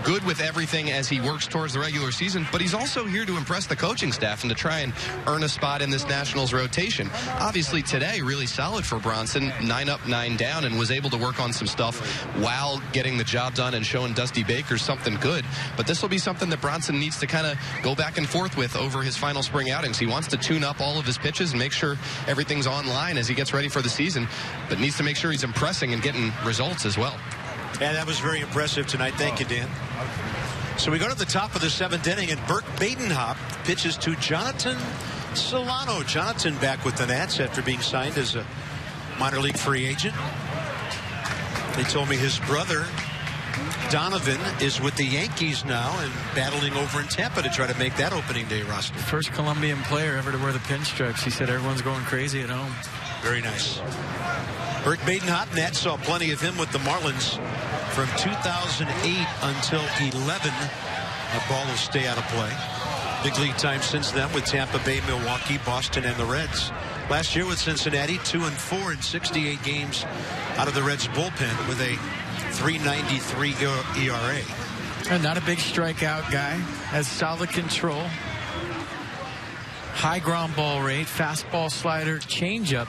good with everything as he works towards the regular season. But he's also here to impress the coaching staff and to try and earn a spot in this Nationals rotation. Obviously today, really solid for Bronson, 9 up, 9 down, and was able to work on some stuff while getting the job done and showing Dusty Baker something good. But this will be something that Bronson needs to kind of go back and forth with over his final spring outings. He wants to tune up all of his pitches and make sure everything's online as he gets ready for the season, but needs to make sure he's impressing and getting results as well. Yeah, that was very impressive tonight. Thank you, Dan. So we go to the top of the 7th inning, and Bert Badenhop pitches to Jonathan Solano. Jonathan back with the Nats after being signed as a minor league free agent. They told me his brother Donovan is with the Yankees now and battling over in Tampa to try to make that opening day roster. First Colombian player ever to wear the pinstripes. He said everyone's going crazy at home. Very nice. Bert Badenhop, Nats saw plenty of him with the Marlins from 2008 until 11. That ball will stay out of play. Big league time since then with Tampa Bay, Milwaukee, Boston, and the Reds. Last year with Cincinnati, 2-4 in 68 games out of the Reds bullpen with a 3.93 ERA. And not a big strikeout guy. Has solid control. High ground ball rate, fastball, slider, changeup.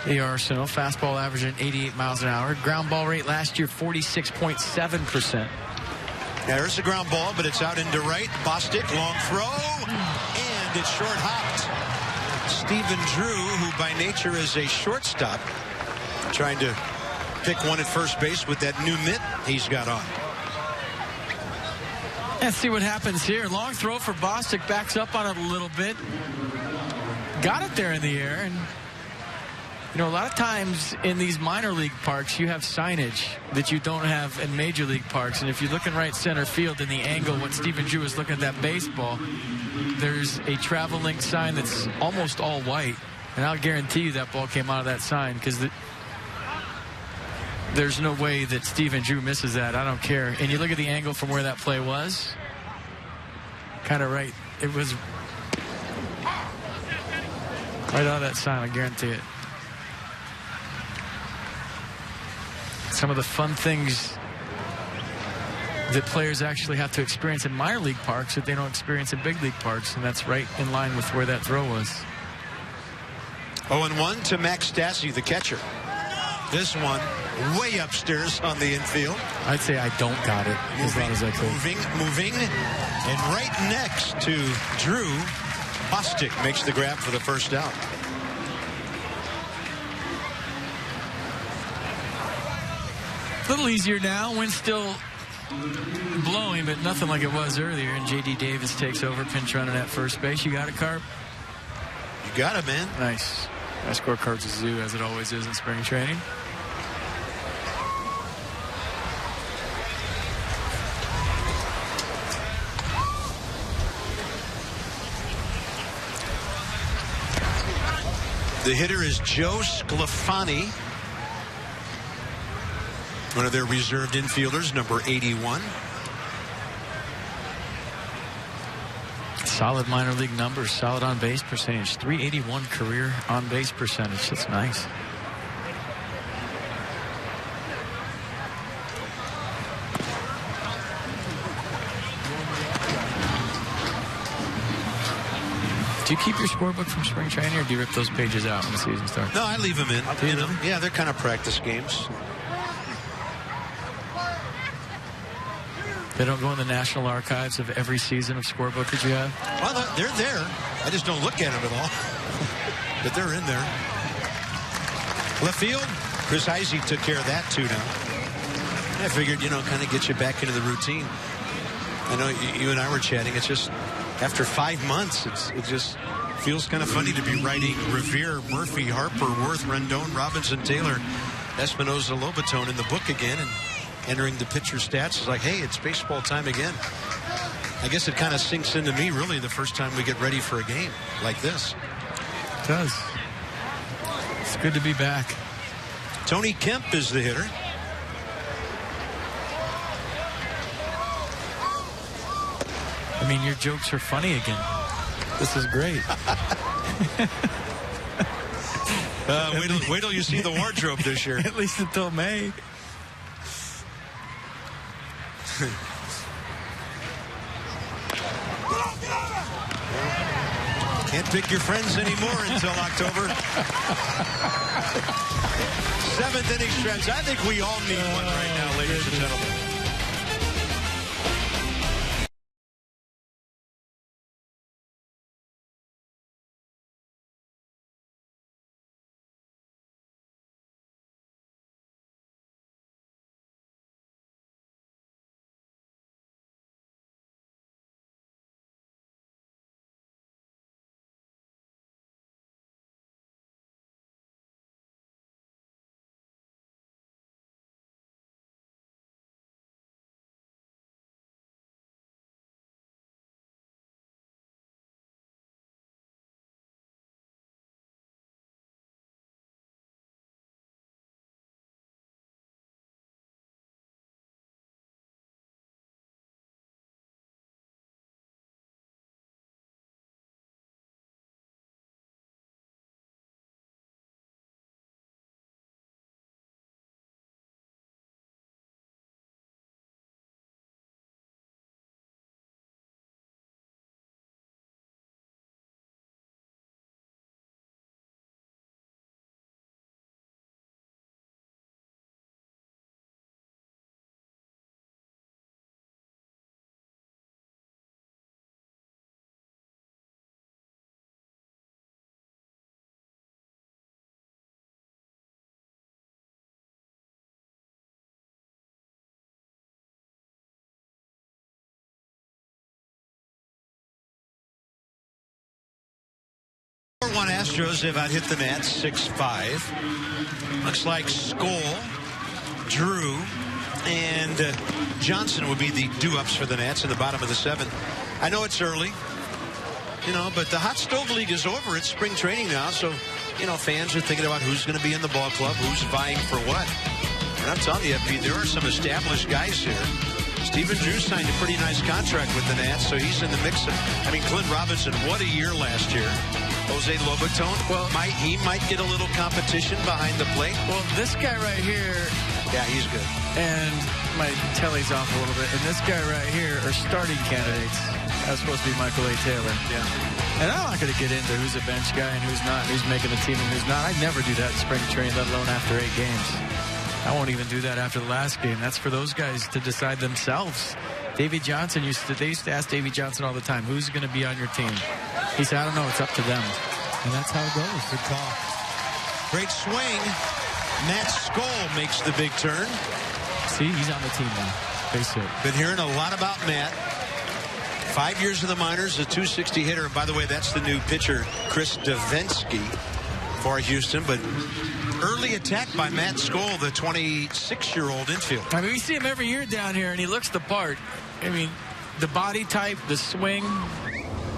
The arsenal. Fastball averaging 88 miles an hour. Ground ball rate last year 46.7%. There's a ground ball, but it's out into right. Bostic, long throw, and it's short hopped. Stephen Drew, who by nature is a shortstop, trying to pick one at first base with that new mitt he's got on. Let's see what happens here. Long throw for Bostic, backs up on it a little bit. Got it there in the air, and you know, a lot of times in these minor league parks, you have signage that you don't have in major league parks. And if you're looking right center field in the angle when Stephen Drew is looking at that baseball, there's a travel link sign that's almost all white. And I'll guarantee you that ball came out of that sign because there's no way that Stephen Drew misses that. I don't care. And you look at the angle from where that play was. Kind of right. It was right out of that sign, I guarantee it. Some of the fun things that players actually have to experience in minor league parks that they don't experience in big league parks, and that's right in line with where that throw was. 0-1 to Max Stassi, the catcher. This one way upstairs on the infield. I'd say I don't got it as long as I could. Moving, and right next to Drew, Bostic makes the grab for the first out. A little easier now. Wind still blowing, but nothing like it was earlier. And J.D. Davis takes over, pinch running at first base. You got it, Carp? You got it, man. Nice. That scorecard's a zoo, as it always is in spring training. The hitter is Joe Sclafani, one of their reserved infielders, number 81. Solid minor league numbers, solid on base percentage, 381 career on base percentage. That's nice. Do you keep your scorebook from spring training, or do you rip those pages out when the season starts? No, I leave them in. Do you know? Yeah, they're kind of practice games. They don't go in the National Archives of every season of scorebook that you have? Well, they're there. I just don't look at them at all. But they're in there. Left field, Chris Heisey took care of that too now. I figured, kind of get you back into the routine. I know you and I were chatting. It's just, after 5 months, it just feels kind of funny to be writing Revere, Murphy, Harper, Worth, Rendon, Robinson, Taylor, Espinosa, Lobaton in the book again, and entering the pitcher stats. It's like, hey, it's baseball time again. I guess it kind of sinks into me, really, the first time we get ready for a game like this. It does. It's good to be back. Tony Kemp is the hitter. I mean, your jokes are funny again. This is great. Wait till you see the wardrobe this year. At least until May. Can't pick your friends anymore until October. 7th inning stretch. I think we all need one right now, ladies and gentlemen. 4-1 Astros have out hit the Nats 6-5. Looks like Skoll, Drew, and Johnson would be the do-ups for the Nats in the bottom of the 7th. I know it's early, but the Hot Stove League is over. It's spring training now, so, fans are thinking about who's going to be in the ball club, who's vying for what. And I'm telling you, Pete, there are some established guys here. Stephen Drew signed a pretty nice contract with the Nats, so he's in the mix. Clint Robinson, what a year last year. Jose Lobaton, he might get a little competition behind the plate. Well, this guy right here. Yeah, he's good. And my telly's off a little bit. And this guy right here are starting candidates. That was supposed to be Michael A. Taylor. Yeah. And I'm not going to get into who's a bench guy and who's not, who's making the team and who's not. I never do that in spring training, let alone after 8 games. I won't even do that after the last game. That's for those guys to decide themselves. Davey Johnson they used to ask Davey Johnson all the time, who's going to be on your team? He said, I don't know, it's up to them. And that's how it goes. Good call. Great swing. Matt Skoll makes the big turn. See, he's on the team now. Face it. Been hearing a lot about Matt. 5 years in the minors, a .260 hitter. And by the way, that's the new pitcher, Chris Davinsky for Houston. But early attack by Matt Skoll, the 26-year-old infielder. We see him every year down here, and he looks the part. The body type, the swing.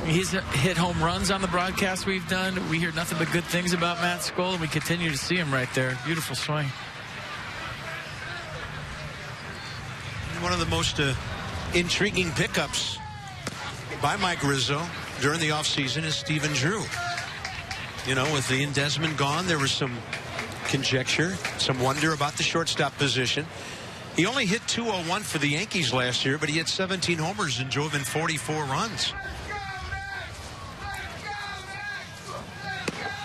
He's hit home runs on the broadcast we've done. We hear nothing but good things about Matt Skoll, and we continue to see him right there. Beautiful swing. One of the most intriguing pickups by Mike Rizzo during the offseason is Stephen Drew. With Ian Desmond gone, there was some conjecture, some wonder about the shortstop position. He only hit .201 for the Yankees last year, but he had 17 homers and drove in 44 runs.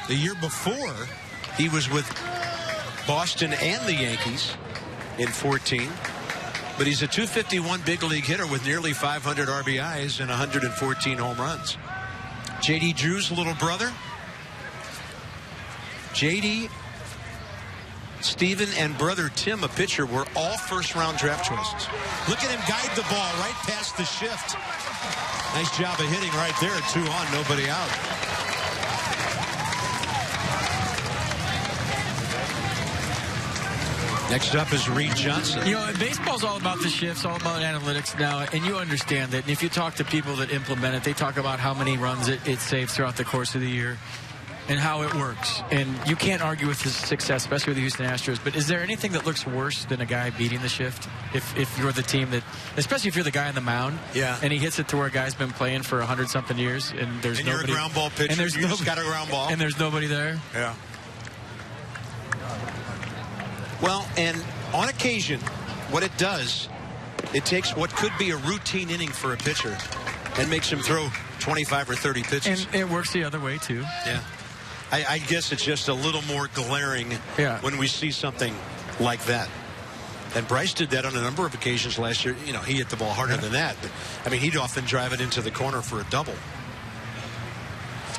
The year before, he was with Boston and the Yankees in 14. But he's a .251 big league hitter with nearly 500 RBIs and 114 home runs. J.D. Drew's little brother. J.D., Steven, and brother Tim, a pitcher, were all first-round draft choices. Look at him guide the ball right past the shift. Nice job of hitting right there. 2 on, nobody out. Next up is Reed Johnson. Baseball's all about the shifts, all about analytics now, and you understand that. And if you talk to people that implement it, they talk about how many runs it saves throughout the course of the year and how it works. And you can't argue with his success, especially with the Houston Astros. But is there anything that looks worse than a guy beating the shift? If you're the team that, especially if you're the guy on the mound, and he hits it to where a guy's been playing for 100-something years, and there's nobody. And you're a ground ball pitcher. You just got a ground ball. And there's nobody there. Yeah. Well, and on occasion, what it does, it takes what could be a routine inning for a pitcher and makes him throw 25 or 30 pitches. And it works the other way, too. Yeah. I guess it's just a little more glaring when we see something like that. And Bryce did that on a number of occasions last year. He hit the ball harder than that. But, he'd often drive it into the corner for a double.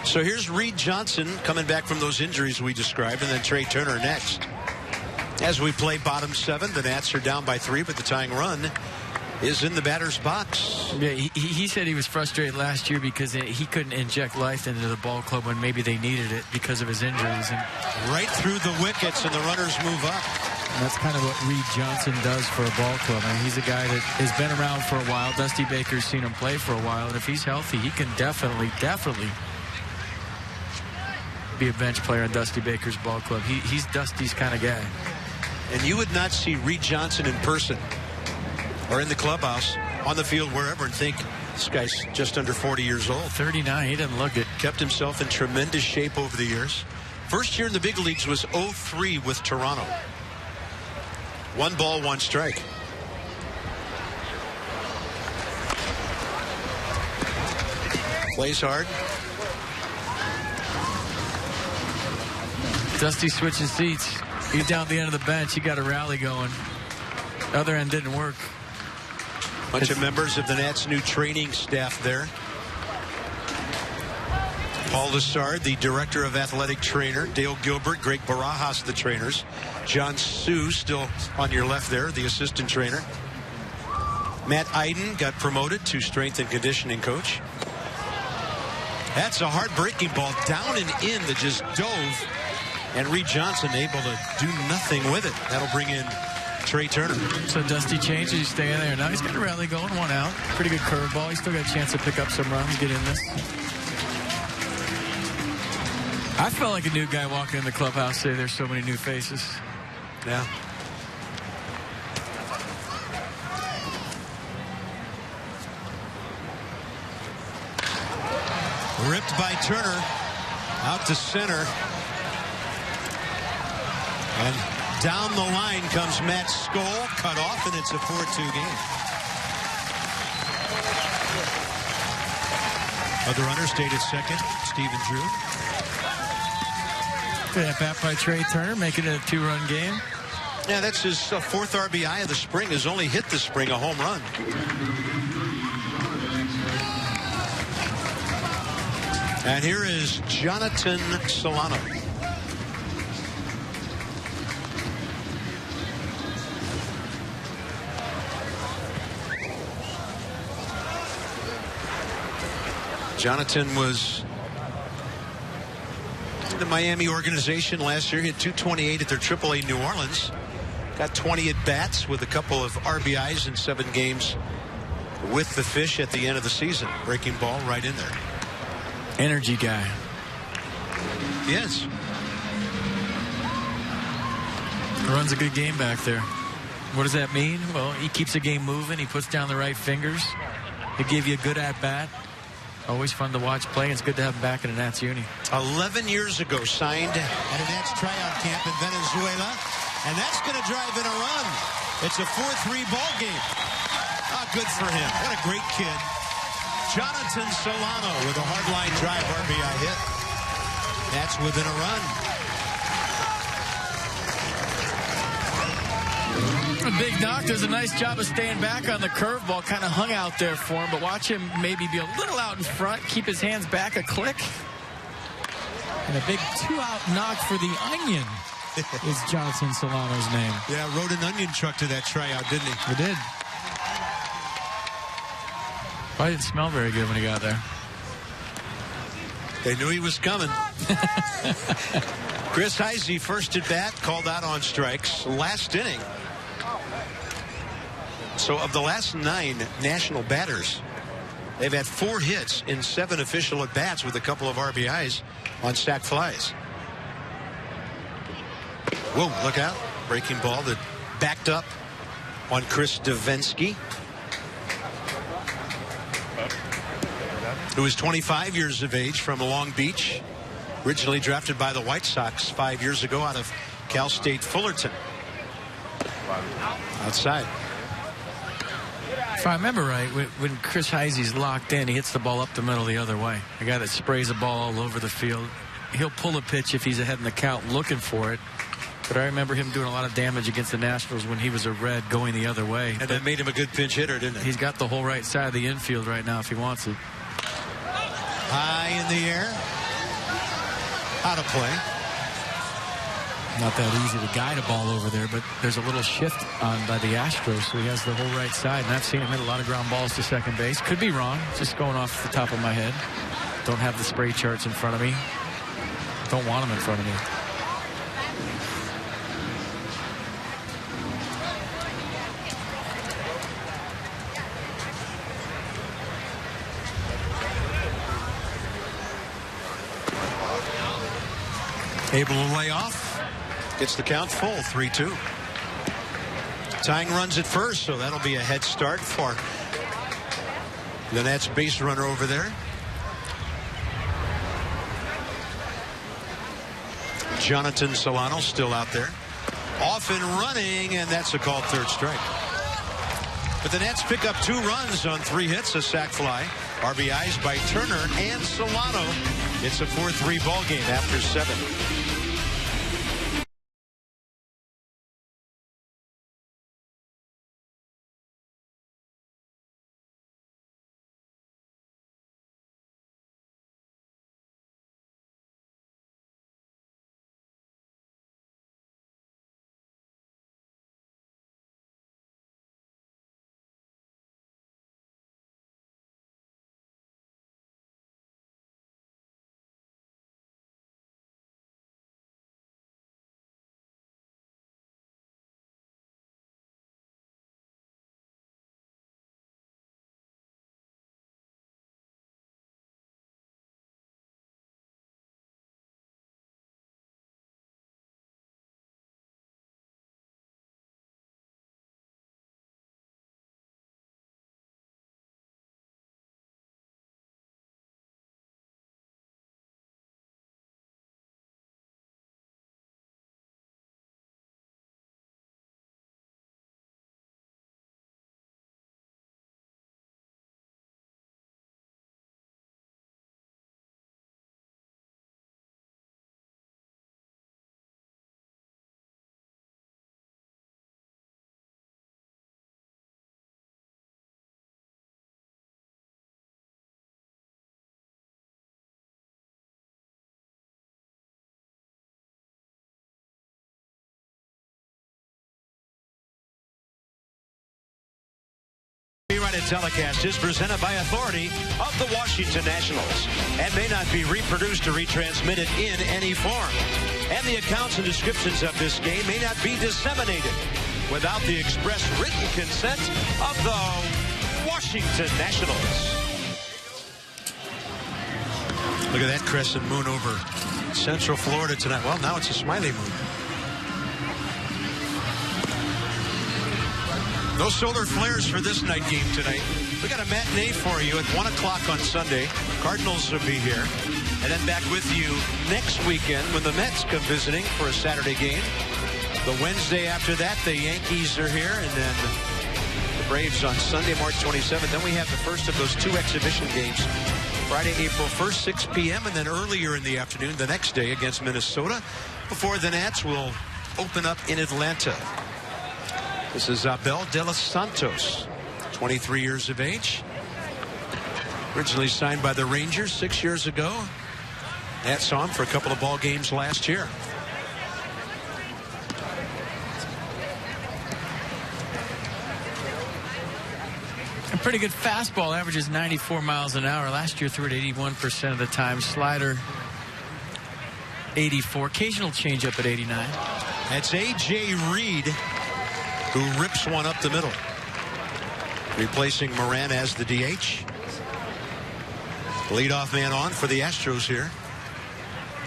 So here's Reed Johnson coming back from those injuries we described, and then Trey Turner next. As we play bottom 7, the Nats are down by 3, but the tying run is in the batter's box. Yeah, he said he was frustrated last year because he couldn't inject life into the ball club when maybe they needed it because of his injuries. And right through the wickets, and the runners move up. And that's kind of what Reed Johnson does for a ball club. He's a guy that has been around for a while. Dusty Baker's seen him play for a while. And if he's healthy, he can definitely be a bench player in Dusty Baker's ball club. He's Dusty's kind of guy. And you would not see Reed Johnson in person or in the clubhouse, on the field, wherever, and think this guy's just under 40 years old. 39, he doesn't look it. Kept himself in tremendous shape over the years. First year in the big leagues was 0-3 with Toronto. 1 ball, 1 strike. Plays hard. Dusty switches seats. He's down at the end of the bench. He got a rally going. The other end didn't work. Bunch of members of the Nats' new training staff there. Paul Lessard, the director of athletic trainer. Dale Gilbert, Greg Barajas, the trainers. John Sue, still on your left there, the assistant trainer. Matt Iden got promoted to strength and conditioning coach. That's a hard breaking ball down and in that just dove. And Reed Johnson able to do nothing with it. That'll bring in Trey Turner. So Dusty changes. He's staying there. Now he's got a rally going, 1 out. Pretty good curveball. He's still got a chance to pick up some runs, get in this. I felt like a new guy walking in the clubhouse today. There's so many new faces. Yeah. Ripped by Turner. Out to center. And down the line comes Matt Skoll. Cut off, and it's a 4-2 game. Other runner stayed at second. Stephen Drew. Good at bat by Trey Turner, making it a 2-run game. Yeah, that's his 4th RBI of the spring. Has only hit this spring a home run. And here is Jonathan Solano. Jonathan was in the Miami organization last year. He had 228 at their AAA New Orleans. Got 20 at-bats with a couple of RBIs in 7 games with the Fish at the end of the season. Breaking ball right in there. Energy guy. Yes. Runs a good game back there. What does that mean? Well, he keeps the game moving. He puts down the right fingers. He give you a good at-bat. Always fun to watch play. It's good to have him back in a Nats uni. 11 years ago, signed at a Nats tryout camp in Venezuela. And that's going to drive in a run. It's a 4-3 ball game. Good for him. What a great kid. Jonathan Solano with a hardline drive RBI hit. That's within a run. A big knock does a nice job of staying back on the curveball. Kind of hung out there for him, but watch him maybe be a little out in front, keep his hands back a click. And a big 2-out knock for the Onion is Jonathan Solano's name. Yeah, rode an onion truck to that tryout, didn't he? He did. Probably didn't smell very good when he got there. They knew he was coming. Chris Heisey, first at bat, called out on strikes. Last inning. So of the last 9 national batters, they've had 4 hits in 7 official at bats with a couple of RBIs on sac flies. Whoa, look out. Breaking ball that backed up on Chris Davinsky, who is 25 years of age from Long Beach, originally drafted by the White Sox 5 years ago out of Cal State Fullerton. Outside. If I remember right, when Chris Heisey's locked in, he hits the ball up the middle the other way. A guy that sprays the ball all over the field. He'll pull a pitch if he's ahead in the count looking for it. But I remember him doing a lot of damage against the Nationals when he was a Red going the other way. And that made him a good pinch hitter, didn't it? He's got the whole right side of the infield right now if he wants it. High in the air. Out of play. Not that easy to guide a ball over there, but there's a little shift on by the Astros, so he has the whole right side. And I've seen him hit a lot of ground balls to second base. Could be wrong, just going off the top of my head. Don't have the spray charts in front of me. Don't want them in front of me. Able to lay off. Gets the count full, 3-2. Tying runs at first, so that'll be a head start for the Nats base runner over there. Jonathan Solano still out there. Off and running, and that's a called third strike. But the Nats pick up 2 runs on 3 hits, a sac fly. RBIs by Turner and Solano. It's a 4-3 ball game after 7. undivided telecast is presented by authority of the Washington Nationals and may not be reproduced or retransmitted in any form. And the accounts and descriptions of this game may not be disseminated without the express written consent of the Washington Nationals. Look at that crescent moon over Central Florida tonight. Well, now it's a smiley moon. No solar flares for this night game tonight. We got a matinee for you at 1 o'clock on Sunday. Cardinals will be here. And then back with you next weekend when the Mets come visiting for a Saturday game. The Wednesday after that, the Yankees are here. And then the Braves on Sunday, March 27th. Then we have the first of those 2 exhibition games. Friday, April 1st, 6 p.m. And then earlier in the afternoon, the next day against Minnesota. Before the Nats will open up in Atlanta. This is Abel de los Santos, 23 years of age. Originally signed by the Rangers 6 years ago. Nats saw him for a couple of ball games last year. A pretty good fastball, averages 94 miles an hour. Last year threw it 81% of the time. Slider, 84. Occasional changeup at 89. That's A.J. Reed, who rips one up the middle. Replacing Moran as the DH. Leadoff man on for the Astros here.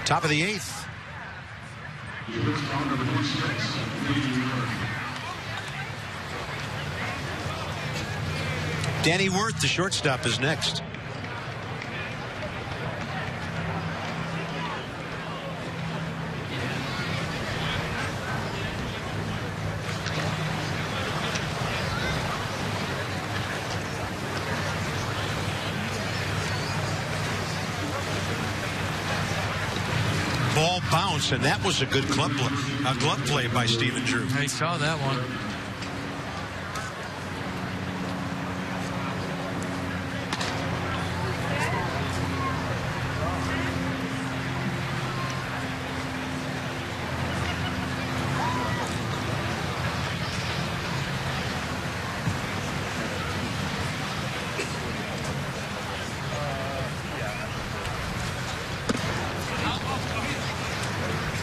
Top of the 8th. Danny Wirth, the shortstop, is next. Ball bounce, and that was a good glove play by Stephen Drew. I saw that one.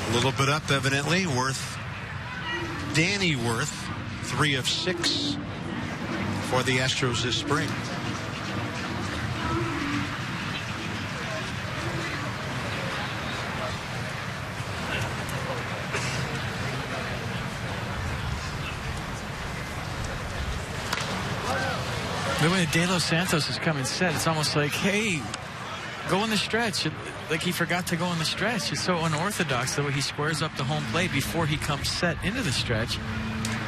A little bit up, evidently. Danny Wirth, 3 of 6 for the Astros this spring. The way De Los Santos is coming set, it's almost like, hey, go in the stretch. Like he forgot to go in the stretch. It's so unorthodox the way he squares up the home plate before he comes set into the stretch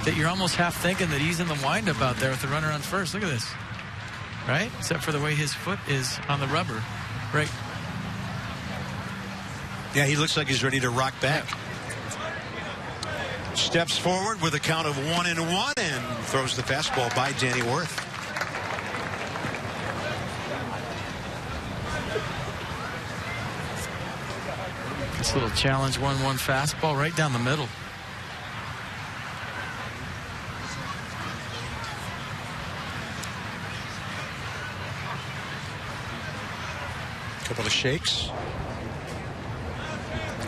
that you're almost half thinking that he's in the windup out there with the runner on first. Look at this. Right? Except for the way his foot is on the rubber. Right. Yeah, he looks like he's ready to rock back. Steps forward with a count of 1-1 and throws the fastball by Danny Wirth. This little challenge 1-1 fastball right down the middle. Couple of shakes.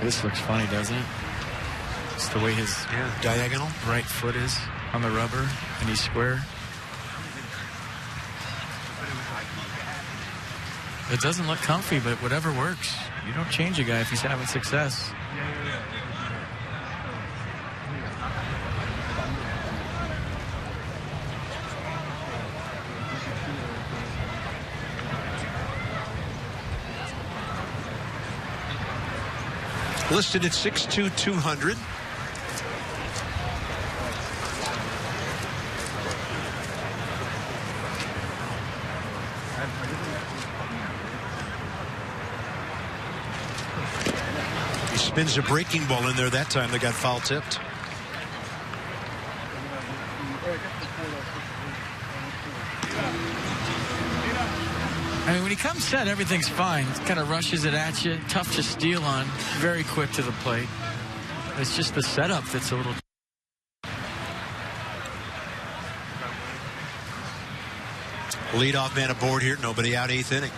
This looks funny, doesn't it? It's the way his diagonal right foot is on the rubber and he's square. It doesn't look comfy, but whatever works. You don't change a guy if he's having success. Listed at 6'2", 200. He spins a breaking ball in there that time. They got foul tipped. I mean, when he comes set, everything's fine. Kind of rushes it at you. Tough to steal on. Very quick to the plate. It's just the setup that's a little... Leadoff man aboard here. Nobody out, 8th inning.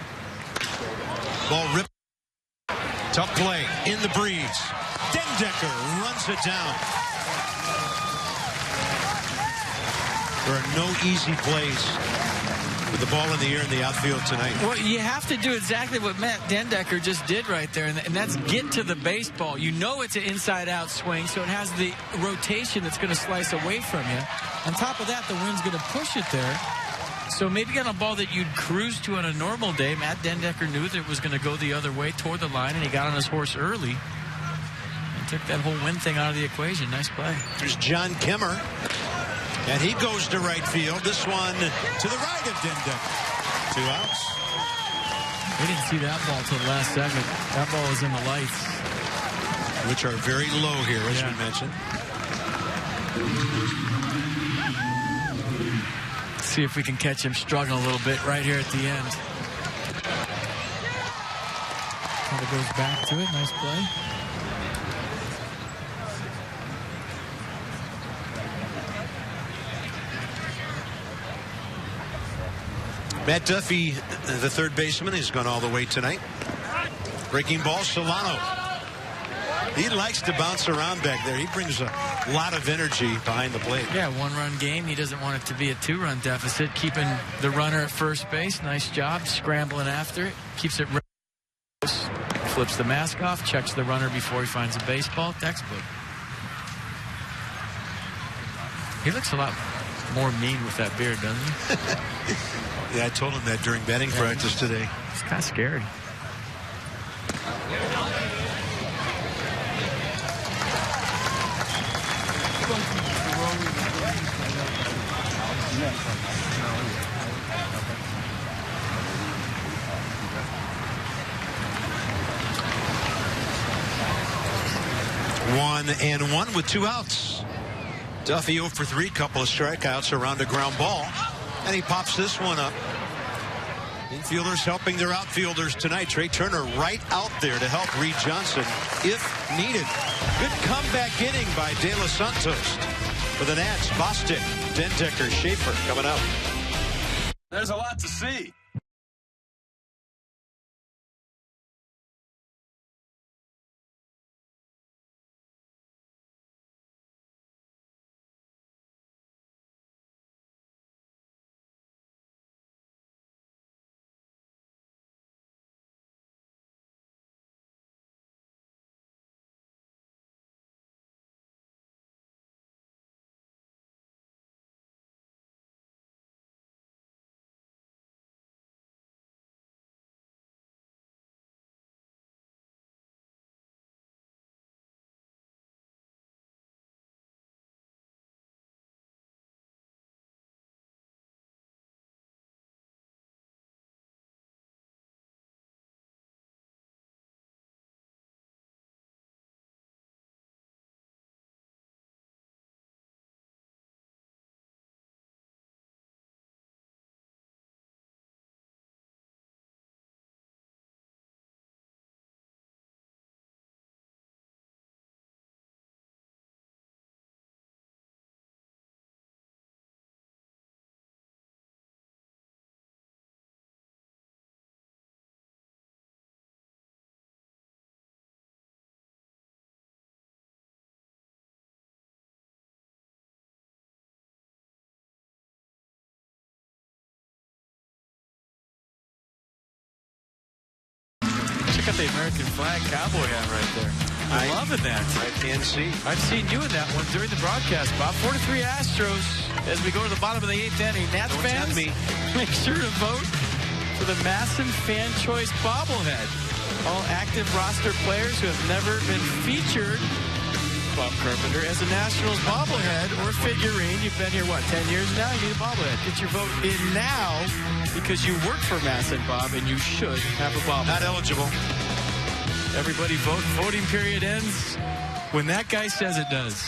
Ball ripped. Tough play in the breeze. Dendecker runs it down. There are no easy plays with the ball in the air in the outfield tonight. Well, you have to do exactly what Matt Dendecker just did right there, and that's get to the baseball. You know it's an inside-out swing, so it has the rotation that's going to slice away from you. On top of that, the wind's going to push it there. So maybe on a ball that you'd cruise to on a normal day, Matt Dendecker knew that it was going to go the other way toward the line, and he got on his horse early and took that whole wind thing out of the equation. Nice play. There's John Kemmer. And he goes to right field. This one to the right of Dendecker. 2 outs. We didn't see that ball till the last second. That ball was in the lights. Which are very low here, as we mentioned. See if we can catch him struggling a little bit right here at the end. Kind of goes back to it. Nice play. Matt Duffy, the third baseman, has gone all the way tonight. Breaking ball, Solano. He likes to bounce around back there. He brings a lot of energy behind the plate. Yeah, 1-run game. He doesn't want it to be a 2-run deficit. Keeping the runner at first base. Nice job. Scrambling after it. Keeps it flips the mask off. Checks the runner before he finds a baseball. Textbook. He looks a lot more mean with that beard, doesn't he? Yeah, I told him that during batting practice today. It's kind of scary. One and one with 2 outs. Duffy 0 for 3, couple of strikeouts around a ground ball. And he pops this one up. Infielders helping their outfielders tonight. Trey Turner right out there to help Reed Johnson if needed. Good comeback inning by De Los Santos. For the Nats, Bostic, Dendecker, Schaefer coming up. There's a lot to see. Check out the American flag cowboy hat right there. I'm loving that. I can see. I've seen you in that one during the broadcast, Bob. 4-3 Astros as we go to the bottom of the 8th inning. Nats fans, make sure to vote for the Masson Fan Choice bobblehead. All active roster players who have never been featured, Bob Carpenter, as a Nationals bobblehead or figurine. You've been here, what, 10 years now? You need a bobblehead. Get your vote in now because you work for Masson, Bob, and you should have a bobblehead. Not eligible. Everybody vote. Voting period ends when that guy says it does.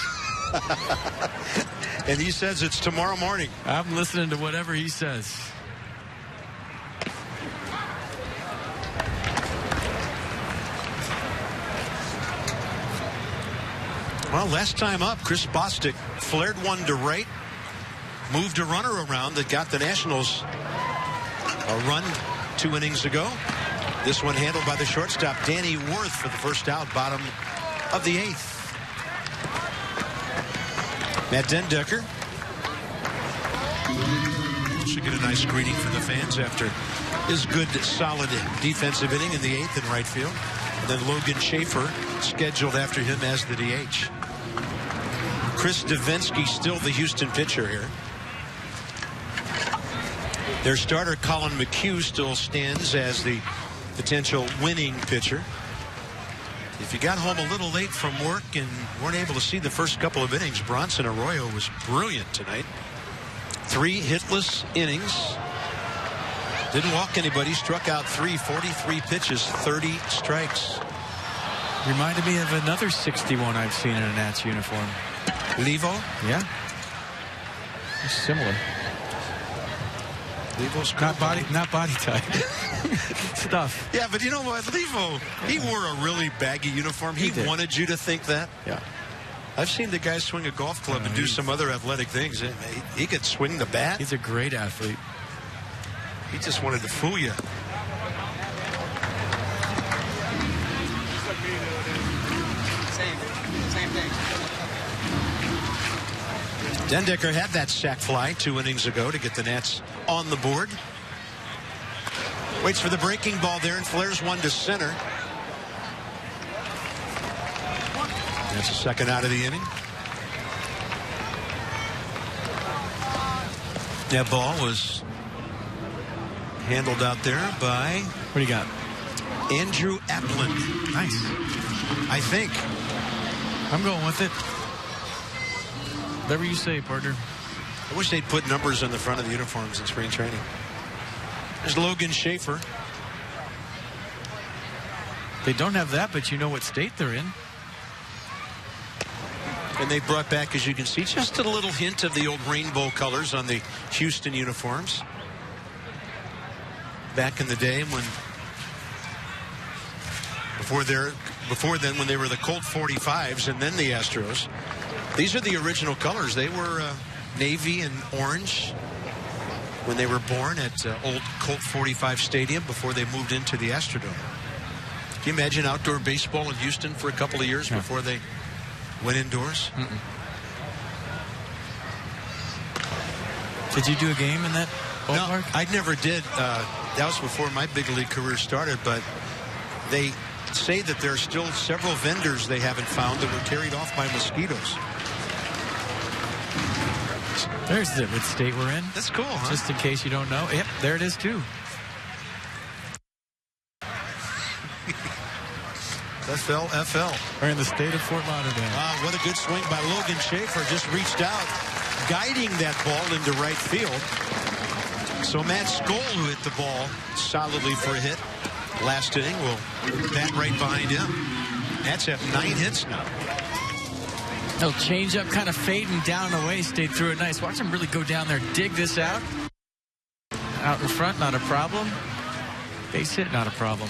And he says it's tomorrow morning. I'm listening to whatever he says. Well, last time up, Chris Bostic flared one to right, moved a runner around that got the Nationals A run 2 innings ago. This one handled by the shortstop, Danny Worth, for the first out, bottom of the 8th. Matt Dendecker should get a nice greeting from the fans after his good, solid defensive inning in the 8th in right field. And then Logan Schaefer scheduled after him as the DH. Chris Davinsky still the Houston pitcher here. Their starter, Colin McHugh, still stands as the potential winning pitcher. If you got home a little late from work and weren't able to see the first couple of innings, Bronson Arroyo was brilliant tonight. 3 hitless innings. Didn't walk anybody, struck out 3, 43 pitches, 30 strikes. Reminded me of another 61 I've seen in a Nats uniform. Levo? Yeah. It's similar. Levo's not body type. Stuff. Yeah, but you know what? Levo, he wore a really baggy uniform. He wanted you to think that. Yeah. I've seen the guy swing a golf club and do some other athletic things. He could swing the bat. He's a great athlete. He just wanted to fool you. Same thing. Dendecker had that sac fly 2 innings ago to get the Nats on the board. Waits for the breaking ball there and flares one to center. That's the second out of the inning. That ball was handled out there by... What do you got? Andrew Appland. Nice. I think. I'm going with it. Whatever you say, partner. I wish they'd put numbers on the front of the uniforms in spring training. There's Logan Schaefer. They don't have that, but you know what state they're in. And they brought back, as you can see, just a little hint of the old rainbow colors on the Houston uniforms. Back in the day when, before then, when they were the Colt 45s and then the Astros. These are the original colors. They were navy and orange when they were born at old Colt 45 Stadium before they moved into the Astrodome. Can you imagine outdoor baseball in Houston for a couple of years before they went indoors? Did you do a game in that ballpark? No, I never did. That was before my big league career started, but they say that there are still several vendors they haven't found that were carried off by mosquitoes. There's the state we're in. That's cool, huh? Just in case you don't know. Yep, there it is, too. FL. We're in the state of Fort Lauderdale. Wow, what a good swing by Logan Schaefer. Just reached out, guiding that ball into right field. So Matt Skoll, who hit the ball solidly for a hit last inning, will bat right behind him. Nats have 9 hits now. He'll change up, kind of fading down away. Stayed through it nice. Watch him really go down there, dig this out. Out in front, not a problem. Base hit, not a problem.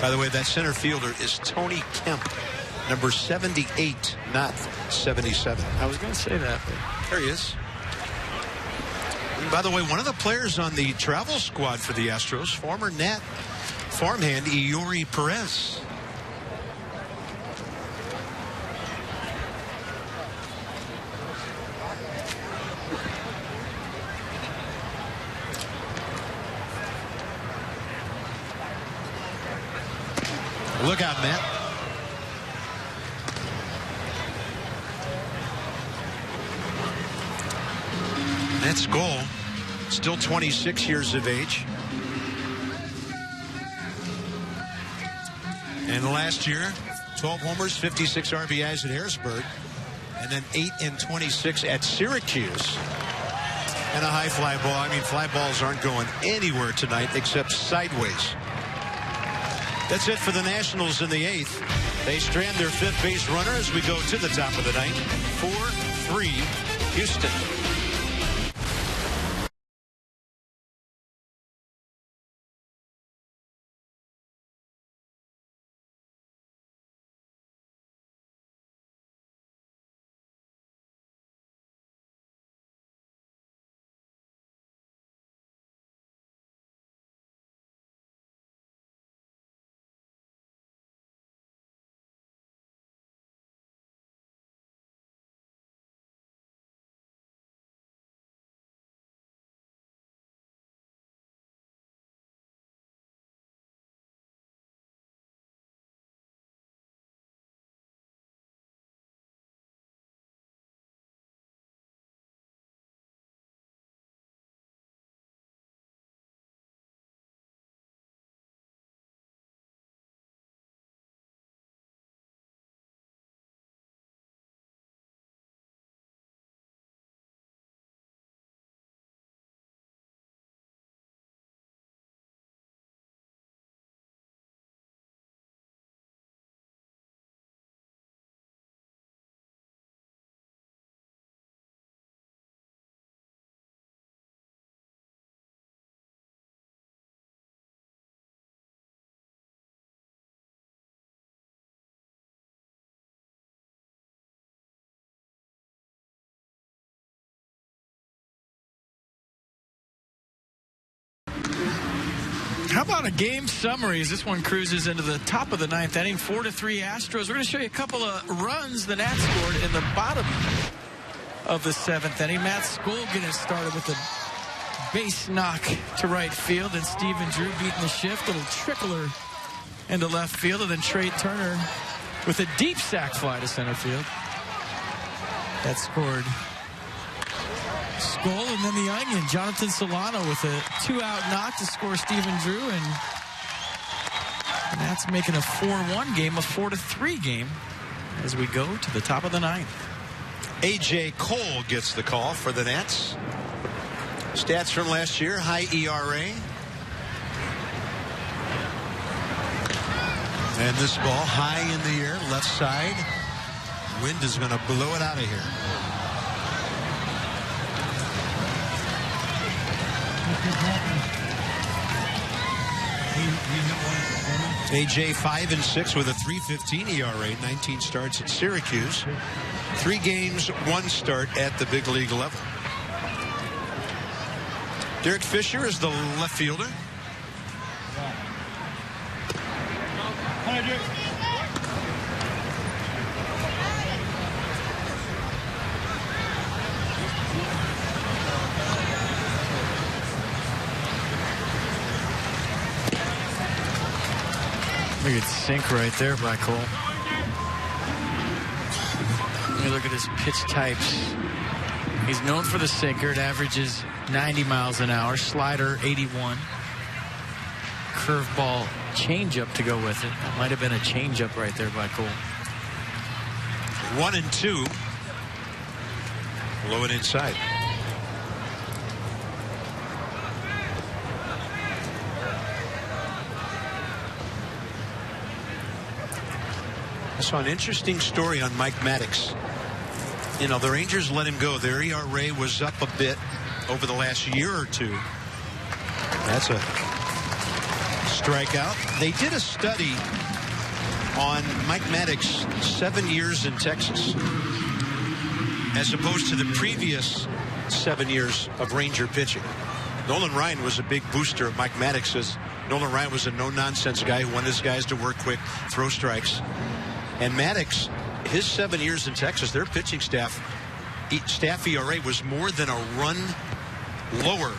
By the way, that center fielder is Tony Kemp, number 78, not 77. I was going to say that. But there he is. And by the way, one of the players on the travel squad for the Astros, former Nat farmhand Eori Perez. Look out, Matt. That's goal. Still 26 years of age. And last year, 12 homers, 56 RBIs at Harrisburg, and then 8 and 26 at Syracuse. And a high fly ball. I mean, fly balls aren't going anywhere tonight except sideways. That's it for the Nationals in the 8th. They strand their 5th base runner as we go to the top of the 9th. 4-3 Houston. about a game summary as this one cruises into the top of the 9th inning? 4-3 Astros. We're going to show you a couple of runs the Nats scored in the bottom of the 7th inning. Matt Skoll getting started with a base knock to right field, and Stephen Drew beating the shift. A little trickler into left field, and then Trey Turner with a deep sac fly to center field. That scored Skoll, and then the Onion, Jonathan Solano with a 2-out knock to score Stephen Drew, and that's making a 4-1 game, a 4-3 game as we go to the top of the 9th. A.J. Cole gets the call for the Nats. Stats from last year, high ERA. And this ball high in the air, left side. Wind is going to blow it out of here. A.J. 5-6 with a 3.15 ERA, 19 starts at Syracuse. 3 games, 1 start at the big league level. Derek Fisher is the left fielder. Look at sink right there by Cole. Let me look at his pitch types. He's known for the sinker. It averages 90 miles an hour. Slider, 81. Curveball changeup to go with it. That might have been a changeup right there by Cole. 1-2. Low and inside. I saw an interesting story on Mike Maddox. You know, the Rangers let him go. Their ERA was up a bit over the last year or two. That's a strikeout. They did a study on Mike Maddox 7 years in Texas as opposed to the previous 7 years of Ranger pitching. Nolan Ryan was a big booster of Mike Maddox's. Nolan Ryan was a no-nonsense guy who wanted his guys to work quick, throw strikes. And Maddox, his 7 years in Texas, their pitching staff ERA was more than a run lower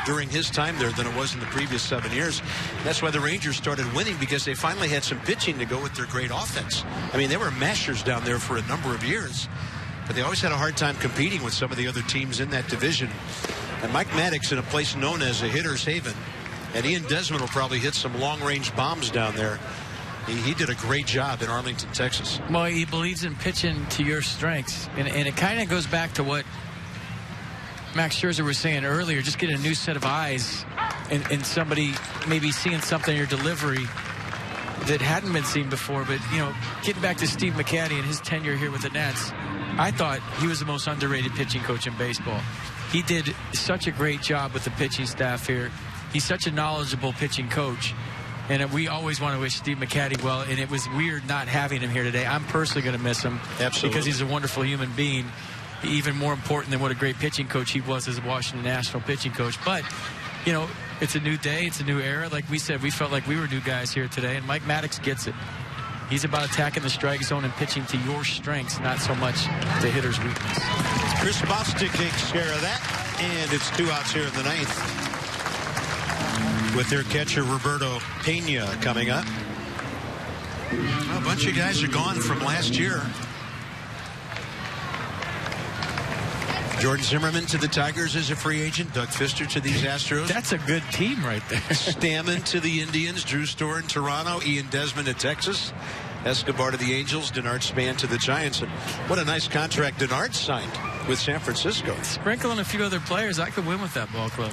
during his time there than it was in the previous 7 years. And that's why the Rangers started winning, because they finally had some pitching to go with their great offense. I mean, they were mashers down there for a number of years, but they always had a hard time competing with some of the other teams in that division. And Mike Maddox, in a place known as a hitter's haven, and Ian Desmond will probably hit some long-range bombs down there. He did a great job in Arlington, Texas. Well, he believes in pitching to your strengths. And it kind of goes back to what Max Scherzer was saying earlier. Just get a new set of eyes and somebody maybe seeing something in your delivery that hadn't been seen before. But, you know, getting back to Steve McCatty and his tenure here with the Nats, I thought he was the most underrated pitching coach in baseball. He did such a great job with the pitching staff here. He's such a knowledgeable pitching coach. And we always want to wish Steve McCatty well, and it was weird not having him here today. I'm personally going to miss him. Absolutely. Because he's a wonderful human being, even more important than what a great pitching coach he was as a Washington National pitching coach. But, you know, it's a new day. It's a new era. Like we said, we felt like we were new guys here today, and Mike Maddox gets it. He's about attacking the strike zone and pitching to your strengths, not so much the hitter's weakness. Chris Bostic takes care of that, and it's 2 outs here in the 9th. With their catcher Roberto Pena coming up. A bunch of guys are gone from last year. Jordan Zimmerman to the Tigers as a free agent. Doug Fister to these Astros. That's a good team right there. Stammen to the Indians. Drew Storer in Toronto. Ian Desmond to Texas. Escobar to the Angels. Denard Span to the Giants. And what a nice contract Denard signed with San Francisco. Sprinkling a few other players, I could win with that ball club.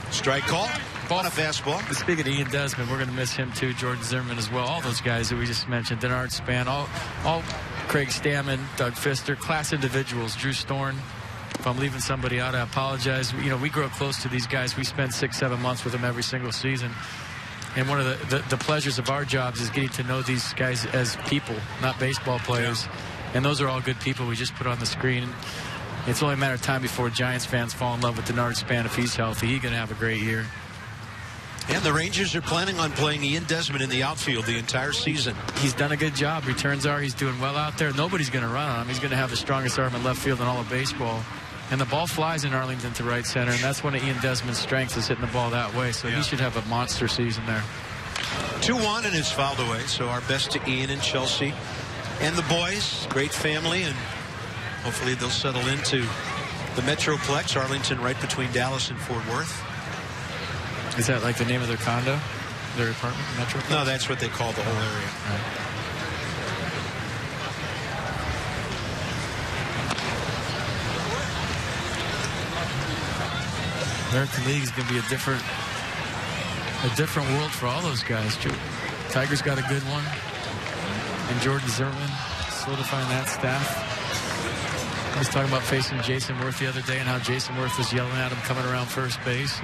Strike call. On a fastball. Speaking of Ian Desmond, we're going to miss him too. Jordan Zimmerman as well. All those guys that we just mentioned. Denard Span, all Craig Stammen, Doug Fister, class individuals. Drew Storn. If I'm leaving somebody out, I apologize. You know, we grow close to these guys. We spend 6-7 months with them every single season. And one of the pleasures of our jobs is getting to know these guys as people, not baseball players. Yeah. And those are all good people we just put on the screen. It's only a matter of time before Giants fans fall in love with Denard Span. If he's healthy, he's going to have a great year. And the Rangers are planning on playing Ian Desmond in the outfield the entire season. He's done a good job. Returns are, he's doing well out there. Nobody's going to run on him. He's going to have the strongest arm in left field in all of baseball. And the ball flies in Arlington to right center, and that's one of Ian Desmond's strengths, is hitting the ball that way. So he should have a monster season there. 2-1 and it's fouled away. So our best to Ian and Chelsea and the boys. Great family, and hopefully they'll settle into the Metroplex. Arlington right between Dallas and Fort Worth. Is that like the name of their condo, their apartment, Metroplex? No, that's what they call the whole area. Right. American League is going to be a different world for all those guys. Tiger's got a good one, and Jordan Zimmerman solidifying that staff. I was talking about facing Jason Worth the other day and how Jason Worth was yelling at him coming around first base.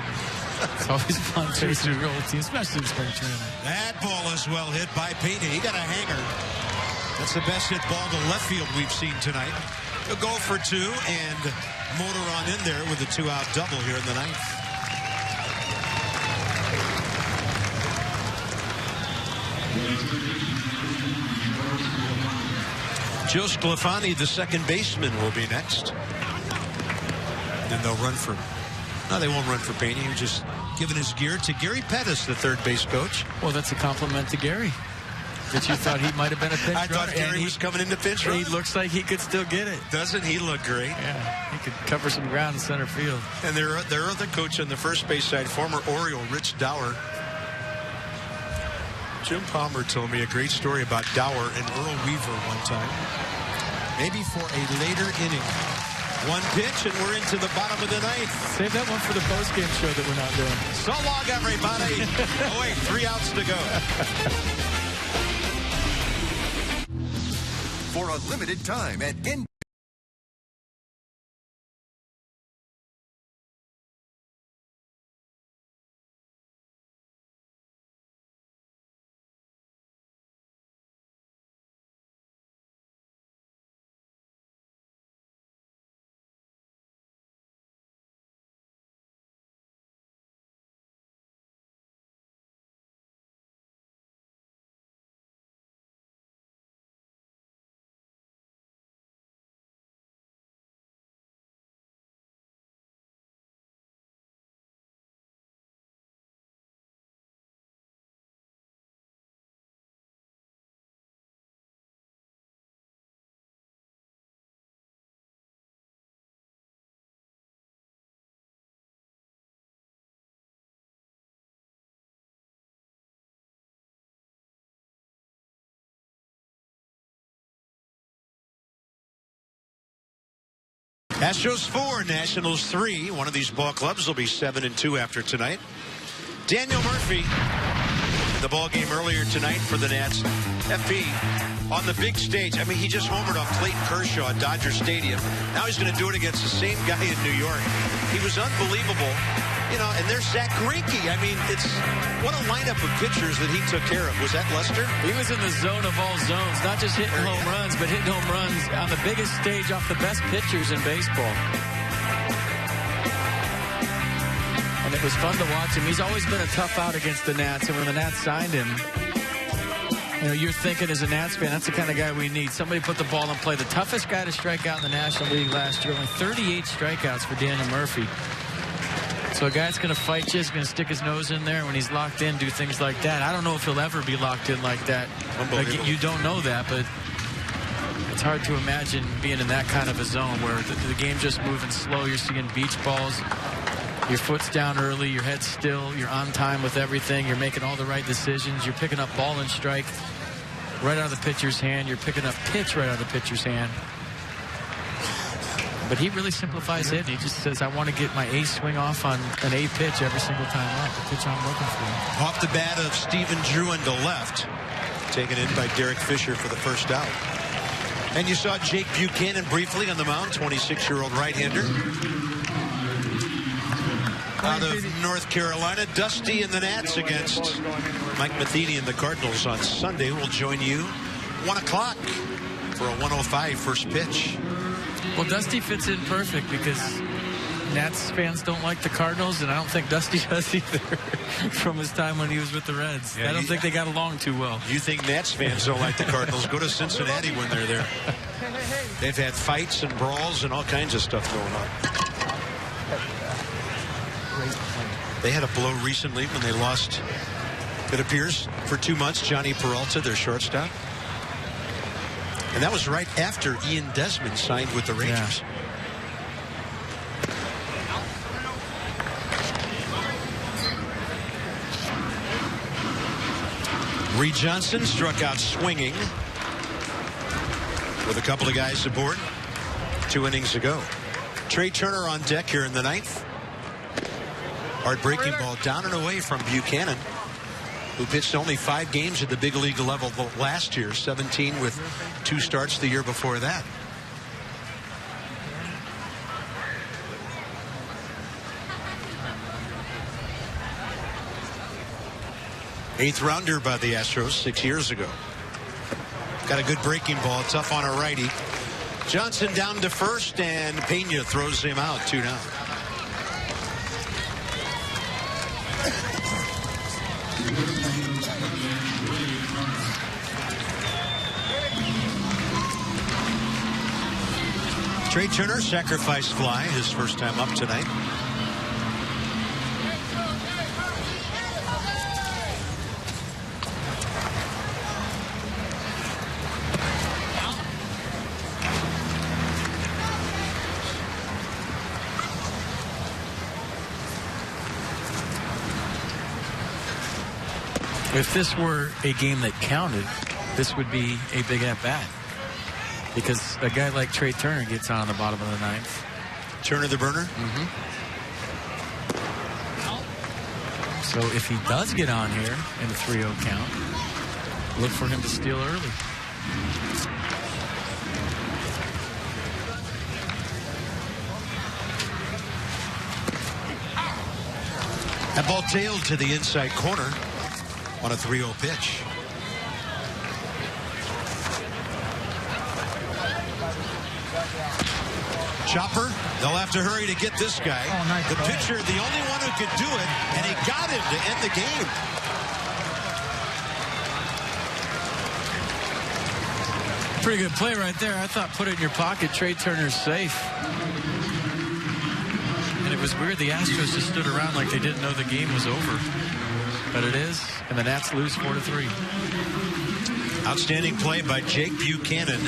It's always fun facing your old team, especially in spring training. That ball is well hit by Pena. He got a hanger. That's the best hit ball to left field we've seen tonight. He'll go for 2 and motor on in there with a 2-out double here in the 9th. Joe Sclafani, the second baseman, will be next. And they'll run for... No, they won't run for Pena. He's just giving his gear to Gary Pettis, the third base coach. Well, that's a compliment to Gary. That you thought he might have been a pinch runner. I thought Gary was coming into pinch run. He looks like he could still get it. Doesn't he look great? Yeah, he could cover some ground in center field. And their other coach on the first base side, former Oriole Rich Dower. Jim Palmer told me a great story about Dower and Earl Weaver one time. Maybe for a later inning. 1 pitch, and we're into the bottom of the 9th. Save that one for the postgame show that we're not doing. So long, everybody. Oh, wait, 3 outs to go. For a limited time at Astros 4, Nationals 3. One of these ball clubs will be 7-2 after tonight. Daniel Murphy, the ball game earlier tonight for the Nats. FP on the big stage. I mean, he just homered off Clayton Kershaw at Dodger Stadium. Now he's going to do it against the same guy in New York. He was unbelievable. You know, and there's Zach Greinke. I mean, it's what a lineup of pitchers that he took care of. Was that Lester? He was in the zone of all zones, not just hitting home runs, but hitting home runs on the biggest stage off the best pitchers in baseball. And it was fun to watch him. He's always been a tough out against the Nats, and when the Nats signed him, you know, you're thinking as a Nats fan, that's the kind of guy we need. Somebody put the ball in play. The toughest guy to strike out in the National League last year, only 38 strikeouts for Daniel Murphy. So a guy that's going to fight you, is going to stick his nose in there when he's locked in, do things like that. I don't know if he'll ever be locked in like that. Like, you don't know that, but it's hard to imagine being in that kind of a zone where the game's just moving slow. You're seeing beach balls. Your foot's down early. Your head's still. You're on time with everything. You're making all the right decisions. You're picking up ball and strike right out of the pitcher's hand. You're picking up pitch right out of the pitcher's hand. But he really simplifies it. He just says, I want to get my A swing off on an A pitch every single time out. The pitch I'm looking for. Off the bat of Stephen Drew into left. Taken in by Derek Fisher for the first out. And you saw Jake Buchanan briefly on the mound, 26-year-old right-hander. Out of North Carolina, Dusty and the Nats against Mike Matheny and the Cardinals on Sunday. We'll join you 1 o'clock for a 1:05 first pitch. Well, Dusty fits in perfect because Nats fans don't like the Cardinals, and I don't think Dusty does either from his time when he was with the Reds. I don't think they got along too well. You think Nats fans don't like the Cardinals? Go to Cincinnati when they're there. They've had fights and brawls and all kinds of stuff going on. They had a blow recently when they lost, it appears, for 2 months, Johnny Peralta, their shortstop. And that was right after Ian Desmond signed with the Rangers. Yeah. Reed Johnson struck out swinging with a couple of guys aboard 2 innings ago. Trey Turner on deck here in the 9th. Hard breaking ball down and away from Buchanan, who pitched only 5 games at the big league level last year, 17 with 2 starts the year before that. Eighth rounder by the Astros 6 years ago. Got a good breaking ball, tough on a righty. Johnson down to first, and Pena throws him out 2 down. Trey Turner, sacrifice fly, his first time up tonight. If this were a game that counted, this would be a big at-bat. Because a guy like Trey Turner gets on the bottom of the 9th. Turner the burner? Mm-hmm. So if he does get on here in a 3-0 count, look for him to steal early. That ball tailed to the inside corner on a 3-0 pitch. Chopper, they'll have to hurry to get this guy. The pitcher, the only one who could do it, and he got him to end the game. Pretty good play right there. I thought put it in your pocket. Trey Turner's safe. And it was weird. The Astros just stood around like they didn't know the game was over. But it is, and the Nats lose 4-3. Outstanding play by Jake Buchanan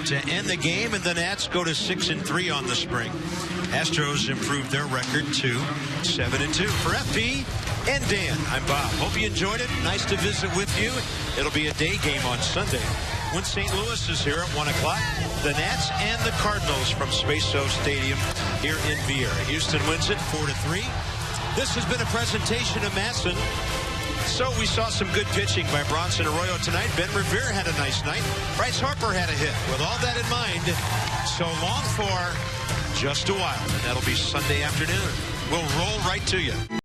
to end the game, and the Nats go to 6-3 on the spring. Astros improved their record to 7-2. For FP and Dan, I'm Bob. Hope you enjoyed it. Nice to visit with you. It'll be a day game on Sunday when St. Louis is here at 1 o'clock. The Nats and the Cardinals from Space Oak Stadium here in Vieira. Houston wins it 4-3. This has been a presentation of Masson. So we saw some good pitching by Bronson Arroyo tonight. Ben Revere had a nice night. Bryce Harper had a hit. With all that in mind, so long for just a while. And that'll be Sunday afternoon. We'll roll right to you.